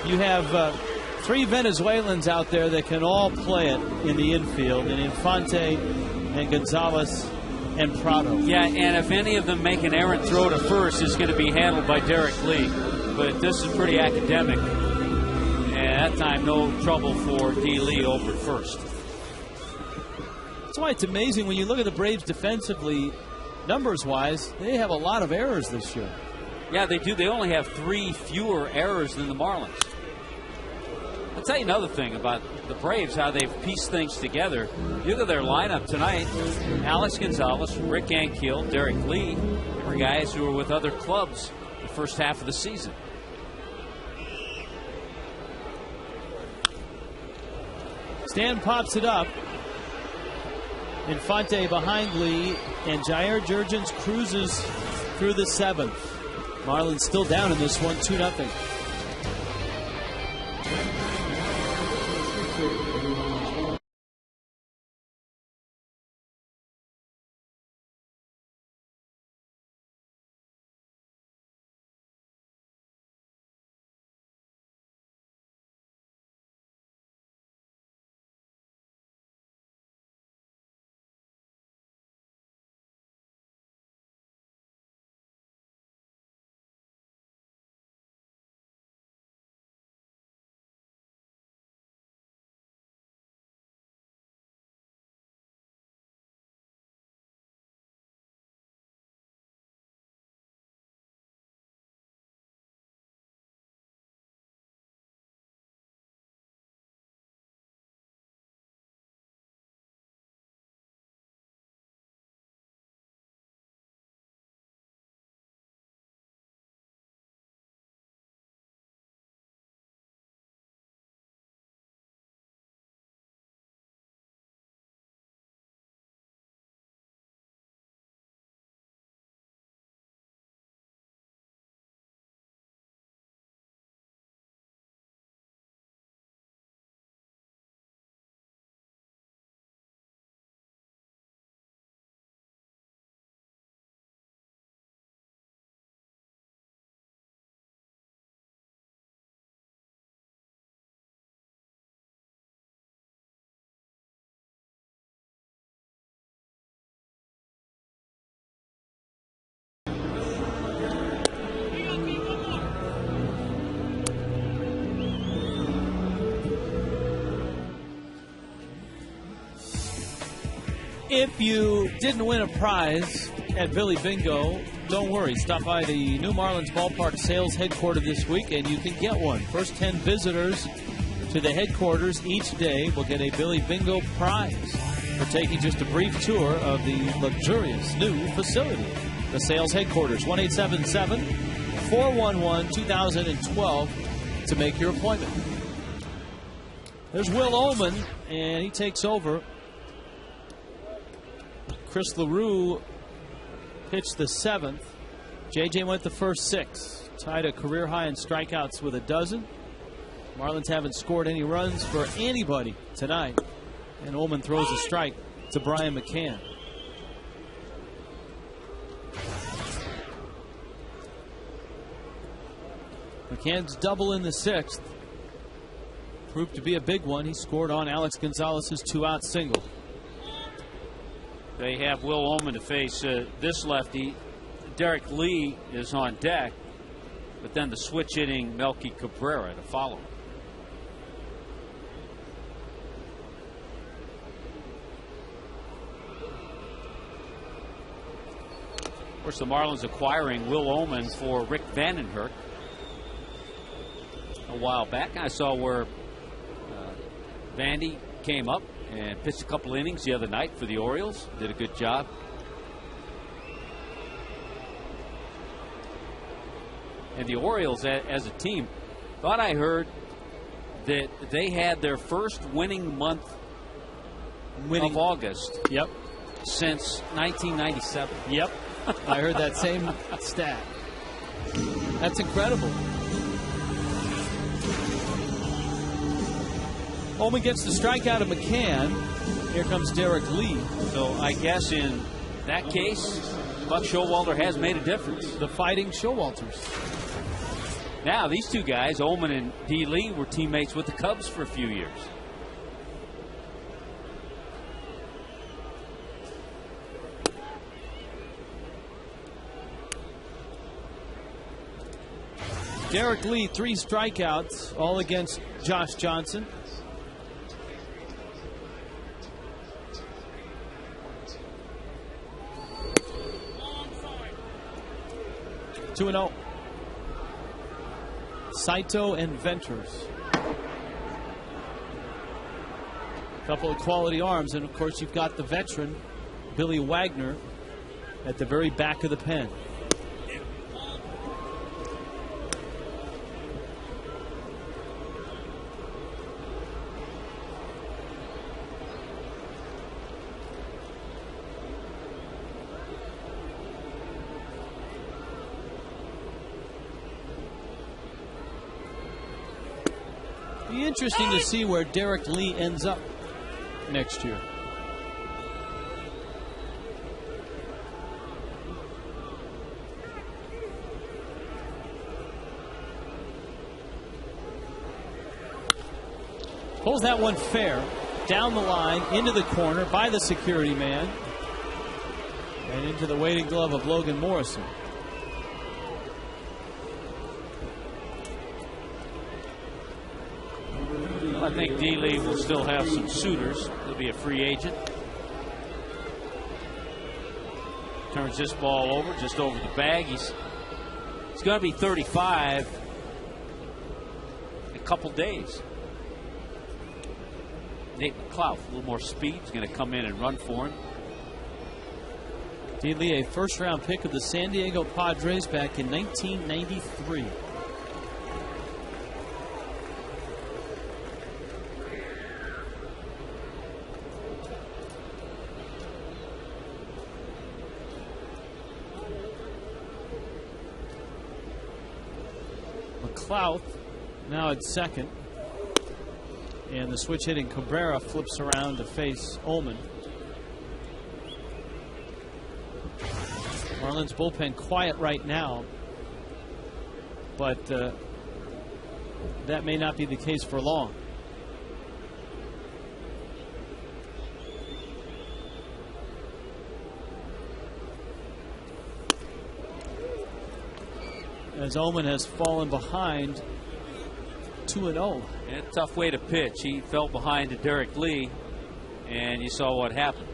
You have 3 Venezuelans out there that can all play it in the infield, and Infante and Gonzalez and Prado. Yeah, and if any of them make an errant throw to first, it's going to be handled by Derek Lee. But this is pretty academic. And that time, no trouble for D. Lee over at first. That's why it's amazing when you look at the Braves defensively, numbers-wise, they have a lot of errors this year. Yeah, they do. They only have 3 fewer errors than the Marlins. I'll tell you another thing about the Braves, how they've pieced things together. You look at their lineup tonight. Alex Gonzalez, Rick Ankiel, Derek Lee were guys who were with other clubs the first half of the season. Stan pops it up. Infante behind Lee, and Jurrjens cruises through the 7th. Marlins still down in this one, 2-0. If you didn't win a prize at Billy Bingo, don't worry. Stop by the new Marlins Ballpark sales headquarters this week and you can get one. First 10 visitors to the headquarters each day will get a Billy Bingo prize for taking just a brief tour of the luxurious new facility. The sales headquarters, 1-877-411-2012 to make your appointment. There's Will Ullman, and he takes over. Chris LaRue pitched the 7th. JJ went the first 6. Tied a career high in strikeouts with a dozen. Marlins haven't scored any runs for anybody tonight. And Ullman throws a strike to Brian McCann. McCann's double in the 6th proved to be a big one. He scored on Alex Gonzalez's 2-out single. They have Will Ullman to face this lefty. Derek Lee is on deck, but then the switch hitting Melky Cabrera to follow. Of course, the Marlins acquiring Will Ullman for Rick Vandenhurst a while back. I saw where Vandy came up and pitched a couple innings the other night for the Orioles. Did a good job. And the Orioles, as a team, thought I heard that they had their first winning month of August. Yep. Since 1997. Yep. I heard that same stat. That's incredible. Ullman gets the strikeout of McCann. Here comes Derek Lee. So I guess in that case, Buck Showalter has made a difference. The Fighting Showalters. Now, these two guys, Ullman and D. Lee, were teammates with the Cubs for a few years. Derek Lee, 3 strikeouts, all against Josh Johnson. Two and 0. Saito and Venters. A couple of quality arms, and of course you've got the veteran Billy Wagner at the very back of the pen. Be interesting to see where Derek Lee ends up next year. Pulls that one fair, down the line, into the corner by the security man, and into the waiting glove of Logan Morrison. I think D. Lee will still have some suitors. He'll be a free agent. Turns this ball over, just over the bag. He's going to be 35 in a couple days. Nate McLeod, a little more speed. He's going to come in and run for him. D. Lee, a first-round pick of the San Diego Padres back in 1993. McLeod now at second. And the switch hitting Cabrera flips around to face Ullman. Marlins bullpen quiet right now, but that may not be the case for long. As Ullman has fallen behind 2-0. A tough way to pitch. He fell behind to Derek Lee, and you saw what happened.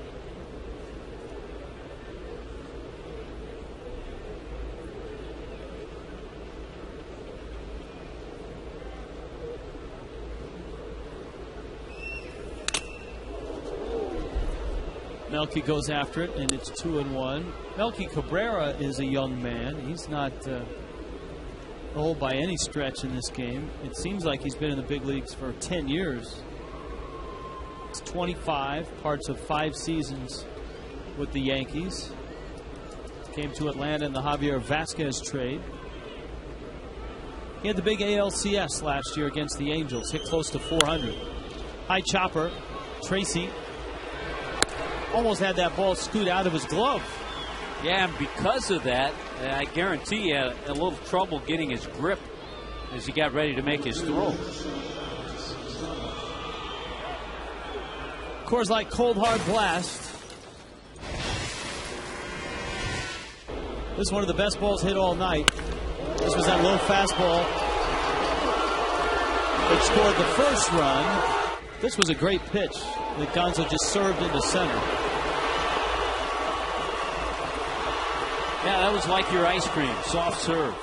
Melky goes after it, and it's 2-1. Melky Cabrera is a young man. He's not old by any stretch in this game. It seems like he's been in the big leagues for 10 years. It's 25, parts of 5 seasons with the Yankees. Came to Atlanta in the Javier Vasquez trade. He had the big ALCS last year against the Angels. Hit close to 400. High chopper. Tracy almost had that ball scoot out of his glove. Yeah, and because of that, I guarantee he had a little trouble getting his grip as he got ready to make his throw. Coors Light Cold Hard Blast. This is one of the best balls hit all night. This was that low fastball that scored the first run. This was a great pitch that Gonzo just served into center. Yeah, that was like your ice cream, soft serve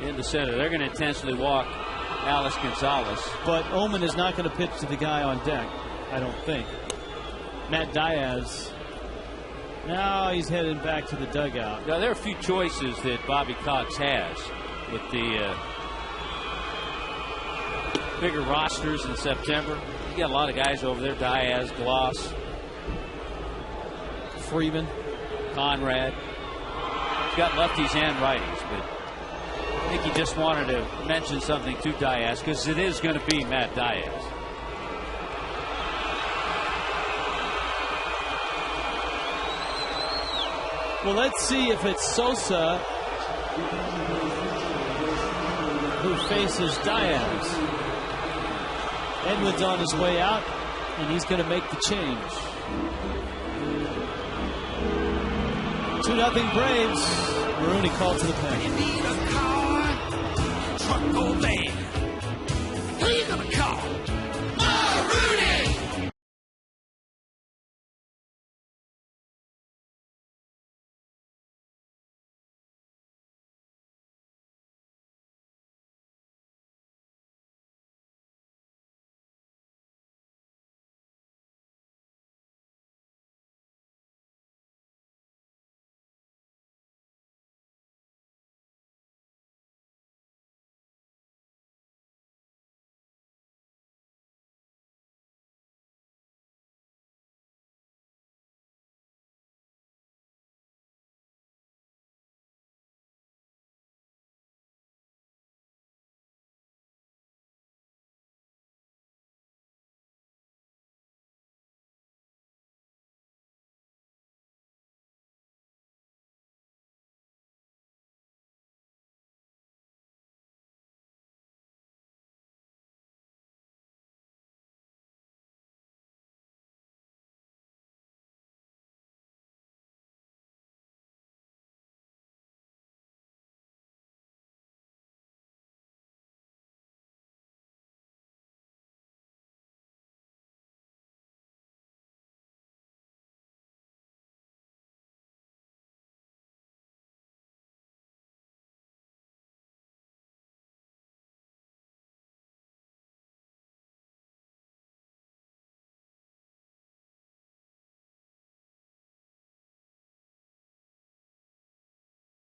in the center. They're going to intentionally walk Alex Gonzalez. But Oman is not going to pitch to the guy on deck, I don't think. Matt Diaz. Now he's heading back to the dugout. Now, there are a few choices that Bobby Cox has with the bigger rosters in September. You got a lot of guys over there. Diaz, Gloss, Freeman, Conrad. He's got lefties and righties, but I think he just wanted to mention something to Diaz because it is going to be Matt Diaz. Well, let's see if it's Sosa who faces Diaz. Edwin's on his way out, and he's going to make the change. 2-0 Braves. Marooney called to the pen. You need a car, truck or van. Who you gonna call? Marooney!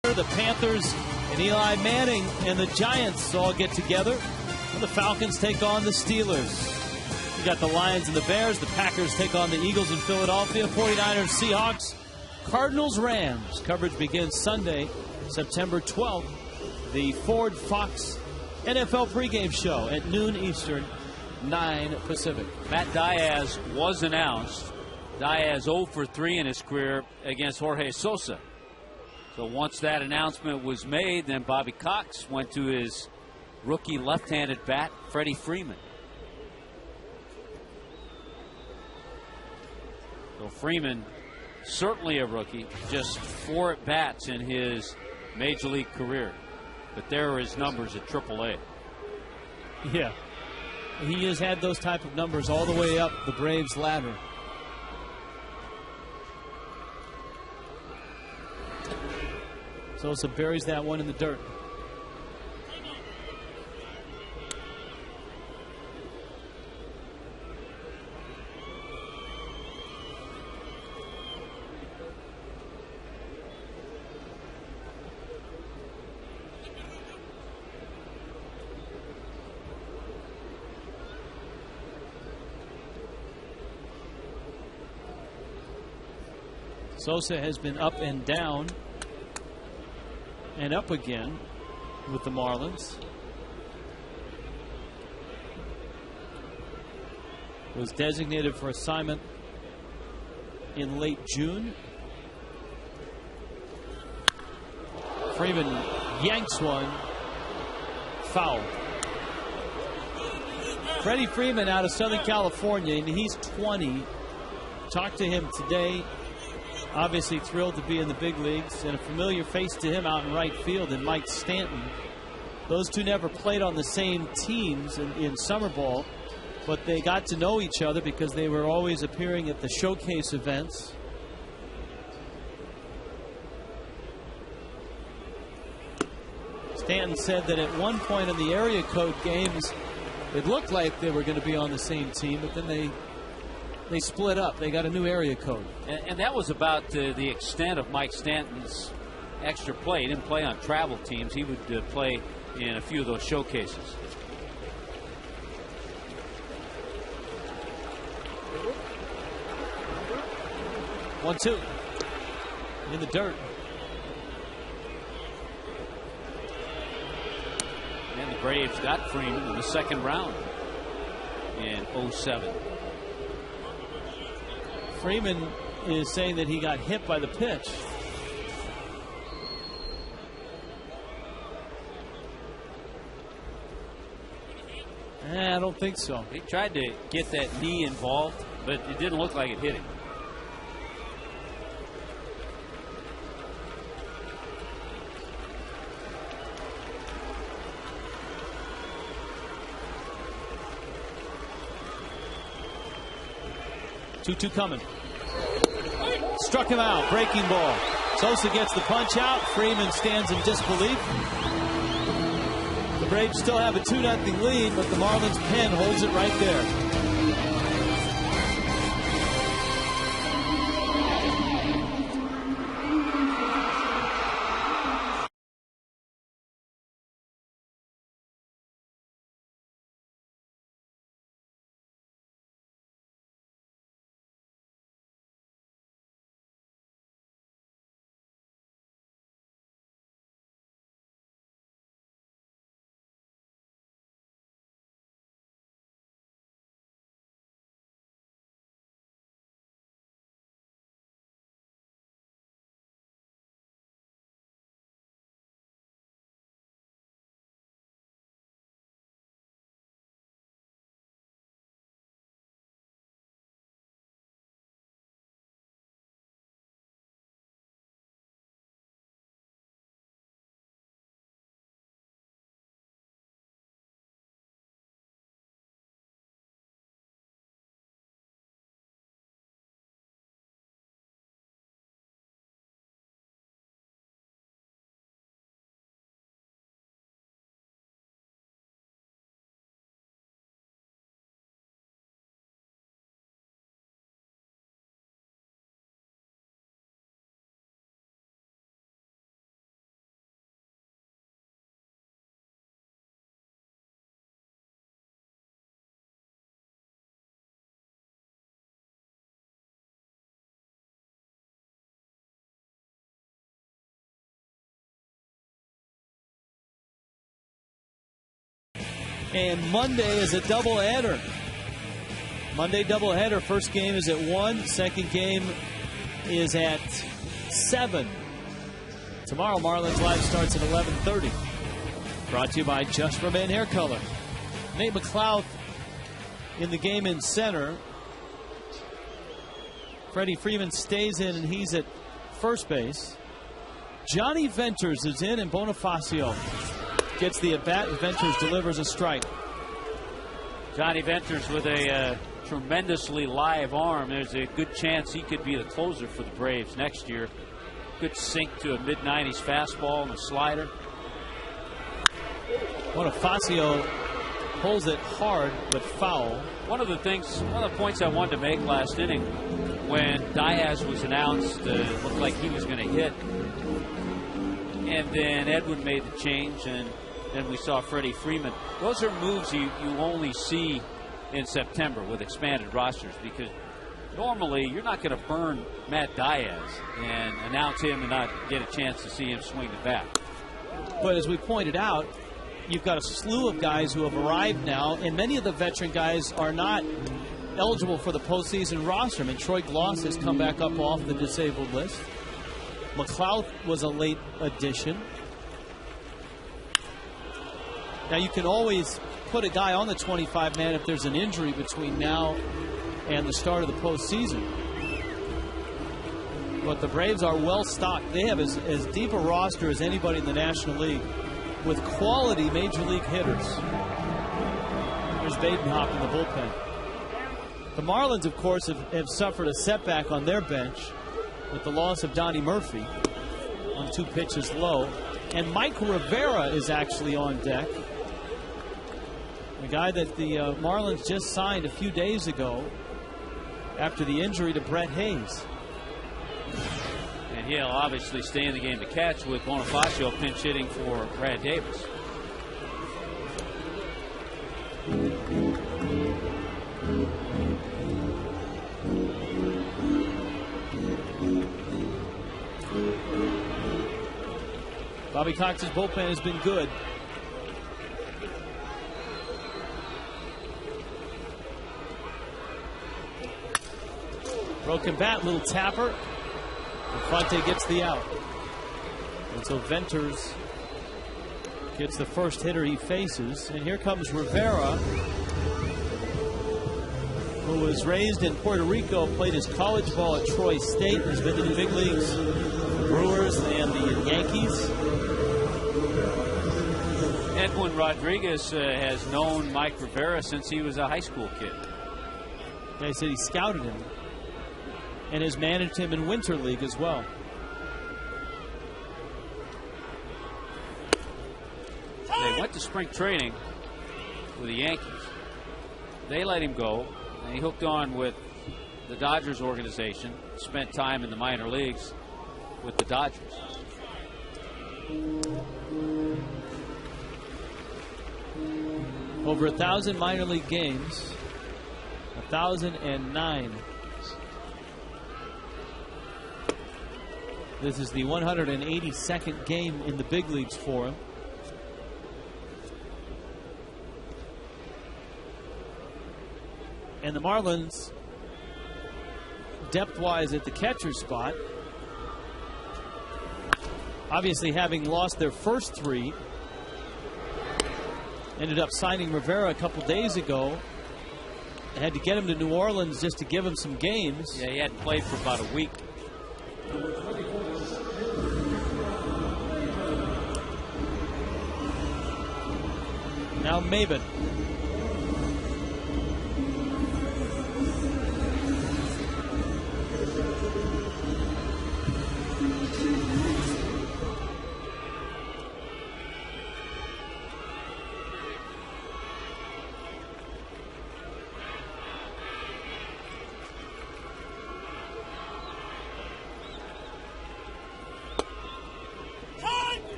The Panthers and Eli Manning and the Giants all get together. And the Falcons take on the Steelers. You got the Lions and the Bears. The Packers take on the Eagles in Philadelphia. 49ers, Seahawks, Cardinals, Rams. Coverage begins Sunday, September 12th. The Ford Fox NFL pregame show at noon Eastern, 9 Pacific. Matt Diaz was announced. Diaz 0 for 3 in his career against Jorge Sosa. So once that announcement was made, then Bobby Cox went to his rookie left-handed bat, Freddie Freeman. So Freeman, certainly a rookie, just 4 at-bats in his major league career. But there are his numbers at AAA. Yeah. He has had those type of numbers all the way up the Braves ladder. Sosa buries that one in the dirt. Sosa has been up and down and up again with the Marlins. Was designated for assignment in late June. Freeman yanks one. Foul. Freddie Freeman out of Southern California, and he's 20. Talked to him today. Obviously thrilled to be in the big leagues, and a familiar face to him out in right field in Mike Stanton. Those two never played on the same teams in summer ball, but they got to know each other because they were always appearing at the showcase events. Stanton said that at one point in the area code games, it looked like they were going to be on the same team, but then they split up. They got a new area code. And that was about the extent of Mike Stanton's extra play. He didn't play on travel teams. He would play in a few of those showcases. One-two in the dirt. And the Braves got Freeman in the second round in 07. Freeman is saying that he got hit by the pitch. I don't think so. He tried to get that knee involved, but it didn't look like it hit him. Two coming. Struck him out. Breaking ball. Sosa gets the punch out. Freeman stands in disbelief. The Braves still have a 2-0 lead, but the Marlins pen holds it right there. And Monday is a doubleheader. Monday doubleheader. First game is at 1. Second game is at 7. Tomorrow, Marlins Live starts at 11:30. Brought to you by Just for Men Hair Color. Nate McLeod in the game in center. Freddie Freeman stays in, and he's at first base. Johnny Venters is in, and Bonifacio gets the at-bat, and Venters delivers a strike. Johnny Venters with a tremendously live arm. There's a good chance he could be the closer for the Braves next year. Good sink to a mid-90s fastball and a slider. Bonifacio pulls it hard but foul. One of the points I wanted to make last inning, when Diaz was announced, it looked like he was going to hit. And then Edwin made the change, and then we saw Freddie Freeman. Those are moves you only see in September with expanded rosters, because normally you're not going to burn Matt Diaz and announce him and not get a chance to see him swing the bat. But as we pointed out, you've got a slew of guys who have arrived now, and many of the veteran guys are not eligible for the postseason roster. I mean, Troy Gloss has come back up off the disabled list. McLeod was a late addition. Now, you can always put a guy on the 25-man if there's an injury between now and the start of the postseason. But the Braves are well stocked. They have as deep a roster as anybody in the National League with quality major league hitters. There's Badenhop in the bullpen. The Marlins, of course, have suffered a setback on their bench with the loss of Donnie Murphy on 2 pitches low. And Mike Rivera is actually on deck. The guy that the Marlins just signed a few days ago after the injury to Brett Hayes. And he'll obviously stay in the game to catch with Bonifacio pinch hitting for Brad Davis. Bobby Cox's bullpen has been good. Broken bat, little tapper. Infante gets the out. And so Venters gets the first hitter he faces. And here comes Rivera, who was raised in Puerto Rico, played his college ball at Troy State, has been to the big leagues, the Brewers and the Yankees. Edwin Rodriguez has known Mike Rivera since he was a high school kid. They said he scouted him and has managed him in Winter League as well. They went to spring training with the Yankees. They let him go, and he hooked on with the Dodgers organization, spent time in the minor leagues with the Dodgers. Over 1,000 minor league games, 1,009. This is the 182nd game in the big leagues for him. And the Marlins, depth-wise at the catcher spot, obviously having lost their first 3, ended up signing Rivera a couple days ago. They had to get him to New Orleans just to give him some games. Yeah, he hadn't played for about a week. Now Maben.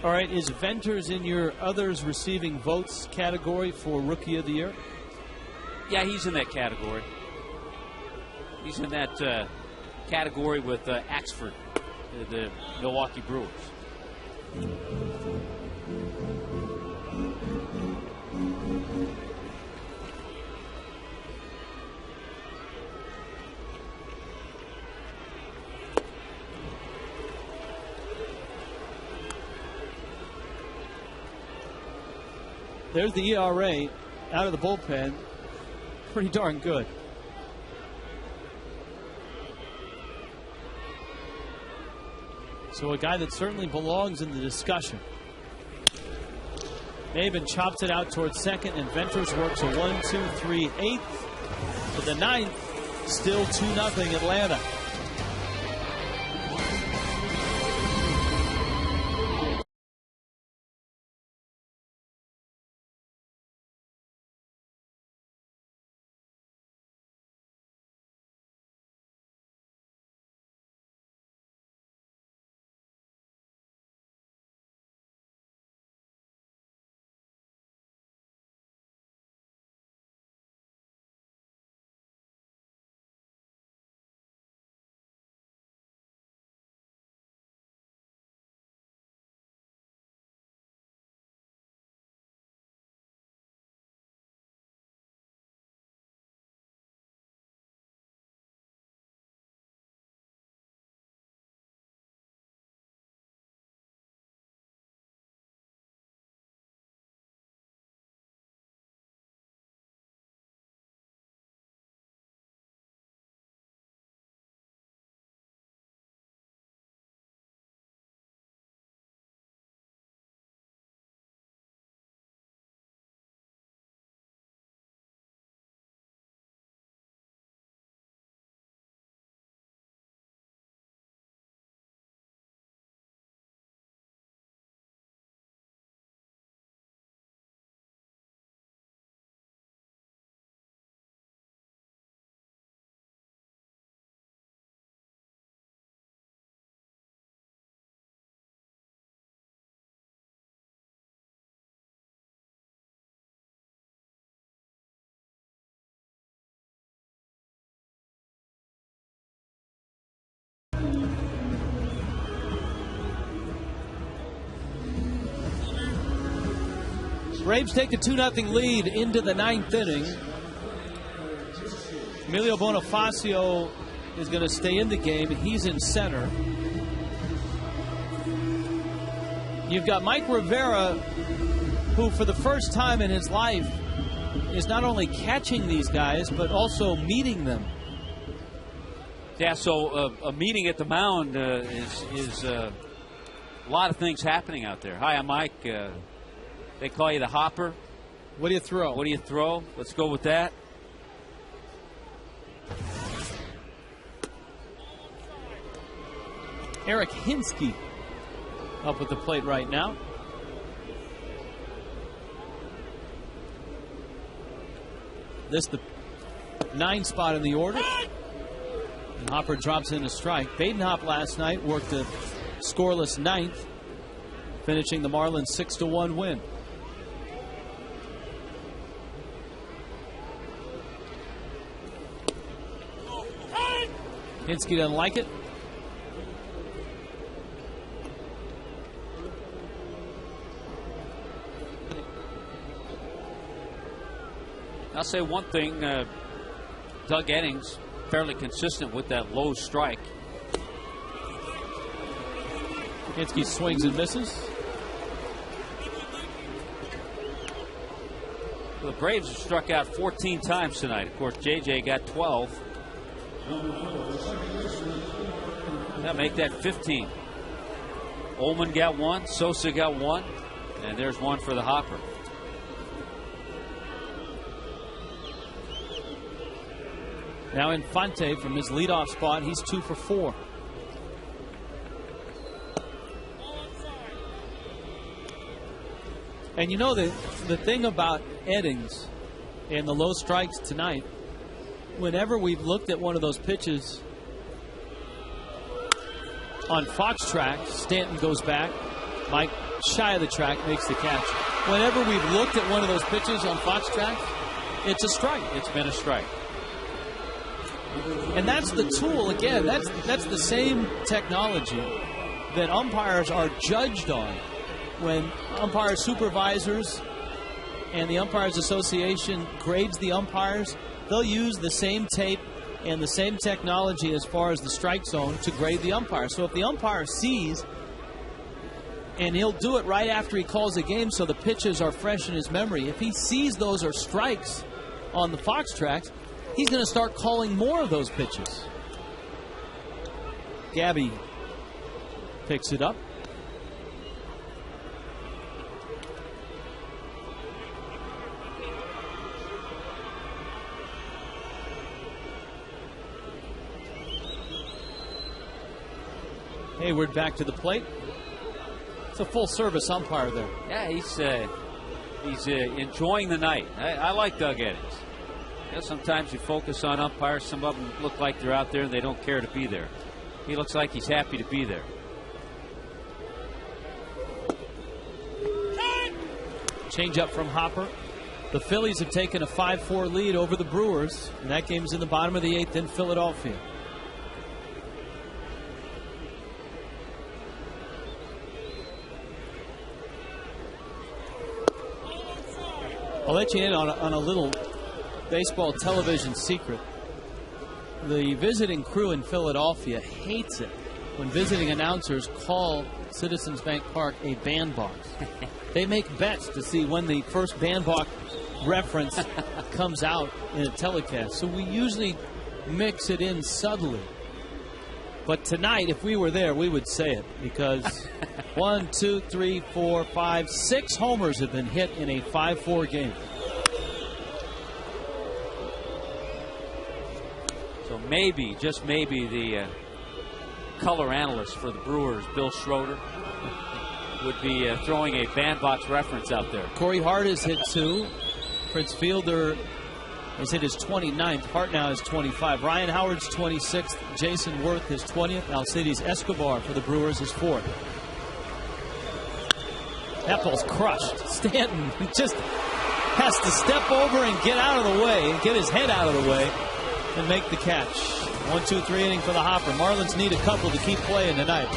All right, is Venters in your others receiving votes category for Rookie of the Year? Yeah, he's in that category. He's in that category with Axford, the Milwaukee Brewers. There's the ERA out of the bullpen. Pretty darn good. So a guy that certainly belongs in the discussion. Maben chops it out towards second, and Venters works a 1-2-3 eighth. To the ninth, still 2-0 Atlanta. Braves take a 2-0 lead into the 9th inning. Emilio Bonifacio is going to stay in the game. He's in center. You've got Mike Rivera, who for the first time in his life is not only catching these guys, but also meeting them. Yeah, so a meeting at the mound is a lot of things happening out there. Hi, I'm Mike. They call you the hopper. What do you throw? What do you throw? Let's go with that. Eric Hinsky up at the plate right now. This the 9 spot in the order. And Hopper drops in a strike. Badenhop last night worked a scoreless 9th, finishing the Marlins 6-1 win. Hinsky doesn't like it. I'll say one thing, Doug Eddings fairly consistent with that low strike. Hinsky swings and misses. The Braves have struck out 14 times tonight. Of course, JJ got 12. That'll make that 15. Ullman got 1, Sosa got 1, and there's 1 for the Hopper. Now Infante from his leadoff spot, he's 2 for 4. And you know the thing about Eddings and the low strikes tonight, whenever we've looked at one of those pitches on Fox track, Stanton goes back, Mike shy of the track makes the catch. Whenever we've looked at one of those pitches on Fox track, it's a strike. It's been a strike. And that's the tool, again, that's the same technology that umpires are judged on. When umpire supervisors and the Umpires Association grades the umpires, they'll use the same tape and the same technology as far as the strike zone to grade the umpire. So if the umpire sees, and he'll do it right after he calls a game so the pitches are fresh in his memory, if he sees those are strikes on the Fox tracks, he's going to start calling more of those pitches. Gabby picks it up. Hayward back to the plate. It's a full-service umpire there. Yeah, he's enjoying the night. I like Doug Eddings. You know, sometimes you focus on umpires. Some of them look like they're out there and they don't care to be there. He looks like he's happy to be there. Change up from Hopper. The Phillies have taken a 5-4 lead over the Brewers, and that game's in the bottom of the 8th in Philadelphia. I'll let you in on a little baseball television secret. The visiting crew in Philadelphia hates it when visiting announcers call Citizens Bank Park a bandbox. They make bets to see when the first bandbox reference comes out in a telecast. So we usually mix it in subtly. But tonight, if we were there, we would say it, because 1, 2, 3, 4, 5, 6 homers have been hit in a 5-4 game. So maybe, just maybe, the color analyst for the Brewers, Bill Schroeder, would be throwing a bandbox reference out there. Corey Hart has hit 2. Prince Fielder has hit his 29th. Hart now is 25. Ryan Howard's 26th. Jason Worth his 20th. Alcides Escobar for the Brewers his 4th. That ball's crushed. Stanton just has to step over and get out of the way, get his head out of the way, and make the catch. 1-2-3 inning for the Hopper. Marlins need a couple to keep playing tonight.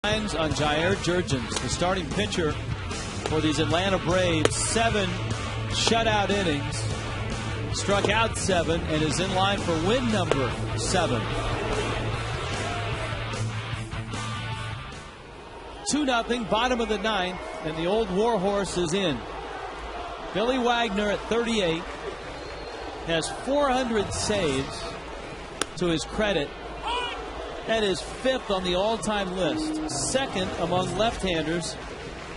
On Jurrjens, the starting pitcher for these Atlanta Braves. 7 shutout innings, struck out 7, and is in line for win number 7. 2-0, bottom of the 9th, and the old warhorse is in. Billy Wagner at 38 has 400 saves to his credit. That is 5th on the all-time list, 2nd among left-handers,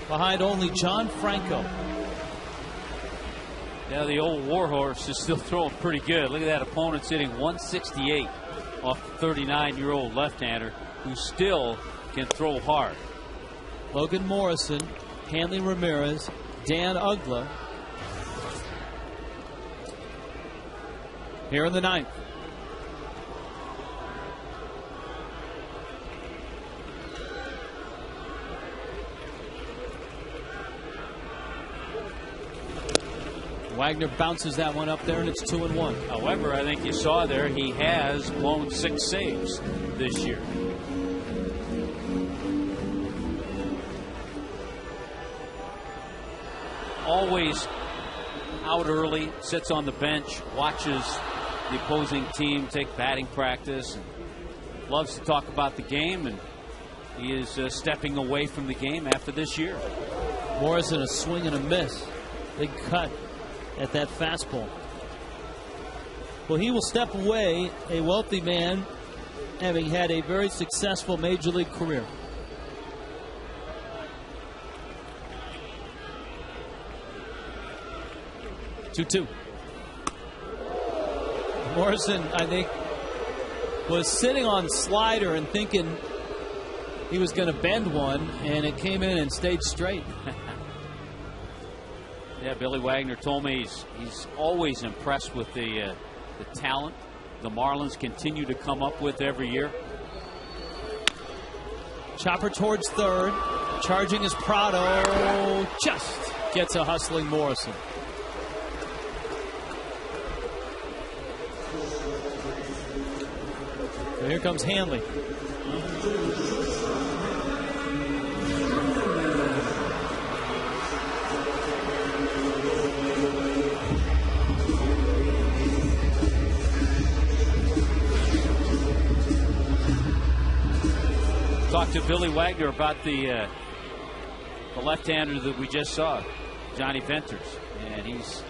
behind only John Franco. Yeah, the old warhorse is still throwing pretty good. Look at that, opponent's hitting 168 off the 39-year-old left-hander who still can throw hard. Logan Morrison, Hanley Ramirez, Dan Uggla. Here in the 9th. Wagner bounces that one up there, and it's 2-1. However, I think you saw there he has blown 6 saves this year. Always out early, sits on the bench, watches the opposing team take batting practice, and loves to talk about the game, and he is stepping away from the game after this year. Morrison, a swing and a miss. Big cut at that fastball. Well, he will step away, a wealthy man, having had a very successful major league career. Two. Morrison, I think, was sitting on slider and thinking he was going to bend one, and it came in and stayed straight. Yeah, Billy Wagner told me he's always impressed with the talent the Marlins continue to come up with every year. Chopper towards third. Charging is Prado. Just gets a hustling Morrison. So here comes Hanley. Talked to Billy Wagner about the left-hander that we just saw, Johnny Venters, and he's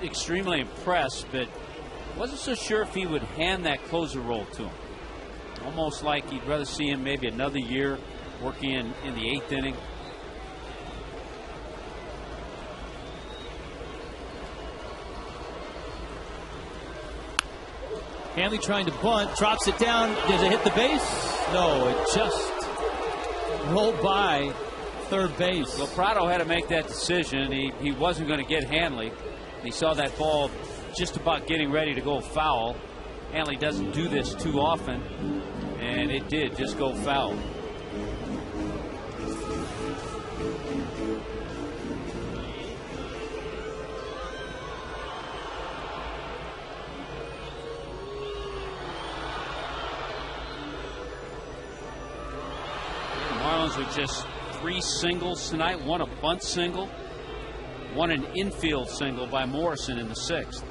extremely impressed, but wasn't so sure if he would hand that closer role to him. Almost like he'd rather see him maybe another year working in the 8th inning. Hanley trying to bunt, drops it down. Does it hit the base? No, it just rolled by third base. Well, Prado had to make that decision. He wasn't going to get Hanley. He saw that ball just about getting ready to go foul. Hanley doesn't do this too often, and it did just go foul. Marlins with just 3 singles tonight. One a bunt single, one an infield single by Morrison in the 6th.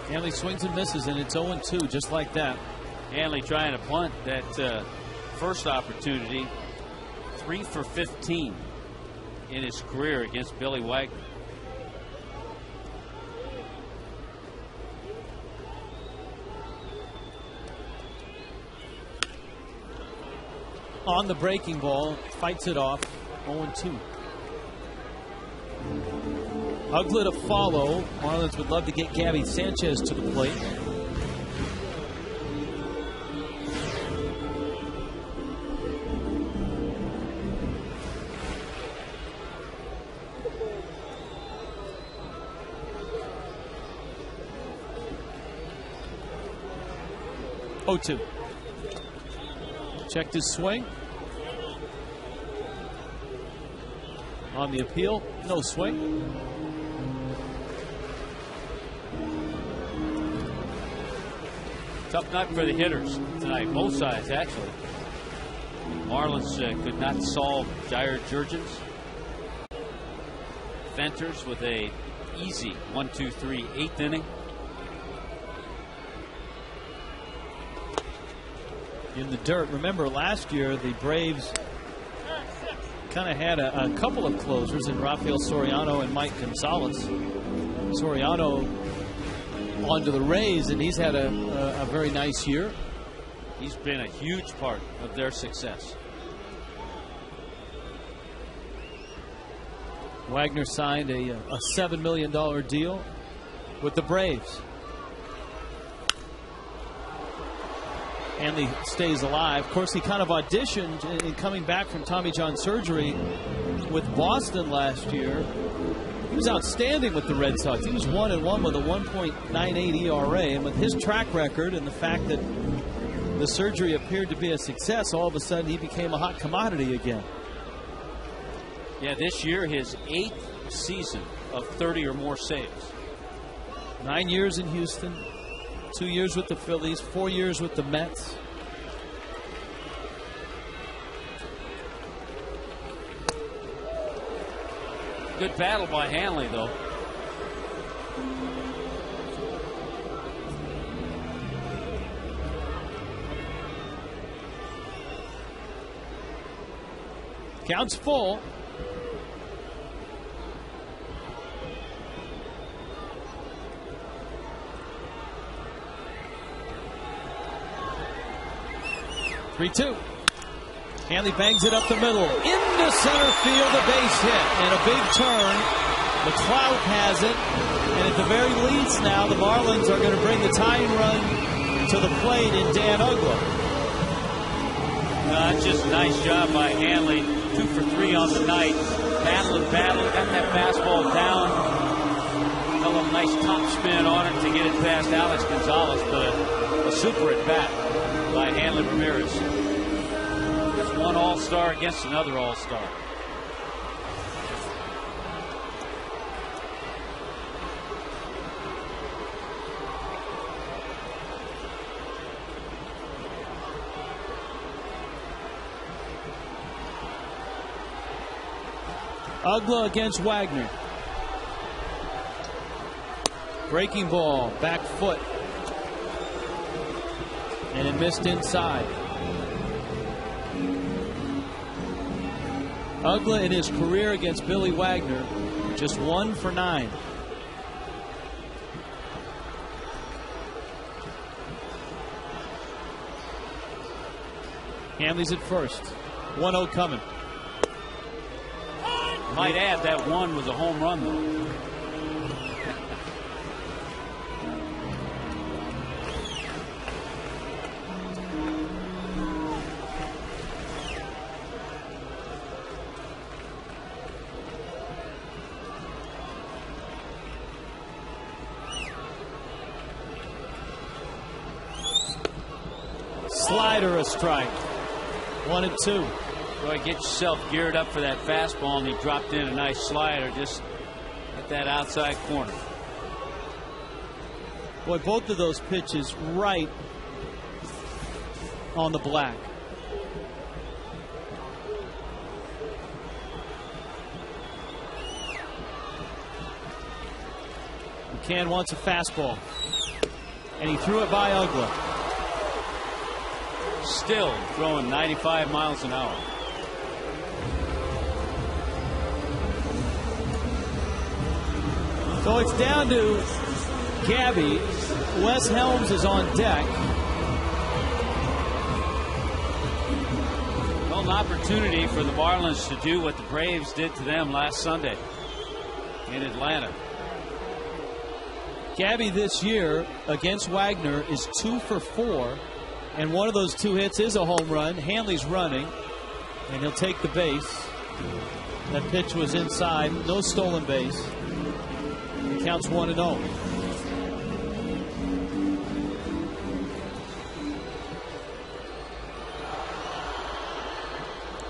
Hanley swings and misses, and it's 0-2 just like that. Hanley trying to bunt that first opportunity. 3 for 15 in his career against Billy Wagner. On the breaking ball, fights it off, 0-2. Uggla to follow. Marlins would love to get Gabby Sanchez to the plate. Oh-2. Checked his swing. On the appeal, no swing. Tough nut for the hitters tonight, both sides actually. Marlins could not solve Jurrjens. Venters with a easy 1-2-3 8th inning. In the dirt. Remember last year the Braves kind of had a couple of closers in Rafael Soriano and Mike Gonzalez. Soriano onto the Rays, and he's had a very nice year. He's been a huge part of their success. Wagner signed a $7 million deal with the Braves. Hanley stays alive. Of course, he kind of auditioned in coming back from Tommy John surgery with Boston last year. He was outstanding with the Red Sox. He was 1-1 with a 1.98 ERA. And with his track record and the fact that the surgery appeared to be a success, all of a sudden he became a hot commodity again. Yeah, this year his 8th season of 30 or more saves. 9 years in Houston, 2 years with the Phillies, 4 years with the Mets. Good battle by Hanley, though. Counts full. Three-two. Hanley bangs it up the middle. Into center field, a base hit. And a big turn. McLeod has it. And at the very least now, the Marlins are going to bring the tying run to the plate in Dan Uggla. It's just a nice job by Hanley. 2 for 3 on the night. Battle, got that fastball down. A little nice top spin on it to get it past Alex Gonzalez, but a super at bat by Hanley Ramirez. It's one all-star against another all-star. Uggla against Wagner. Breaking ball, back foot. And it missed inside. Uggla in his career against Billy Wagner, just 1 for 9. Hanley's at first. 1-0 coming. Might add that one was a home run, though. Slider a strike. 1-2. Boy, get yourself geared up for that fastball, and he dropped in a nice slider just at that outside corner. Boy, both of those pitches right on the black. McCann wants a fastball, and he threw it by Uggla. Still throwing 95 miles an hour. So it's down to Gabby. Wes Helms is on deck. Well, an opportunity for the Marlins to do what the Braves did to them last Sunday in Atlanta. Gabby this year against Wagner is 2 for 4. And one of those 2 hits is a home run. Hanley's running, and he'll take the base. That pitch was inside. No stolen base. It counts 1-0.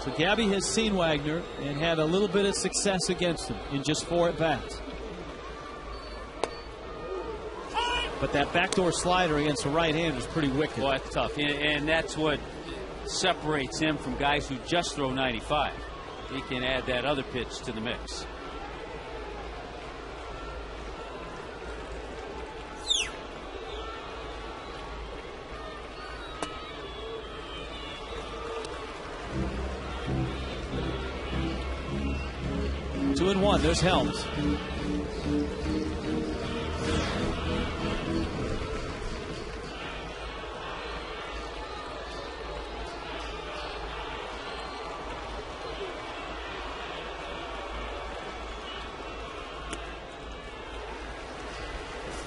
So Gabby has seen Wagner and had a little bit of success against him in just 4 at-bats. But that backdoor slider against the right hand is pretty wicked. Well, that's tough. And that's what separates him from guys who just throw 95. He can add that other pitch to the mix. Two and one. There's Helms.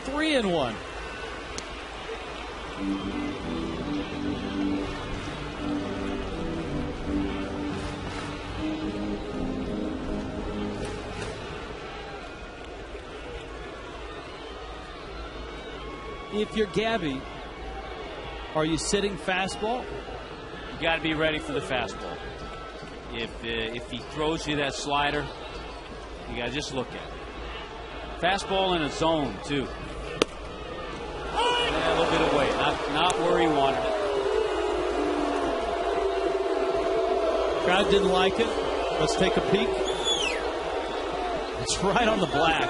Three and one. If you're Gabby, are you sitting fastball? You got to be ready for the fastball. If he throws you that slider, you got to just look at it. Fastball in a zone too. Yeah, a little bit away, not where he wanted it. Crowd didn't like it. Let's take a peek. It's right on the black.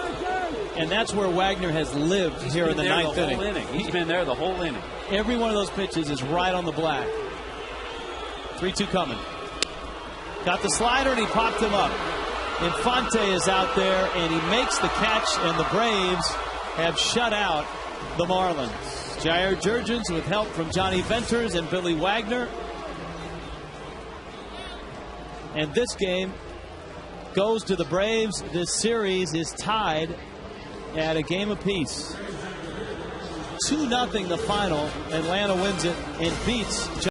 And that's where Wagner has lived here in the ninth inning. He's been there the whole inning. Every one of those pitches is right on the black. 3-2 coming. Got the slider and he popped him up. Infante is out there and he makes the catch, and the Braves have shut out the Marlins. Jair Jurrjens with help from Johnny Venters and Billy Wagner. And this game goes to the Braves. This series is tied at a game apiece. 2-0 the final. Atlanta wins it and beats